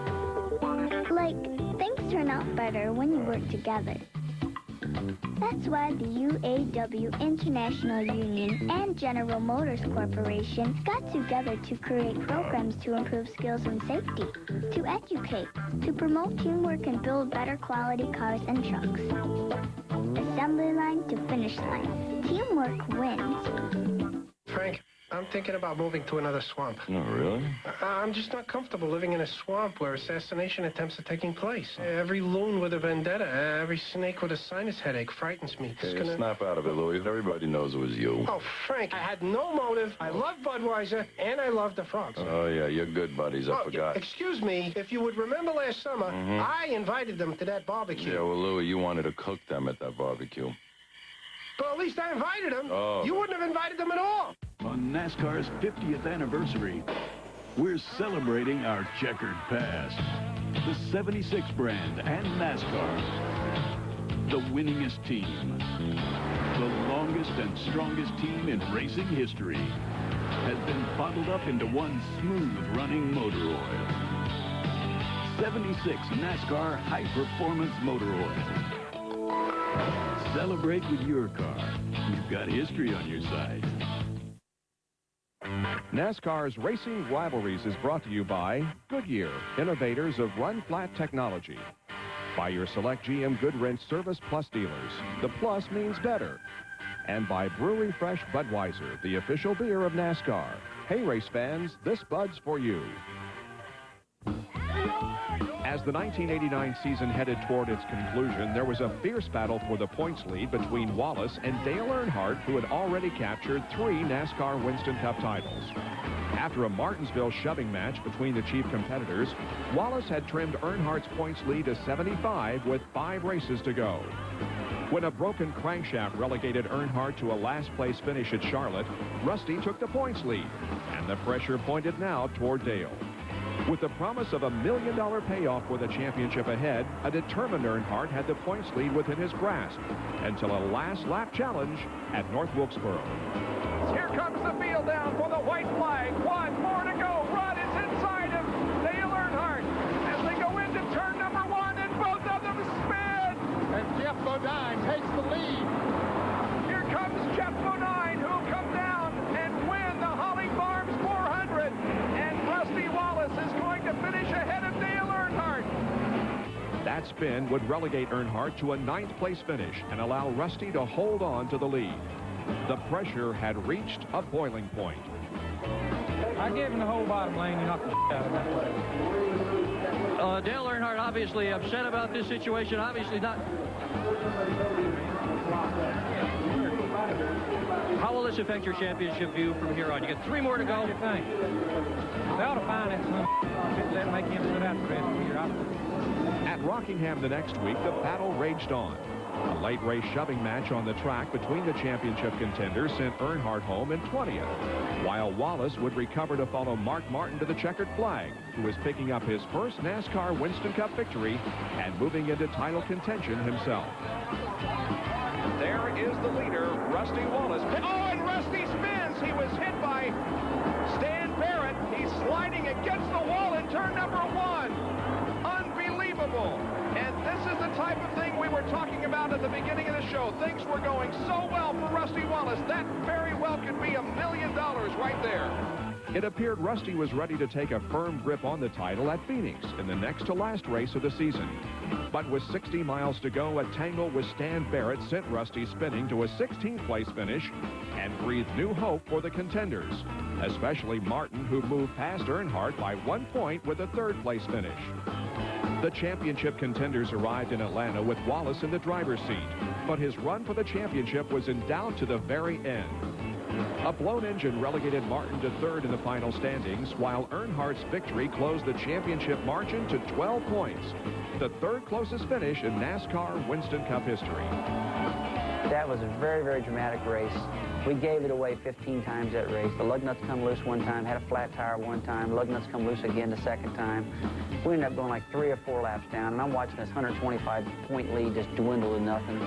Like, things turn out better when you work together. That's why the UAW International Union and General Motors Corporation got together to create programs to improve skills and safety, to educate, to promote teamwork and build better quality cars and trucks. Assembly line to finish line. Teamwork wins. Frank, I'm thinking about moving to another swamp. No, really? I'm just not comfortable living in a swamp where assassination attempts are taking place. Every loon with a vendetta, every snake with a sinus headache frightens me. Hey, snap out of it, Louis. Everybody knows it was you. Oh, Frank, I had no motive. I love Budweiser, and I love the frogs. Oh, yeah, you're good buddies. I forgot. Excuse me, if you would remember last summer, I invited them to that barbecue. Yeah, well, Louis, you wanted to cook them at that barbecue. But at least I invited them. Oh. You wouldn't have invited them at all. On NASCAR's 50th anniversary, we're celebrating our checkered past. The 76 brand and NASCAR. The winningest team. The longest and strongest team in racing history has been bottled up into one smooth-running motor oil. 76 NASCAR high-performance motor oil. Celebrate with your car. You've got history on your side. NASCAR's Racing Rivalries is brought to you by Goodyear, innovators of run-flat technology. By your select GM Goodwrench Service Plus dealers. The plus means better. And by Brewery Fresh Budweiser, the official beer of NASCAR. Hey, race fans, this Bud's for you. As the 1989 season headed toward its conclusion, there was a fierce battle for the points lead between Wallace and Dale Earnhardt, who had already captured 3 NASCAR Winston Cup titles. After a Martinsville shoving match between the chief competitors, Wallace had trimmed Earnhardt's points lead to 75 with 5 races to go. When a broken crankshaft relegated Earnhardt to a last-place finish at Charlotte, Rusty took the points lead, and the pressure pointed now toward Dale. With the promise of $1 million payoff for the championship ahead, a determined Earnhardt had the points lead within his grasp until a last-lap challenge at North Wilkesboro. Here comes the field down for the white flag. 1 more to go. Rod is inside of Dale Earnhardt as they go into turn number 1, and both of them spin. And Jeff Bodine takes the lead. Here comes Jeff Bodine, who'll come down and win the Holly Farms 400. And Rusty Wallace is going to finish ahead of Dale Earnhardt. That spin would relegate Earnhardt to a 9th place finish and allow Rusty to hold on to the lead. The pressure had reached a boiling point. I gave him the whole bottom lane and knocked the out of that play. Dale Earnhardt obviously upset about this situation, obviously not. How will this affect your championship view from here on? You got 3 more to go. What do you think? They ought to find that son that make him sit out the rest of the year. At Rockingham the next week, the battle raged on. A late race shoving match on the track between the championship contenders sent Earnhardt home in 20th, while Wallace would recover to follow Mark Martin to the checkered flag, who is picking up his first NASCAR Winston Cup victory and moving into title contention himself. There is the leader, Rusty Wallace. Oh, and Rusty spins. He was hit by Stan beginning of the show, things were going so well for Rusty Wallace. That very well could be $1 million right there. It appeared Rusty was ready to take a firm grip on the title at Phoenix in the next to last race of the season. But with 60 miles to go, a tangle with Stan Barrett sent Rusty spinning to a 16th place finish and breathed new hope for the contenders, especially Martin, who moved past Earnhardt by 1 point with a 3rd place finish. The championship contenders arrived in Atlanta with Wallace in the driver's seat, but his run for the championship was in doubt to the very end. A blown engine relegated Martin to 3rd in the final standings, while Earnhardt's victory closed the championship margin to 12 points, the 3rd closest finish in NASCAR Winston Cup history. That was a very, very dramatic race. We gave it away 15 times that race. The lug nuts come loose one time, had a flat tire one time, lug nuts come loose again the 2nd time. We ended up going like 3 or 4 laps down, and I'm watching this 125-point lead just dwindle to nothing.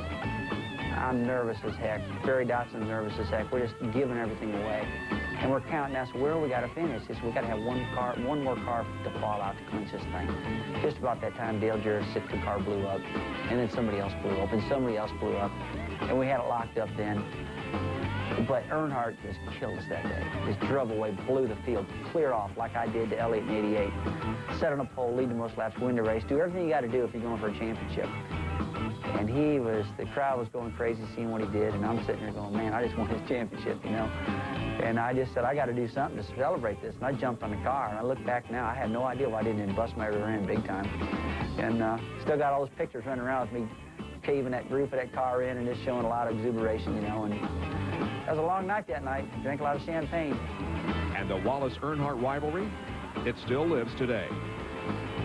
I'm nervous as heck. Barry Dotson's nervous as heck. We're just giving everything away. And we're counting now, so where do we got to finish? We got to have one more car to fall out to clinch this thing. Just about that time, Dale Jarrett's Sitka car blew up, and then somebody else blew up, and somebody else blew up, and we had it locked up then. But Earnhardt just killed us that day. Just drove away, blew the field clear off like I did to Elliott in '88. Set on a pole, lead the most laps, win the race. Do everything you got to do if you're going for a championship. And the crowd was going crazy seeing what he did, and I'm sitting there going, man, I just want his championship, you know. And I just said, I got to do something to celebrate this. And I jumped on the car, and I look back now, I had no idea why I didn't bust my rear end big time. And still got all those pictures running around with me caving that roof of that car in and just showing a lot of exuberation, you know. And that was a long night that night. Drank a lot of champagne. And the Wallace-Earnhardt rivalry, it still lives today.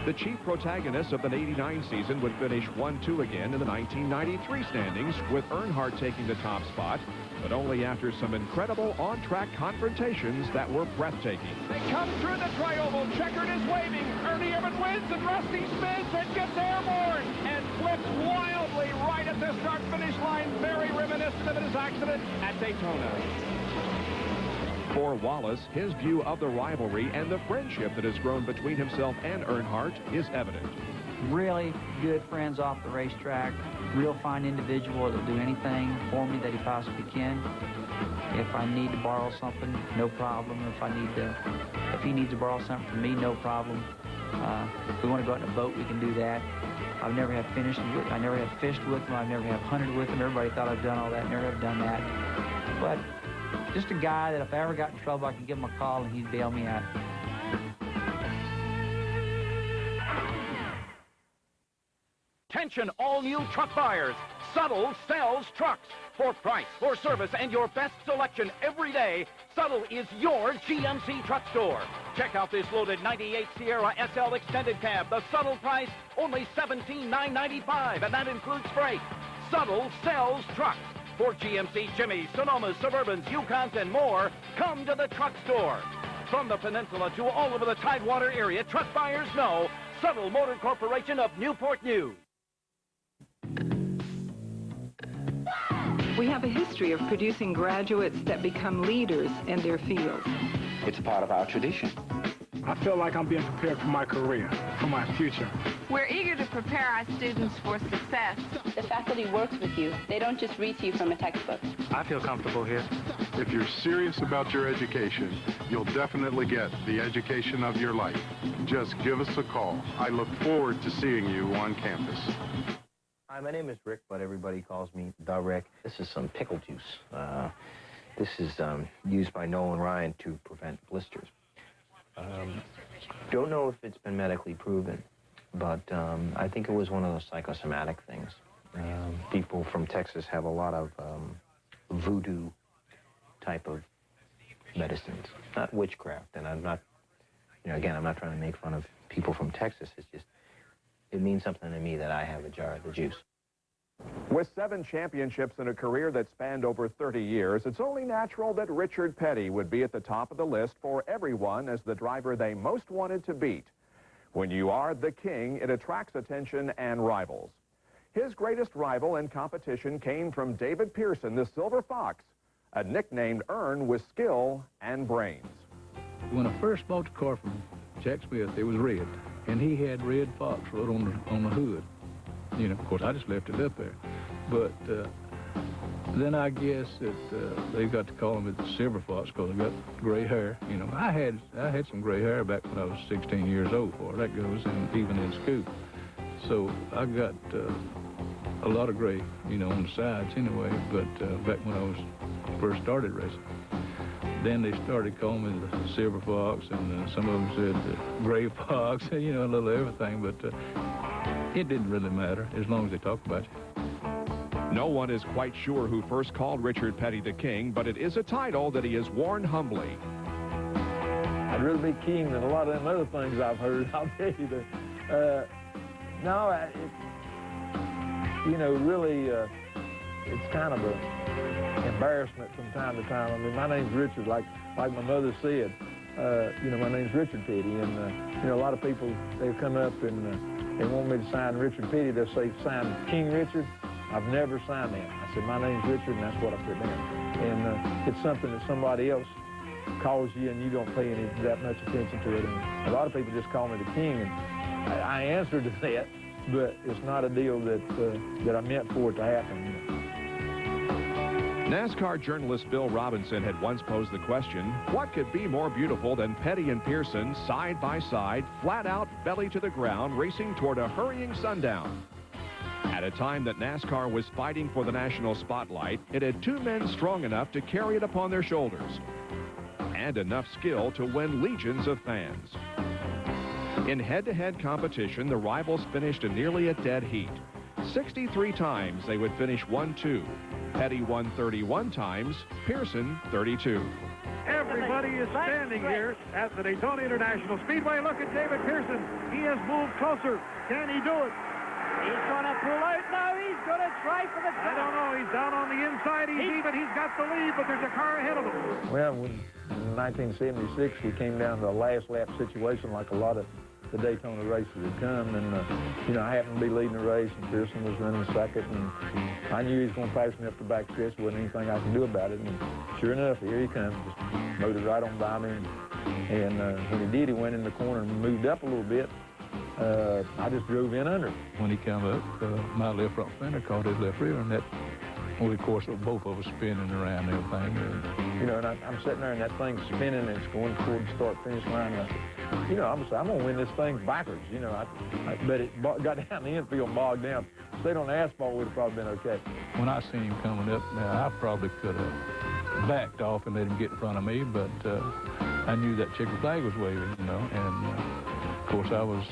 The chief protagonist of the '89 season would finish 1-2 again in the 1993 standings, with Earnhardt taking the top spot, but only after some incredible on-track confrontations that were breathtaking. They come through the tri-oval. Checkered is waving. Ernie Irvan wins, and Rusty spins and gets airborne and flips wildly right at the start-finish line, very reminiscent of his accident at Daytona. For Wallace, his view of the rivalry and the friendship that has grown between himself and Earnhardt is evident. Really good friends off the racetrack, real fine individual that'll do anything for me that he possibly can. If I need to borrow something, no problem. If he needs to borrow something from me, no problem. If we want to go out in a boat, we can do that. I never have fished with him. I've never have hunted with him. Everybody thought I've done all that. Never have done that. But just a guy that if I ever got in trouble, I could give him a call and he'd bail me out. Attention, all new truck buyers. Subtle sells trucks. For price, for service, and your best selection every day, Subtle is your GMC truck store. Check out this loaded 98 Sierra SL Extended Cab. The Subtle price, only $17,995, and that includes freight. Subtle sells trucks. For GMC Jimmys, Sonomas, Suburbans, Yukons, and more, come to the truck store. From the peninsula to all over the Tidewater area, truck buyers know Subtle Motor Corporation of Newport News. We have a history of producing graduates that become leaders in their fields. It's part of our tradition. I feel like I'm being prepared for my career, for my future. We're eager to prepare our students for success. The faculty works with you. They don't just read to you from a textbook. I feel comfortable here. If you're serious about your education, you'll definitely get the education of your life. Just give us a call. I look forward to seeing you on campus. Hi, my name is Rick, but everybody calls me The Rick. This is some pickle juice. This is used by Nolan Ryan to prevent blisters. Don't know if it's been medically proven, but I think it was one of those psychosomatic things. People from Texas have a lot of voodoo type of medicines, not witchcraft. And I'm not, again, I'm not trying to make fun of people from Texas. It's just, it means something to me that I have a jar of the juice. With 7 championships in a career that spanned over 30 years, it's only natural that Richard Petty would be at the top of the list for everyone as the driver they most wanted to beat. When you are the king, it attracts attention and rivals. His greatest rival in competition came from David Pearson, the Silver Fox, a nicknamed earned with skill and brains. When I first bought the car from Jack Smith, it was red, and he had red Fox wrote on the hood. Of course, I just left it up there. But then I guess that they got to call me the silver fox because I got gray hair. You know, I had some gray hair back when I was 16 years old. Or that goes in, even in school. So I got a lot of gray, you know, on the sides anyway. But back when I was first started racing, then they started calling me the silver fox, and some of them said the gray fox. You know, a little everything. But it didn't really matter as long as they talk about you. No one is quite sure who first called Richard Petty the King, but it is a title that he has worn humbly. I'd rather be king than a lot of them other things I've heard, I'll tell you that. No, you know, really, it's kind of an embarrassment from time to time. I mean, my name's Richard, like my mother said. You know, my name's Richard Petty, and, you know, a lot of people, they've come up and they want me to sign Richard Petty. They'll say, sign King Richard. I've never signed that. I said, my name's Richard, and that's what I put down. And it's something that somebody else calls you, and you don't pay that much attention to it. And a lot of people just call me the king, and I answer to that, but it's not a deal that I meant for it to happen. NASCAR journalist Bill Robinson had once posed the question, what could be more beautiful than Petty and Pearson side by side, flat out, belly to the ground, racing toward a hurrying sundown? At a time that NASCAR was fighting for the national spotlight, it had two men strong enough to carry it upon their shoulders, and enough skill to win legions of fans. In head-to-head competition, the rivals finished in nearly a dead heat. 63 times they would finish 1-2. Petty won 31 times, Pearson 32. Everybody is standing here at the Daytona International Speedway. Look at David Pearson. He has moved closer. Can he do it? He's going to pull out now. He's going to try for the top. I don't know. He's down on the inside. He's got the lead, but there's a car ahead of him. Well, in 1976, we came down to a last lap situation like a lot of the Daytona races had come, and you know, I happened to be leading the race, and Pearson was running second, and I knew he was going to pass me up the back stretch. There wasn't anything I could do about it, and sure enough, here he comes. Just motored right on by me, and when he did, he went in the corner and moved up a little bit. I just drove in under him. When he came up, my left front fender caught his left rear, and that, well, of course, both of us spinning around and everything. You know, and I'm sitting there, and that thing's spinning, and it's going toward the start-finish line. And I said, you know, I'm going to win this thing backwards, you know. But it got down the infield, bogged down. Stayed on the asphalt, would have probably been okay. When I seen him coming up, now, I probably could have backed off and let him get in front of me, but I knew that checkered flag was waving, you know, and, of course, I was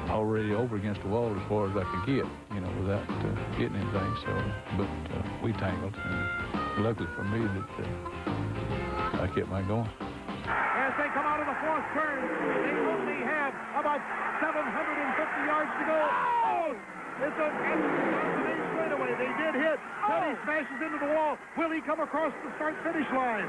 already over against the wall as far as I could get, you know, without getting anything. So, but we tangled, and luckily for me that I kept mine going. As they come out of the fourth turn, they only have about 750 yards to go. Oh, it's a straightaway. They did hit. Petty smashes into the wall. Will he come across the start-finish line?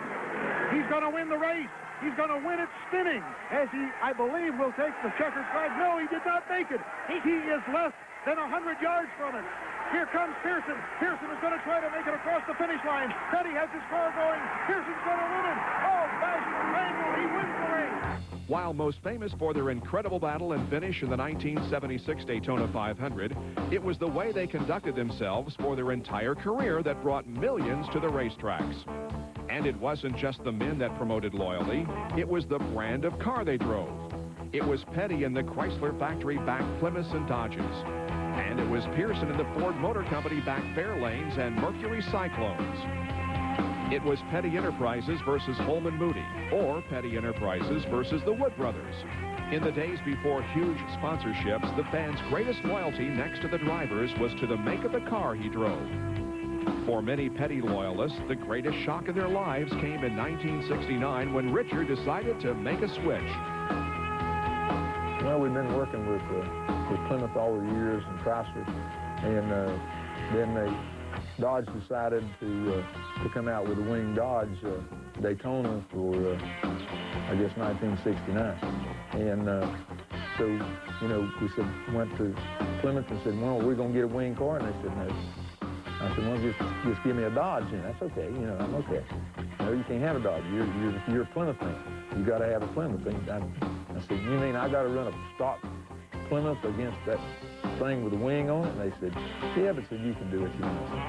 He's going to win the race. He's going to win it spinning, as he, I believe, will take the checkered flag. No, he did not make it. He is less than 100 yards from it. Here comes Pearson. Pearson is going to try to make it across the finish line. Petty has his car going. Pearson's going to win it. Oh, bashing the triangle. He wins the race. While most famous for their incredible battle and finish in the 1976 Daytona 500, it was the way they conducted themselves for their entire career that brought millions to the racetracks. And it wasn't just the men that promoted loyalty, it was the brand of car they drove. It was Petty in the Chrysler factory-backed Plymouths and Dodges. And it was Pearson in the Ford Motor Company-backed Fairlanes and Mercury Cyclones. It was Petty Enterprises versus Holman Moody, or Petty Enterprises versus the Wood Brothers. In the days before huge sponsorships, the fan's greatest loyalty next to the drivers was to the make of the car he drove. For many Petty loyalists, the greatest shock in their lives came in 1969 when Richard decided to make a switch. Well, we've been working with Plymouth all the years and Chrysler, and then Dodge decided to come out with a wing Dodge Daytona for, I guess, 1969. And so, you know, we went to Plymouth and said, well, we're going to get a wing car, and they said, no. I said, well, just give me a Dodge, and that's okay. You know, I'm okay. No, you can't have a Dodge. You're a Plymouth man. You got to have a Plymouth. And I said, you mean I got to run a stock Plymouth against that thing with a wing on it? And they said, yeah, but said, you can do what you want.